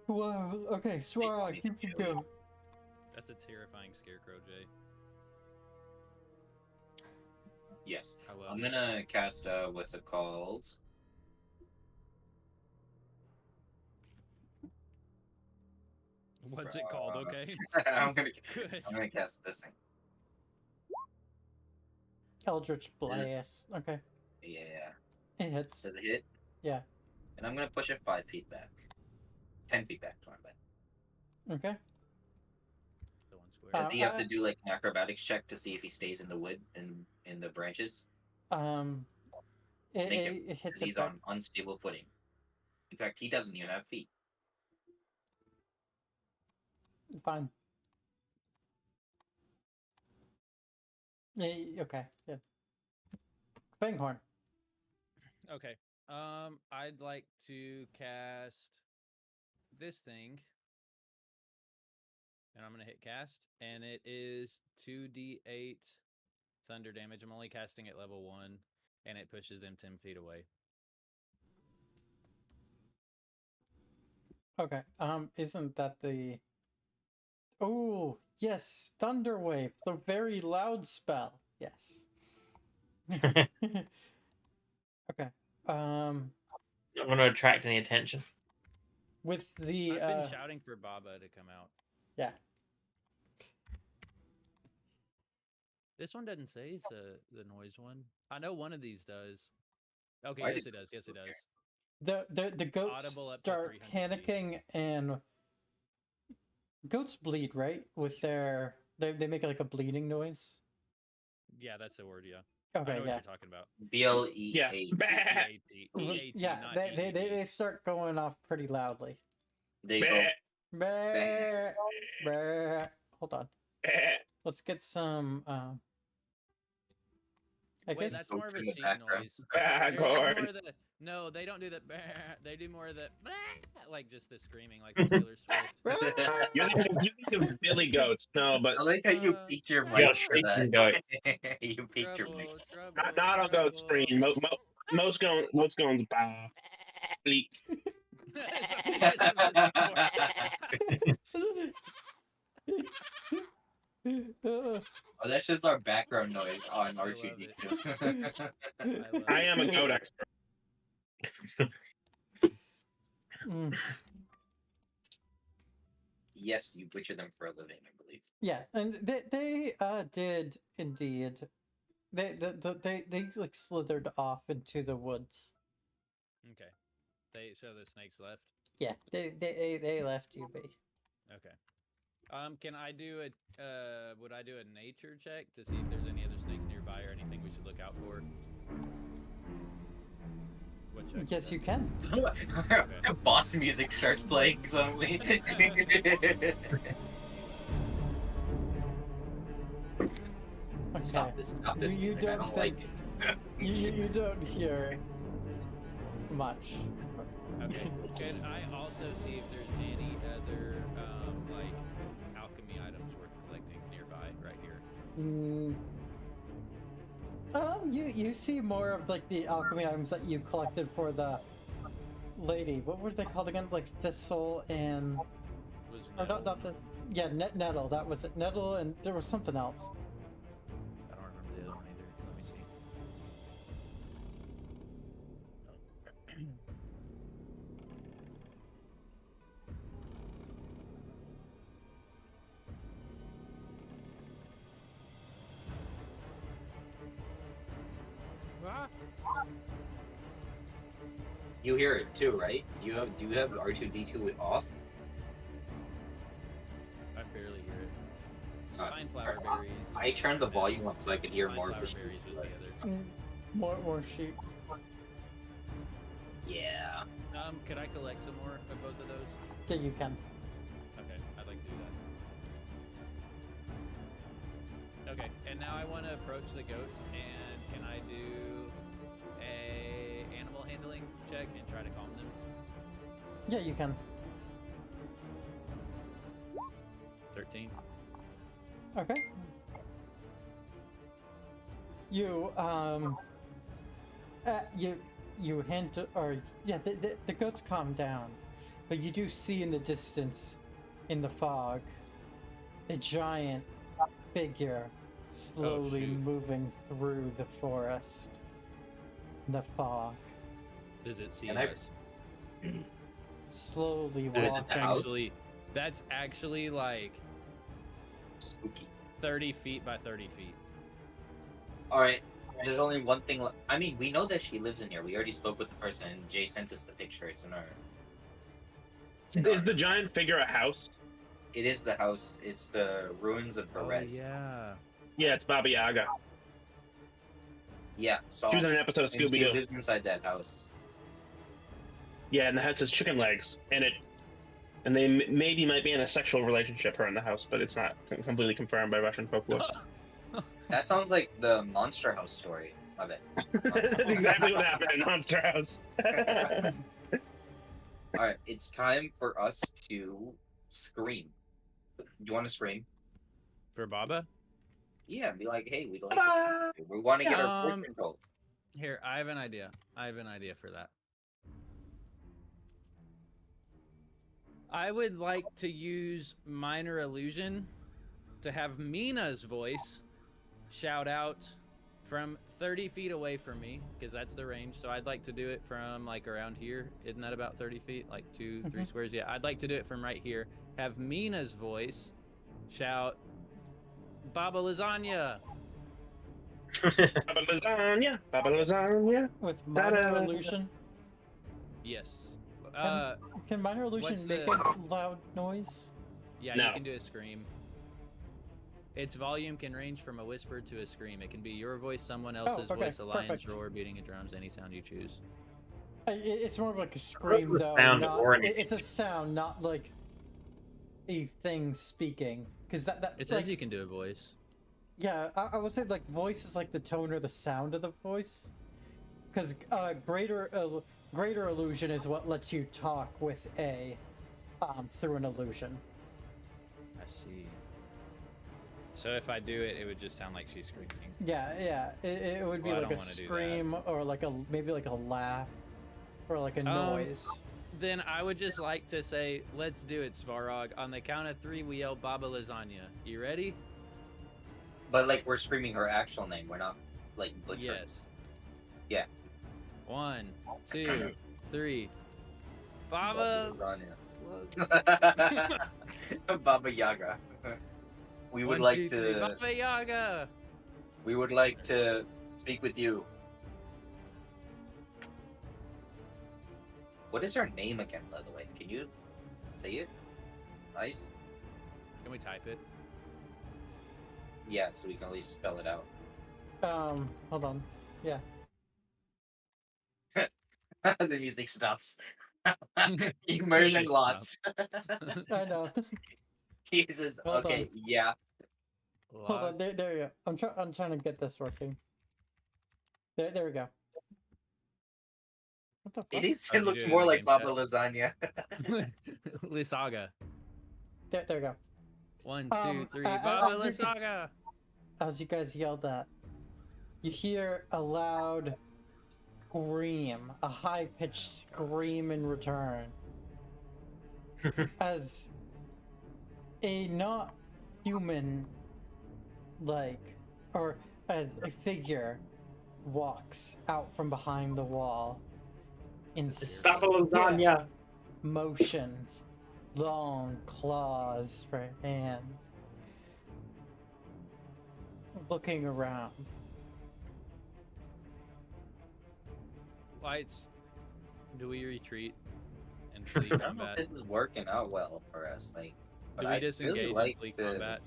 Wow. Okay, Swara, me you to can show you. go. That's a terrifying scarecrow, Jay. Yes. I love I'm it. gonna cast what's it called? What's it called? Okay. I'm Good. gonna cast this thing. Eldritch Blast. Okay, Yeah. it hits. Does it hit? Yeah. And I'm gonna push it 5 feet back. 10 feet back to my bed. Okay. The one square. Does he have I- to do like an acrobatics check to see if he stays in the wood and in the branches? It Make him, hits Because it he's back. on unstable footing. In fact, he doesn't even have feet. Fine. Yeah, okay. Yeah. Fanghorn. Okay. I'd like to cast this thing. And I'm gonna hit cast, and it is 2d8 thunder damage. I'm only casting at level 1, and it pushes them 10 feet away. Okay. Isn't that the? Oh yes, Thunderwave, the very loud spell. Yes. Okay. Not going to attract any attention. With the I've been shouting for Baba to come out. yeah. This one doesn't say it's the noise one. I know one of these does. Okay, Why yes did it does. Yes it does. The goats Audible up to start 300 feet. panicking, and goats bleed, right? With their they make like a bleeding noise. Yeah, that's the word. Yeah. I Okay, know what yeah. you're talking about. BLEA. Yeah. E-A-T, E-A-T, Yeah, not they E-E-D. start going off pretty loudly. They go. Bah, bah. Hold on. Let's get some. I Wait, guess that's more of a in the sheep background. noise. Bad Theirs is more Gordon. of the no, they don't do the they do more of the like just the screaming like the Taylor Swift. You think of Billy Goats. No, but I like how you peaked your You mic got for that. shrieking goats. You peaked your mic. Trouble, not all goats scream. Most gones bow. Bleak. Uh, Oh, that That's just our background noise on I love R2D2. I am a goat expert. Mm. Yes, you butcher them for a living, I believe. Yeah, and they did indeed. They like slithered off into the woods. Okay. So the snakes left. Yeah, they left you be. Okay. Can I do a would I do a nature check to see if there's any other snakes nearby or anything we should look out for? What check? Yes, you can. Boss music starts playing suddenly. Okay. Stop this You music. I don't don't like think- it. You don't hear much. Okay. Could I also see if there's any other like alchemy items worth collecting nearby right here? You see more of like the alchemy items that you collected for the lady. What were they called again? Like thistle and Was or not this. Yeah, nettle. That was it. Nettle and there was something else. I don't remember the other one either. Let me see. Ah! You hear it too, right? Do you have R2D2 off? I barely hear it. Uh, Spineflower berries. I turned the volume up so I could hear more of Spineflower the berries was the other. More sheep. Yeah. Could I collect some more of both of those? Yeah, you can. Okay, I'd like to do that. Okay, and now I want to approach the goats, and can I do a animal handling check and try to calm them? Yeah, you can. 13. Okay. You hint or yeah, the goats calm down, but you do see in the distance, in the fog, a giant figure slowly shoot. moving through the forest. The fog, Does it see Can I- us? slowly Is it the walking. house? That's actually like Spooky. 30 feet by 30 feet. Alright, there's only one thing left. I mean, we know that she lives in here. We already spoke with the person, and Jay sent us the picture. It's in our. Is the giant figure a house? It is the house. It's the ruins of Perez. yeah. Yeah, it's Baba Yaga. Yeah, so. She was in an episode of and Scooby she Doo. lives inside that house. Yeah, and the house has chicken legs, and they maybe might be in a sexual relationship, her in the house, but it's not completely confirmed by Russian folklore. That sounds like the Monster House story of it. That's exactly what happened in Monster House. Alright, it's time for us to scream. Do you want to scream? For Baba? Yeah, be like, hey, we'd like to scream. We want to get our voice controlled. Here, I have an idea. For that. I would like to use minor illusion to have Mina's voice shout out from 30 feet away from me, because that's the range. So I'd like to do it from like around here. Isn't that about 30 feet? Like 2-3 squares? Yeah, I'd like to do it from right here. Have Mina's voice shout, Baba Lasagna! Baba lasagna, Baba lasagna. With minor Ta-da. illusion. Yes. Can minor illusion what's make the- a loud noise? Yeah, No. you can do a scream. Its volume can range from a whisper to a scream. It can be your voice, someone else's okay, voice, a lion's perfect. roar, beating of drums, any sound you choose. It's more of like a scream, though. sound Not, or anything. it's a sound, not like a thing speaking. Because that It says like, you can do a voice. yeah, I would say like voice is like the tone or the sound of the voice. Because greater illusion is what lets you talk with a through an illusion. I see. So if I do it, it would just sound like she's screaming. Yeah, it would be Well, I like don't a wanna do that. scream or like maybe like a laugh or like a noise. Then I would just like to say, let's do it, Svarog. On the count of 3, we yell Baba Lasagna. You ready? But like we're screaming her actual name. We're not like butchering. Yes. Yeah. 1, 2, 3. Baba. Baba Yaga. We would 1, like 2, 3. to. Baba Yaga. We would like to speak with you. What is her name again, by the way? Can you say it? Nice. Can we type it? Yeah, so we can at least spell it out. Hold on. Yeah. The music stops. Immersion lost. I know. He says, Hold okay, on. yeah. Hold on. There you go. I'm trying to get this working. There we go. What the fuck? It is. Oh, It you looks do it in more the like game Baba chat? Lasagna. Lysaga. There we go. 1, 2, 3. I- Baba I- Lysaga. As you guys yell that, you hear a loud scream, a high-pitched scream in return, as a not human, or as a figure walks out from behind the wall in Baba Lasagna. motions, long claws for hands, looking around. Lights. Do we retreat and flee I don't know if combat? this is working out well for us. Like, but Do we I'd disengage really and like flee to. combat?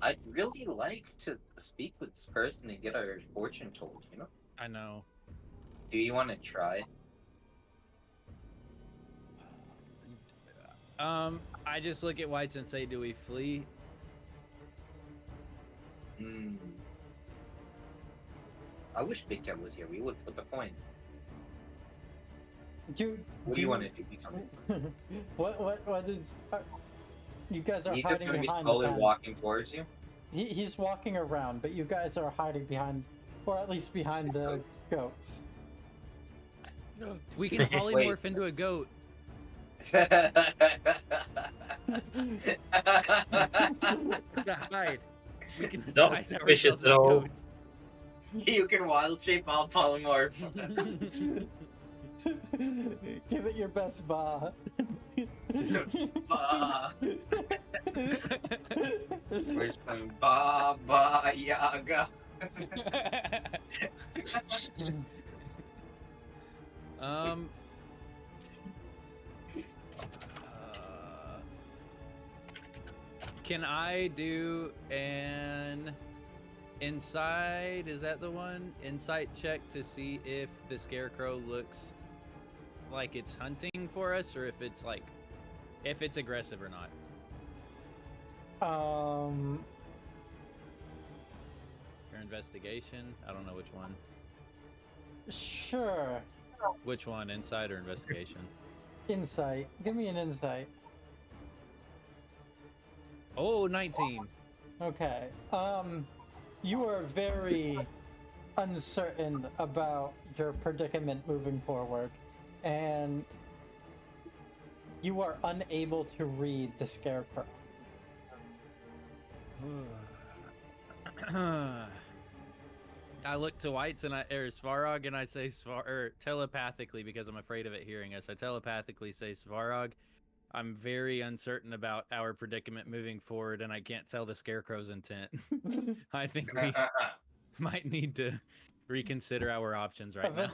I'd really like to speak with this person and get our fortune told. You know? I know. Do you want to try? I just look at Whites and say, do we flee? Hmm. I wish Big Cat was here. We would flip a coin. What do you want to do? What is? You guys are He's just hiding going to be behind. slowly walking towards you. He's walking around, but you guys are hiding behind, or at least behind the goats. We can polymorph into a goat. To hide. We can Not disguise suspicious ourselves at as all. goats. You can wild shape all polymorph. Give it your best ba. Ba. Where's my Baba Yaga? um. Can I do an inside? Is that the one? Insight check to see if the scarecrow looks like it's hunting for us, or if it's if it's aggressive or not. Your investigation? I don't know which one. Sure. Which one? Insight or investigation? Insight. Give me an insight. Oh, 19. Okay. You are very uncertain about your predicament moving forward, and you are unable to read the scarecrow. I look to Whites and Svarog, and I say telepathically, because I'm afraid of it hearing us. I telepathically say, Svarog, I'm very uncertain about our predicament moving forward, and I can't tell the scarecrow's intent. I think we might need to reconsider our options right now.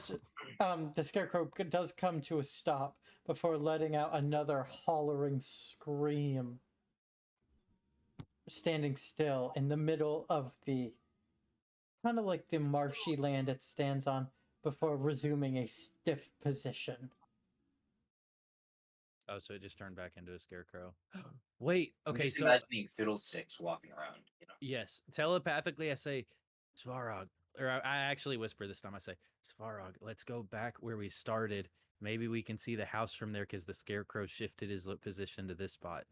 The scarecrow does come to a stop before letting out another hollering scream, standing still in the middle of the kind of like the marshy land it stands on before resuming a stiff position. Oh, so it just turned back into a scarecrow. Wait, I'm okay, just so imagining fiddlesticks walking around. You know. yes, telepathically I say, Svarog, or I actually whisper this time. I say, Svarog, let's go back where we started. Maybe we can see the house from there because the scarecrow shifted his position to this spot.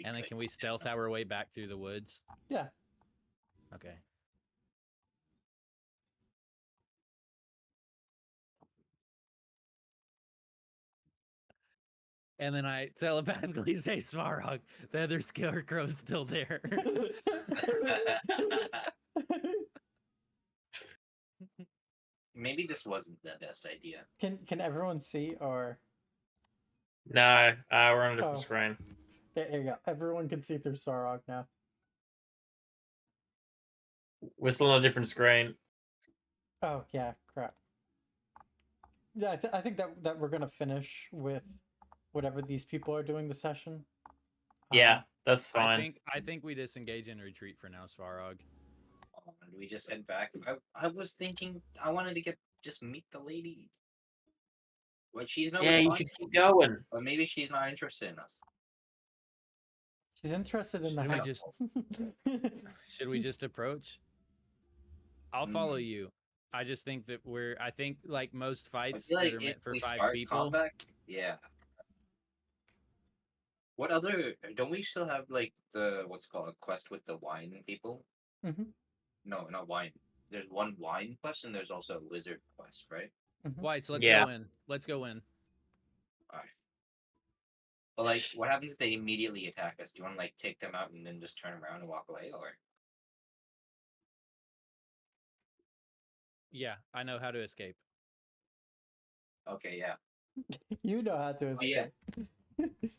And then can we stealth our way back through the woods? Yeah. Okay. and then I telepathically say Svarog. The other scarecrow's still there. Maybe this wasn't the best idea. Can everyone see or? No, we're on a different Oh. screen. There you go. Everyone can see through Sarog now. We're still on a different screen. Oh yeah, crap. Yeah, I think that we're gonna finish with whatever these people are doing the session. Yeah, that's fine. I think we disengage and retreat for now, Svarog. Do we just head back? I was thinking I wanted to just meet the lady. Well, she's not Yeah, you responding, should keep going. but maybe she's not interested in us. She's interested in the Should we house. just should we just approach? I'll follow you. I just think that I think like most I fights feel that like are if meant for we 5 start people. combat, yeah. What other? Don't we still have like the what's it called a quest with the wine people? Mm-hmm. No, not wine. There's one wine quest and there's also a wizard quest, right? Mm-hmm. Whites, let's Yeah. go in. Let's go in. Alright. But like, what happens if they immediately attack us? Do you want to like take them out and then just turn around and walk away, or? Yeah, I know how to escape. Okay, yeah. You know how to Oh, yeah. escape.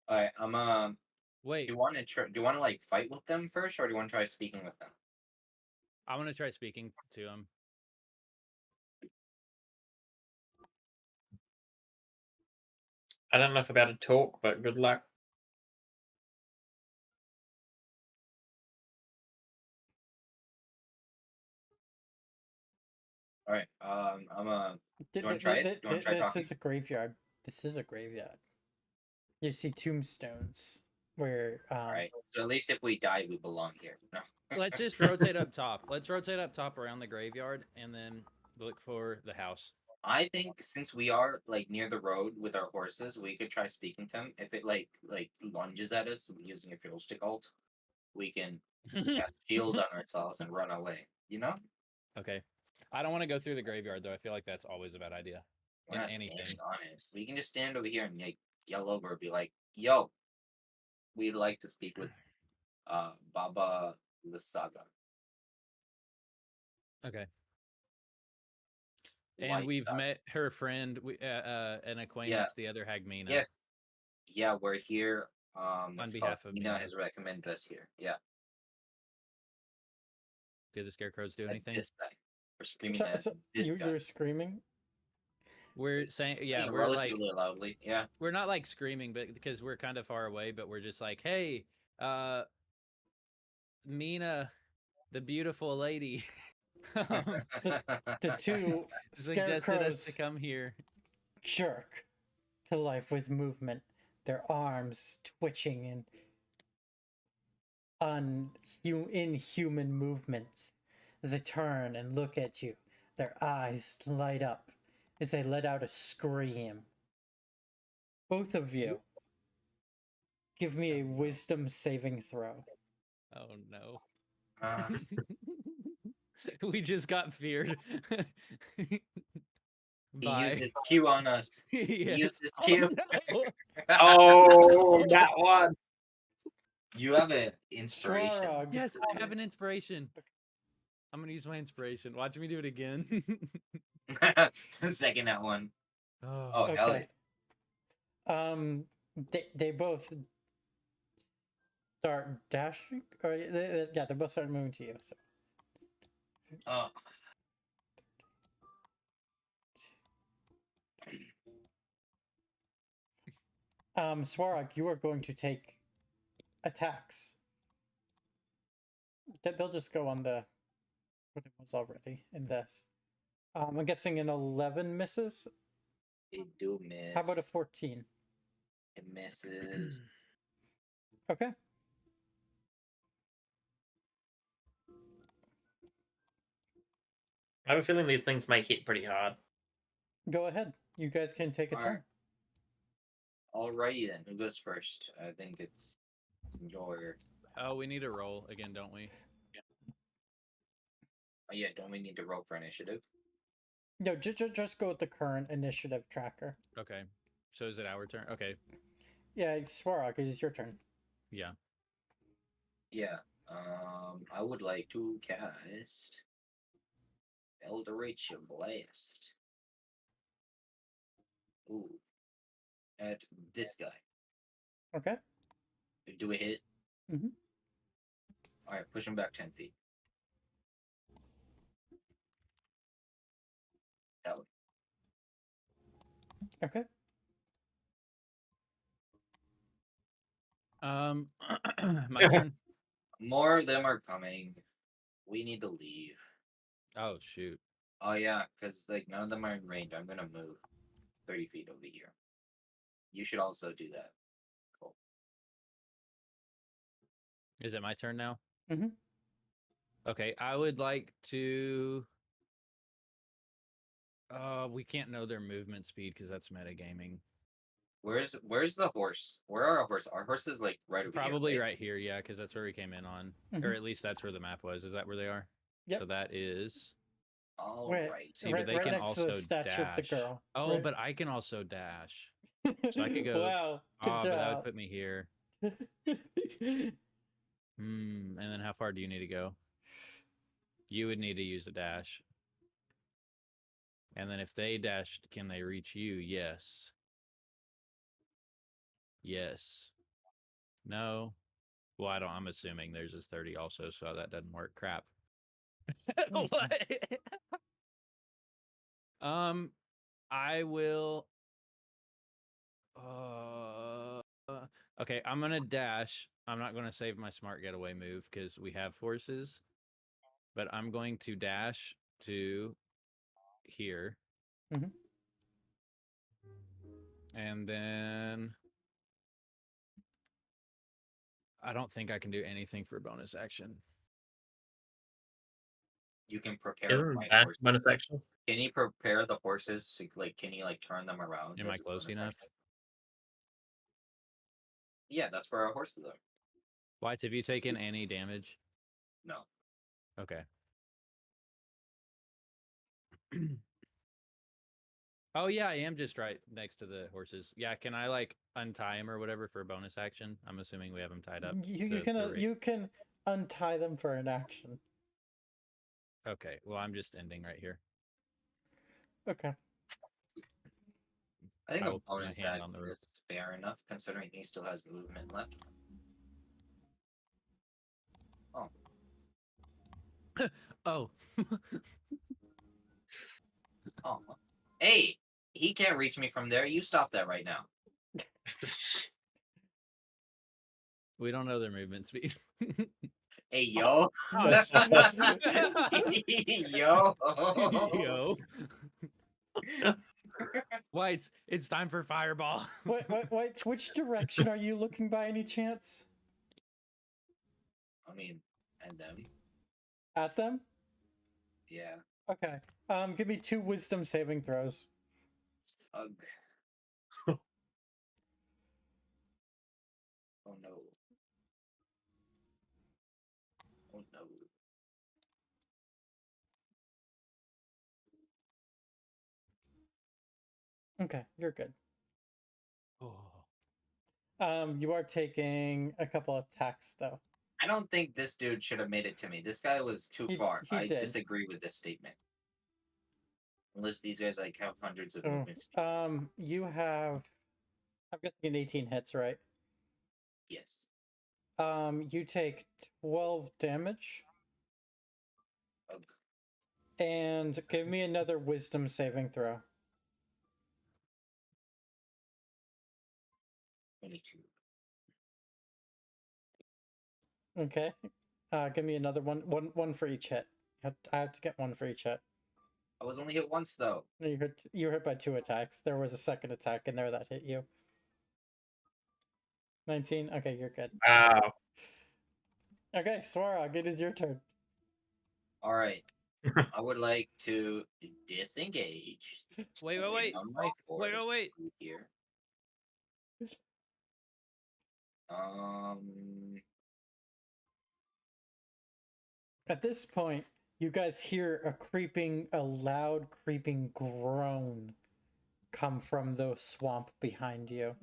All right, I'm Wait, Do you want to like fight with them first, or do you want to try speaking with them? I want to try speaking to him. I don't know if about to talk, but good luck. All right, Do you want to try it? Do you want to try This talking? is a graveyard. This is a graveyard. You see tombstones where. All right. So at least if we die, we belong here. No. Let's just rotate up top. Let's rotate up top around the graveyard and then look for the house. I think since we are like near the road with our horses, we could try speaking to him. If it like lunges at us using a fiddlestick ult, we can cast shield on ourselves and run away. You know? Okay. I don't want to go through the graveyard though. I feel like that's always a bad idea. We're In not anything. standing on it. We can just stand over here and like yell over, be like, "Yo, we'd like to speak with Baba Lysaga." Okay. And Like we've that. met her friend, an acquaintance, the other Hagmina. Yes. Yeah, we're here. On it's behalf called- of Mina Mina. has recommended us here. Yeah. Did the scarecrows do At anything? This guy. We're screaming So, at so this guy. you're screaming. We're saying, yeah, Yeah, we're like, relatively loudly. Yeah. we're not like screaming, but because we're kind of far away, but we're just like, hey, Mina, the beautiful lady, The two suggested us scarecrows to come here. jerk to life with movement, their arms twitching in inhuman movements as they turn and look at you. Their eyes light up as they let out a scream. Both of you, give me a wisdom saving throw. Oh no. Uh, We just got feared. he Bye. used his Q on us. Yes. He used his Oh, Q. no. Oh, that one. You have an inspiration. Svarog, Yes, I have an inspiration. I'm gonna use my inspiration. Watch me do it again. Second that one. Oh, Oh, hell okay. They both start dashing, or yeah, they both start moving to you. So. Oh. Svarog, you are going to take attacks. They'll just go on the what it was already in this. I'm guessing an 11 misses. They do miss. How about a 14? It misses. Okay. I have a feeling these things may hit pretty hard. Go ahead. You guys can take a turn. Alrighty then. Who goes first? I think it's your. Oh, we need a roll again, don't we? Oh, yeah, don't we need to roll for initiative? No, just go with the current initiative tracker. Okay. So is it our turn? Okay. Yeah, Swarog, it is your turn. Yeah. Yeah. I would like to cast Eldritch Blast. Ooh. At this guy. Okay. Do a hit. Mhm. All right, push him back 10 feet. That way. Okay. My turn. More of them are coming. We need to leave. Oh shoot. Oh yeah, because like none of them are in range. I'm gonna move 30 feet over here. You should also do that. Cool. Is it my turn now? Mhm. Okay, I would like to. We can't know their movement speed because that's metagaming. Where's the horse? Where are our horses? Our horse is like right over Probably here. right here, yeah, because that's where we came in on, or Mhm. at least that's where the map was. Is that where they are? Yep. So that is. All Right. right. See, right, but they right can next to also the statue of the dash. girl. Oh, Right. but I can also dash. So I could go. Wow. Good Oh, but that would job. put me here. And then how far do you need to go? You would need to use a dash. And then if they dashed, can they reach you? Yes. Yes. No. Well, I don't. I'm assuming theirs is 30 also, so that doesn't work. Crap. What? I will. Okay, I'm gonna dash. I'm not gonna save my smart getaway move because we have horses, but I'm going to dash to here, Mhm. and then I don't think I can do anything for bonus action. You can prepare Isn't my that horse. bonus action? Can you prepare the horses? Like, can you like turn them around? Am I as a close bonus enough? action? Yeah, that's where our horses are. Whites, have you taken any damage? No. Okay. Oh yeah, I am just right next to the horses. Yeah, can I like untie him or whatever for a bonus action? I'm assuming we have him tied up. You can untie them for an action. Okay, well I'm just ending right here. Okay. I think I a will put my bonus hand action on the rope. is fair enough considering he still has movement left. Oh. Oh. Hey, he can't reach me from there. You stop that right now. We don't know their movement speed. Hey, yo. Oh, Yo. Yo. Whites, it's time for fireball. Wait, which direction are you looking by any chance? I mean, and them. At them? Yeah. Okay. Give me 2 wisdom saving throws. Ugh. Oh no. Oh no. Okay, you're good. Oh. You are taking a couple of attacks though. I don't think this dude should have made it to me. This guy was too far. He I did. disagree with this statement. Unless these guys like have hundreds of Oh, movement speed. you have, I'm guessing an 18 hits, right? Yes. You take 12 damage. Ugh. And give me another wisdom saving throw. 22. Okay. Give me another one for each hit. I have to get one for each hit. I was only hit once though. No, you were hit by 2 attacks. There was a second attack in there that hit you. 19. Okay, you're good. Wow. Okay, Swarog, it is your turn. All right. I would like to disengage. Wait. Get on my Wait. horse here. At this point, you guys hear a loud creeping groan come from the swamp behind you.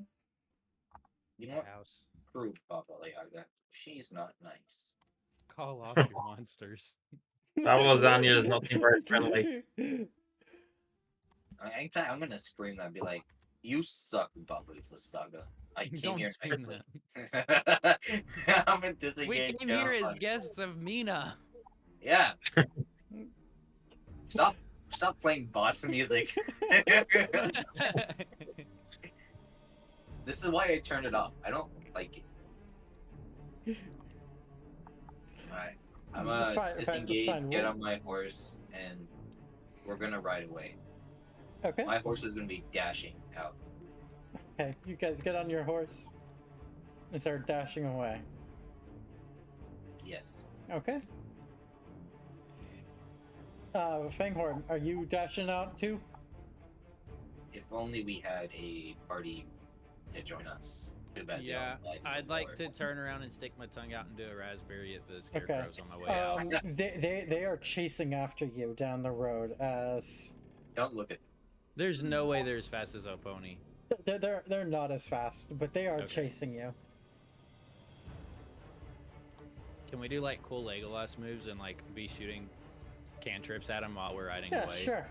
You know The what? house. Prove Baba Yaga. She's not nice. Call off your monsters. Baba Lasagna does not seem very friendly. In fact, I'm gonna scream that and be like, "You suck, Baba Lasagna. I came Don't here scream nicely." I'm a We disengaged. came here as guests of Mina. Yeah. Stop playing boss music. This is why I turned it off. I don't like it. Alright. I'm gonna disengage, get on my horse, and we're gonna ride away. Okay. My horse is gonna be dashing out. Okay, you guys get on your horse and start dashing away. Yes. Okay. Fanghorn, are you dashing out too? If only we had a party to join us. Too bad they Yeah, don't I'd like to anymore. turn around and stick my tongue out and do a raspberry at the scarecrows on my way out. They are chasing after you down the road as Don't look at There's no way they're as fast as a pony. they're not as fast, but they are Okay. chasing you. Can we do like cool Legolas moves and like be shooting cantrips at them while we're riding Yeah, away? sure.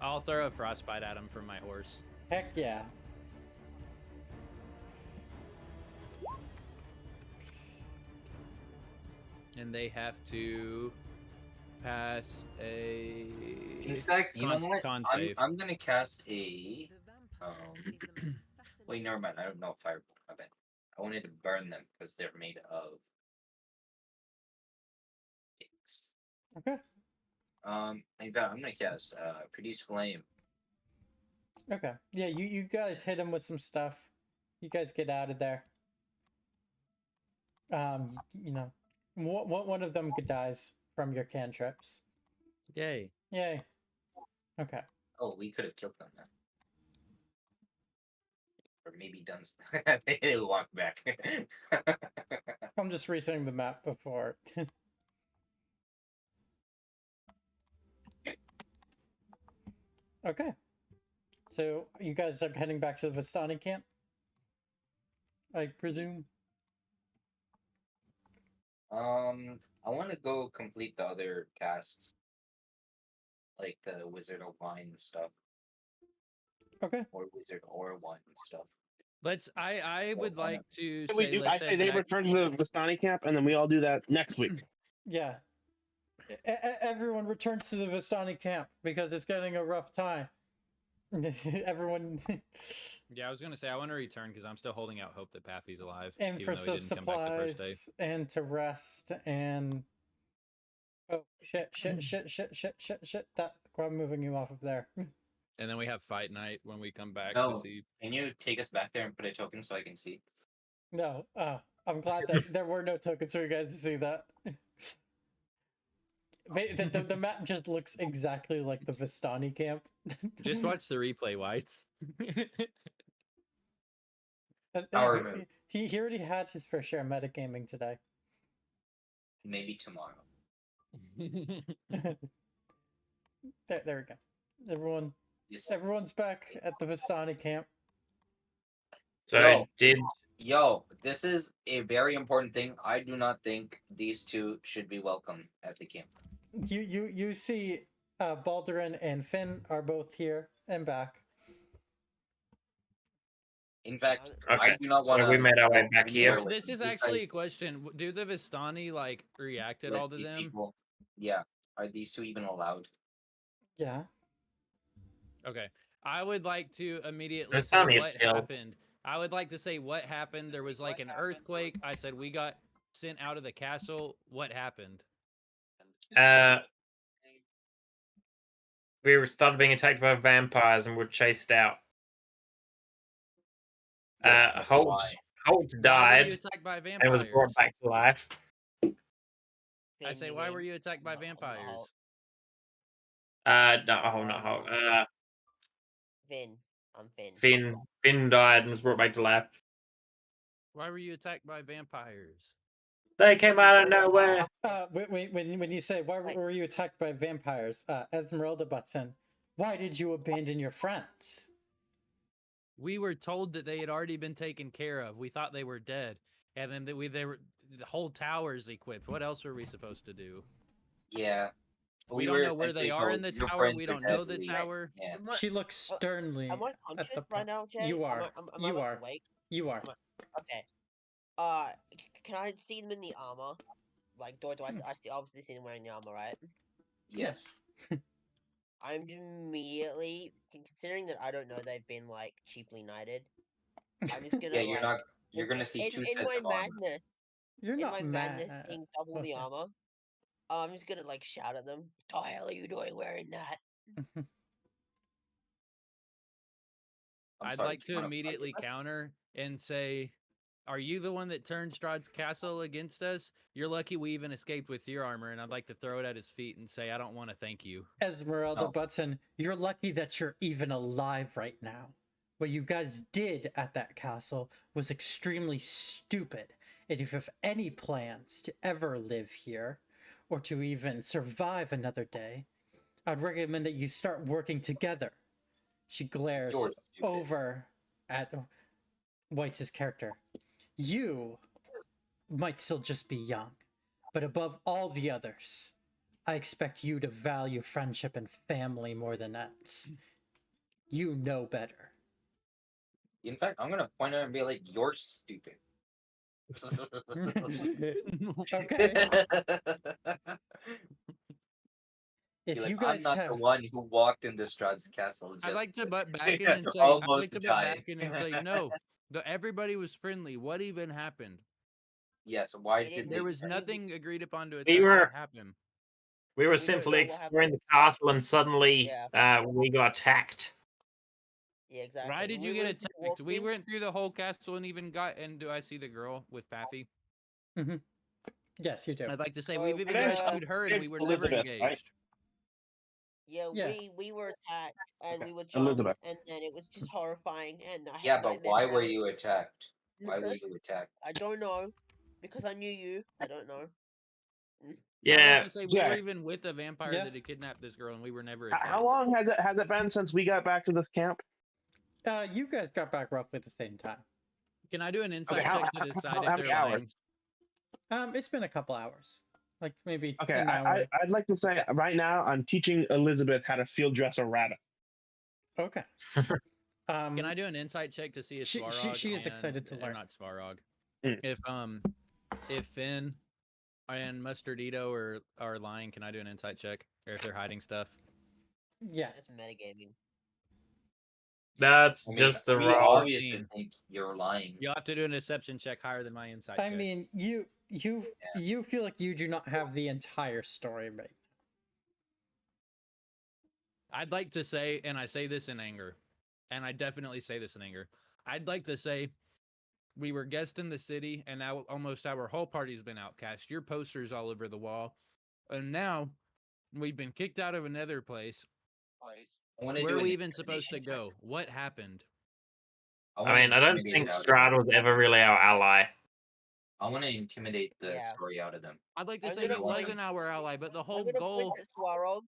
I'll throw a frostbite at him from my horse. Heck yeah. And they have to pass a. In fact, you know what? Con I'm, save. I'm gonna cast a. Wait, never mind. I don't know fireball. I bet. I wanted to burn them because they're made of sticks. Okay. In fact, I'm gonna cast produce flame. Okay. Yeah, you guys hit him with some stuff. You guys get out of there. You know, one of them dies from your cantrips. Yay. Yay. Okay. Oh, we could have killed them then. Or maybe done. They walk back. I'm just resetting the map before. Okay. So you guys are heading back to the Vistani camp? I presume. I want to go complete the other tasks, like the Wizard of Wine and stuff, Okay. or Wizard or Wine and stuff. I would like to We say do. I let's say head they back- return to the Vistani camp, and then we all do that next week. Yeah. Everyone returns to the Vistani camp because it's getting a rough time. Everyone. Yeah, I was gonna say I want to return because I'm still holding out hope that Paffy's alive, And for even though he some didn't come back the first day. supplies and to rest and oh shit that I'm moving you off of there. And then we have fight night when we come back No. to see. Can you take us back there and put a token so I can see? No, I'm glad that there were no tokens for you guys to see that. The map just looks exactly like the Vistani camp. Just watch the replay, Whites. Power move. He already had his fair share of metagaming today. Maybe tomorrow. There we go. Yes. Everyone's back at the Vistani camp. So Yo, this is a very important thing. I do not think these two should be welcome at the camp. You see, Baldurin and Finn are both here and back. In fact, Okay, I do not want so we made our way back here. This is actually a question. Do the Vistani like react at all to them? People, yeah. Are these two even allowed? Yeah. Okay. I would like to immediately Vistani say is what chill. happened. I would like to say what happened. There was like an earthquake. I said we got sent out of the castle. What happened? We started being attacked by vampires and were chased out. Yes, but Holt why? Why were you died attacked by vampires? and was brought back to life. I say, why were you attacked by vampires? No, not Holt. Finn. I'm Finn. Finn died and was brought back to life. Why were you attacked by vampires? They came out of nowhere. When you say why Like- were you attacked by vampires, Esmeralda butts in. Why did you abandon your friends? We were told that they had already been taken care of. We thought they were dead, and then the whole tower's equipped. What else were we supposed to do? Yeah. We were don't know where they essentially are in told, the "Your tower. friends We are don't dead, know the leave." tower. Yeah. Am I, She looks sternly am I at conscious the right now, Jay? You Am are. I, am I You like, are. awake? You are. Okay. Can I see them in the armor? Like, do I see, obviously see them wearing the armor, right? Yes. I'm immediately considering that I don't know they've been like cheaply knighted. I'm just gonna Yeah, you're like not. You're gonna see two in sets my of armor. madness, You're in not my madness, mad. seeing double the Okay. armor. I'm just gonna like shout at them. What the hell are you doing wearing that? I'm I'd sorry, like do you to wanna fight immediately us? counter and say, "Are you the one that turned Strahd's castle against us? You're lucky we even escaped with your armor." And I'd like to throw it at his feet and say, "I don't want to thank you." Esmeralda No. Butson, you're lucky that you're even alive right now. What you guys did at that castle was extremely stupid. And if you have any plans to ever live here, or to even survive another day, I'd recommend that you start working together. She glares You're stupid. over at White's character. You might still just be young, but above all the others, I expect you to value friendship and family more than else. You know better. In fact, I'm gonna point at her and be like, "You're stupid." Okay. Be If like, you I'm guys not have the one who walked into Strahd's castle. I'd Just like to butt back in and say, almost died. no, everybody was friendly. What even happened? Yes. Why They did didn't they? There was I mean, nothing agreed upon to We attack. were- What happened? We were don't simply know what exploring happened. the castle, and suddenly Yeah. we got attacked. Yeah, exactly. Why did you We get were just attacked? We walking- went through the whole castle and even got. And do I see the girl with Paffy? Yes, you do. I'd like to say Oh, we've even It is- rescued her and it's we were never Elizabeth, engaged. right? Yeah, Yeah. we were attacked and Okay, we were jumped, Elizabeth. and then it was just horrifying. And I had Yeah, but nightmares why about were it. you attacked? Why were you attacked? I don't know, because I knew you. I don't know. I'd Yeah, like to say we Yeah. were even with a vampire Yeah. that had kidnapped this girl and we were never attacked. How long has it been since we got back to this camp? You guys got back roughly the same time. Can I do an insight Okay, how, check to decide how if many they're hours? lying? It's been a couple hours. Like maybe Okay, an hour. I'd like to say right now I'm teaching Elizabeth how to field dress a rabbit. Okay. Can I do an insight check to see if Svarog she is and, excited to or learn. not Svarog, Mm. if Finn and Mustardito are lying, can I do an insight check, or if they're hiding stuff? Yeah. That's metagaming. that's I mean, just the we roll. obviously 14. think you're lying. You'll have to do an deception check higher than my insight I check. mean, you feel like you do not have the entire story right. I'd like to say, and I say this in anger, and I definitely say this in anger, I'd like to say we were guests in the city, and now almost our whole party's been outcast. Your posters all over the wall, and now we've been kicked out of another place. Where are we even supposed to go? What happened? I mean, I don't think Strahd was ever really our ally. I want to intimidate the Yeah. story out of them. I'd like to I'm say he gonna point- wasn't our ally, but the whole I'm gonna goal. point at Swarog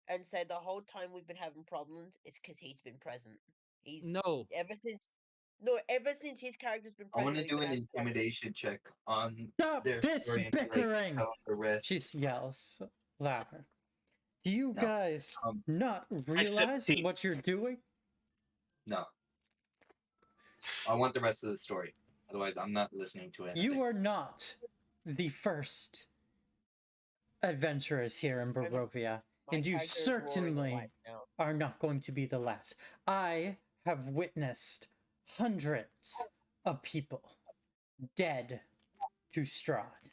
and say the whole time we've been having problems, it's because he's been present. He's No, ever since his character's been I present. want to we've do been an having problems. intimidation check on Stop their this story and, like, bickering! tell them the rest. She yells louder. Do you No, guys um, not realize 15. what you're doing? No. I want the rest of the story. Otherwise, I'm not listening to it. You are not the first adventurers here in Barovia, My and you character is roaring at certainly life now. are not going to be the last. I have witnessed hundreds of people dead to Strahd.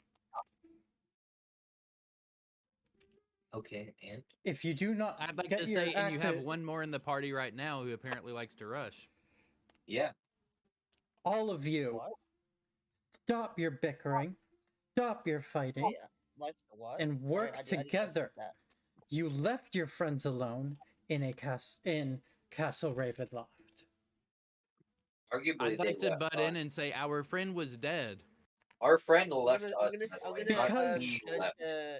Okay, and If you do not I'd like get to your say, and you act have to- one more in the party right now who apparently likes to rush. yeah, all of you, What? stop your bickering, stop your fighting, Yeah. Like what? and Sorry, work I didn't together. catch that. You left your friends alone in Castle Ravenloft. arguably I'd like they to left butt on- in and say our friend was dead. Our friend I'm left gonna, us. I'm gonna, by the I'm way, gonna, not Because- he turn left. to,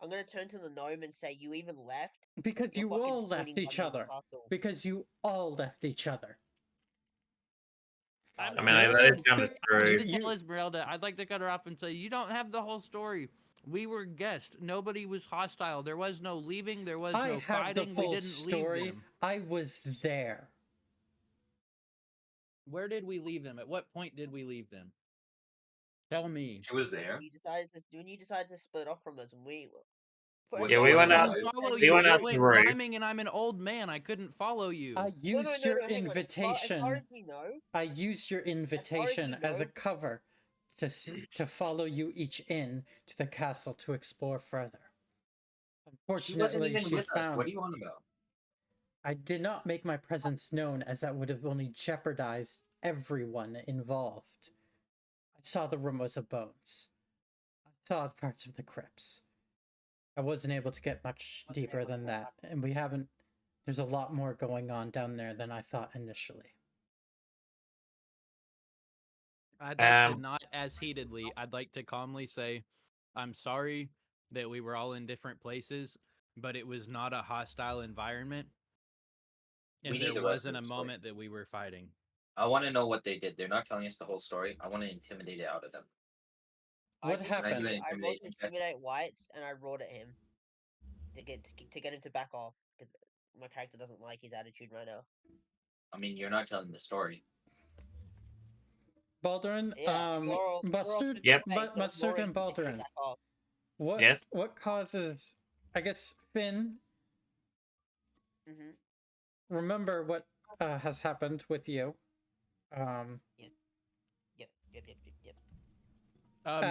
I'm gonna turn to the gnome and say, you even left? Because You're you fucking all left spooning each Bunny in the other. castle. Because you all left each other. Oh, I mean, that is kind of You- true. you- To tell Esmeralda, I'd like to cut her off and say, you don't have the whole story. We were guests. Nobody was hostile. There was no leaving. There was I no have fighting. the full We didn't story. leave them. I was there. Where did we leave them? At what point did we leave them? Tell me. She was there. When you decided to split off from us, and we. Was Yeah, we someone went alive? out- couldn't follow we you. went You out went the road. climbing, and I'm an old man. I couldn't follow you. I used No, your hang on. invitation. As far as you know, I used your invitation you as a know- cover to follow you each in to the castle to explore further. She wasn't Unfortunately, even she with us. found. What are you on about? I did not make my presence known, as that would have only jeopardized everyone involved. I saw the rumors of bones. I saw parts of the crypts. I wasn't able to get much deeper than that, and we haven't. There's a lot more going on down there than I thought initially. I'd like to Um, not as heatedly. I'd like to calmly say, I'm sorry that we were all in different places, but it was not a hostile environment. We And need there the rest of wasn't a the story. moment that we were fighting. I want to know what they did. They're not telling us the whole story. I want to intimidate it out of them. What I happened? Can I do I rolled to intimidation check? intimidate Whites, and I roared at him to get him to back off because my character doesn't like his attitude right now. I mean, you're not telling the story. Baldurin, Yeah, Mustard, Yep. Mustard and Baldurin. Back off. What? Yes? What causes? I guess Finn. Mm-hmm. Remember what has happened with you. Yep.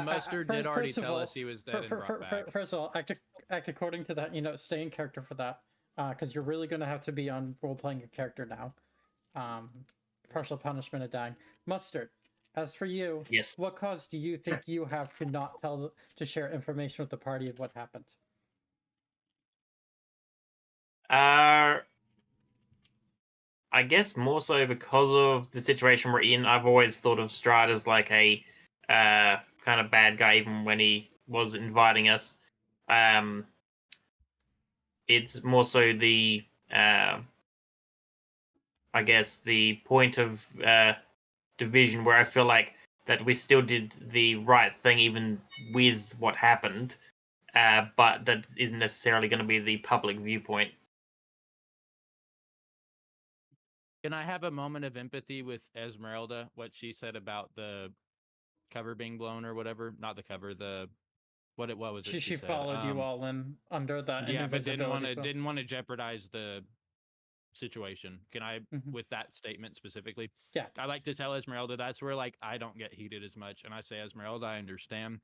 Mustard did already first of tell all- us he was dead and brought back. First of all, act according to that. Stay in character for that, because you're really going to have to be on role playing your character now. Partial punishment of dying. Mustard. As for you, Yes. what cause do you think you have to not to share information with the party of what happened? I guess more so because of the situation we're in. I've always thought of Strahd as like a kind of bad guy, even when he was inviting us. It's more so the I guess the point of division where I feel like that we still did the right thing even with what happened, but that isn't necessarily going to be the public viewpoint. Can I have a moment of empathy with Esmeralda? What she said about the cover being blown or whatever? Not the cover. What was it? She said? followed you all in under that Yeah, but invisibility spell. didn't want to jeopardize the situation. Can I, with that statement specifically? Yeah. I like to tell Esmeralda that's where like I don't get heated as much, and I say, Esmeralda, I understand.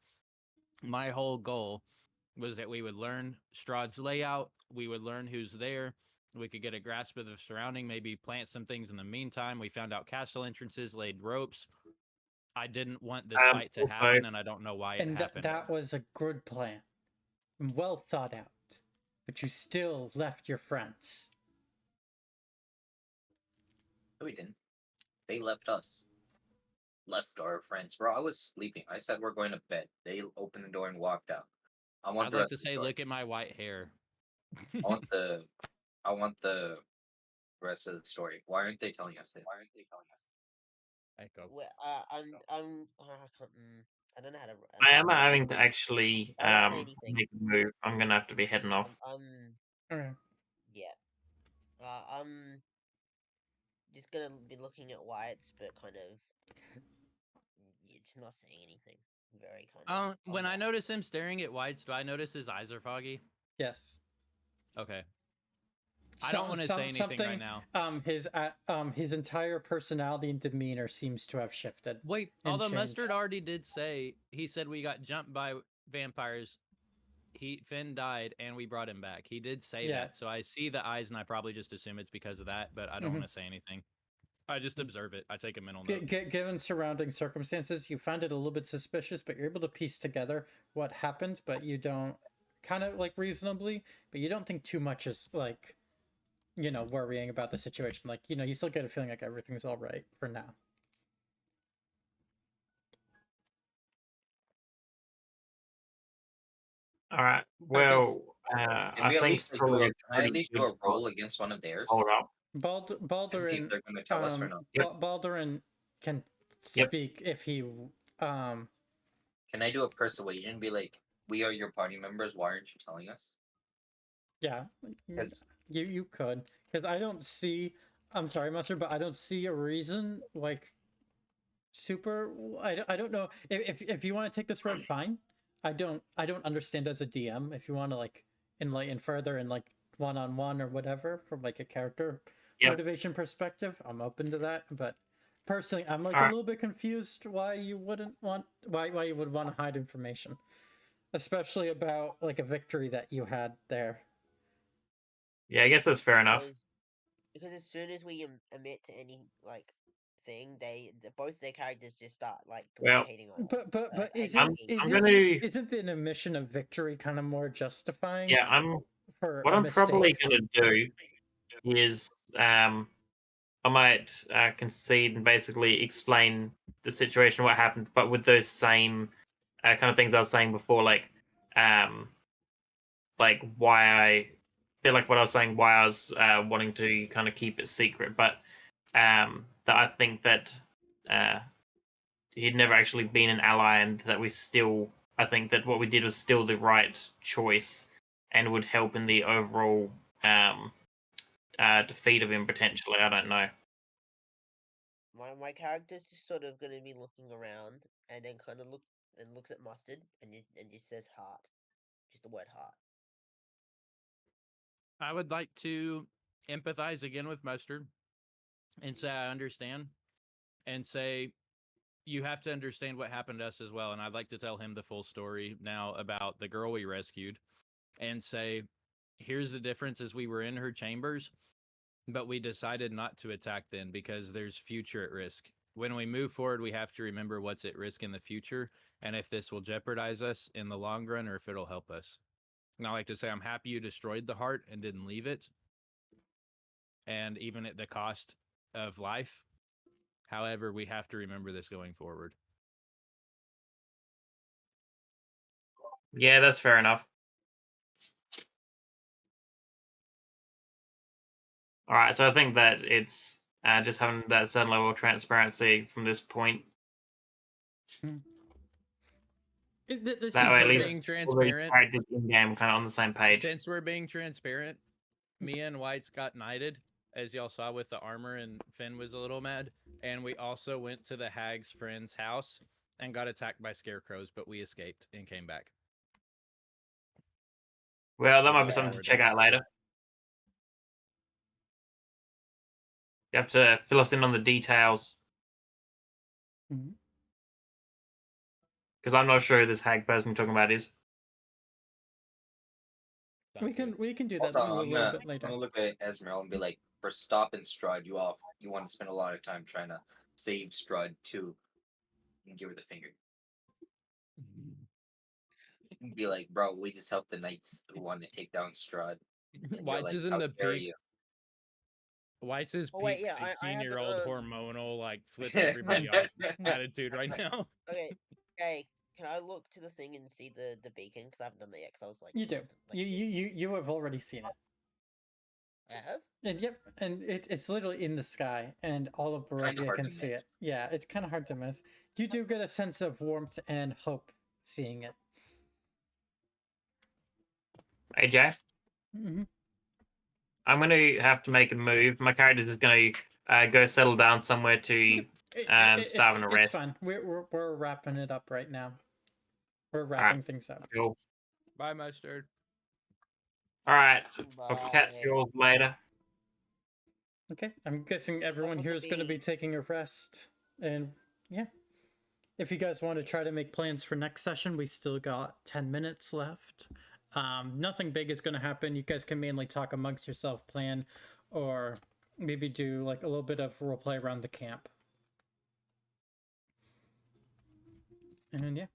My whole goal was that we would learn Strahd's layout, we would learn who's there, we could get a grasp of the surrounding, maybe plant some things in the meantime. We found out castle entrances, laid ropes. I didn't want this fight to also- happen, and I don't know why it And happened. that was a good plan, well thought out. But you still left your friends. No, we didn't. They left us. Left our friends, bro. I was sleeping. I said we're going to bed. They opened the door and walked out. I want I'd the like rest to of the say, story. look at my white hair. I want the. I want the rest of the story. Why aren't they telling us it? Echo. Well, I can't. I don't know how to. I am having to actually I won't say anything. make a move. I'm gonna have to be heading off. Okay. Yeah. I'm just gonna be looking at Whites, but kind of. It's not saying anything. Very kind of. When I unwise. notice him staring at Whites, do I notice his eyes are foggy? Yes. Okay. I don't want to say anything right now. His entire personality and demeanor seems to have shifted. Wait, and although changed. Mustard already did say, he said we got jumped by vampires. Finn died and we brought him back. He did say Yeah. that. So I see the eyes and I probably just assume it's because of that, but I don't want to say anything. I just observe it. I take a mental note. Given surrounding circumstances, you find it a little bit suspicious, but you're able to piece together what happened, but you don't kind of like reasonably, but you don't think too much is like, worrying about the situation. Like, you still get a feeling like everything's all right for now. All right. guess- Well, Can I we at think least it's like, probably a can I at pretty least do good a roll spot. against one of theirs? Hold up. To see if Baldurin, they're going to tell us or not. Yep. Baldurin can Yep. speak if he, Can I do a persuasion? Be like, we are your party members. Why aren't you telling us? yeah, Because you could, because I don't see. I'm sorry, Mustard, but I don't see a reason like super. I don't know if you want to take this road, fine. I don't understand as a DM if you want to like enlighten further and like one-on-one or whatever from like a character Yep. motivation perspective. I'm open to that, but personally, I'm like All a right. little bit confused why you wouldn't want why you would want to hide information, especially about like a victory that you had there. Yeah, I guess that's fair enough. Because as soon as we admit to any like thing, both their characters just start like Well, hating on us. But I'm gonna. isn't the admission of victory kind of more justifying? Yeah, For what a I'm probably mistake? gonna do is I might concede and basically explain the situation, what happened, but with those same kind of things I was saying before, like why I feel like what I was saying, why I was wanting to kind of keep it secret, but that I think that he'd never actually been an ally, and that I think that what we did was still the right choice, and would help in the overall defeat of him potentially. I don't know. My character's just sort of gonna be looking around and then kind of looks at Mustard and just says heart, just the word heart. I would like to empathize again with Mustard and say I understand, and say you have to understand what happened to us as well. And I'd like to tell him the full story now about the girl we rescued, and say, here's the difference: is we were in her chambers, but we decided not to attack then because there's future at risk. When we move forward, we have to remember what's at risk in the future, and if this will jeopardize us in the long run or if it'll help us. And I like to say I'm happy you destroyed the heart and didn't leave it, and even at the cost of life. However, we have to remember this going forward. Yeah, that's fair enough. All right, so I think that it's just having that certain level of transparency from this point. This That seems way, at like least being all the transparent, characters in game kind of on the same page. since we're being transparent, Mia and Whites got knighted, as y'all saw with the armor, and Finn was a little mad. And we also went to the hag's friend's house and got attacked by scarecrows, but we escaped and came back. Well, that might be That's something all to we're check doing. out later. You have to fill us in on the details, Mhm. because I'm not sure who this hag person you're talking about is. We can do that Also, a little bit later. I'm gonna look at Esmeralda and be like, for stopping Strahd you off, you want to spend a lot of time trying to save Strahd too, and give her the finger. Be like, bro, we just helped the knights who wanted to take down Strahd. And you're Whites like, is in how the dare peak. you? White's is Oh wait, peak yeah, I 16-year-old haven't. hormonal, like flip everybody off attitude right now. Okay, okay. Can I look to the thing and see the beacon? Because I haven't done that yet. Because I was like, You do. like, You have already seen it. I have. And yep, and it's literally in the sky, and all of Kinda Barovia hard can to see miss. it. Yeah, it's kind of hard to miss. You do get a sense of warmth and hope seeing it. Hey, Jack, Mm-hmm. I'm going to have to make a move. My character's just going to go settle down somewhere to start having a It's rest. fine. We're wrapping it up right now. We're All wrapping right, things up. cool. Bye, Mustard. All right, I'll Bye. catch you all later. Okay, I'm guessing everyone with here the is going to be bees. taking a rest, and yeah. If you guys want to try to make plans for next session, we still got 10 minutes left. Nothing big is going to happen. You guys can mainly talk amongst yourself, plan, or maybe do like a little bit of roleplay around the camp. And yeah.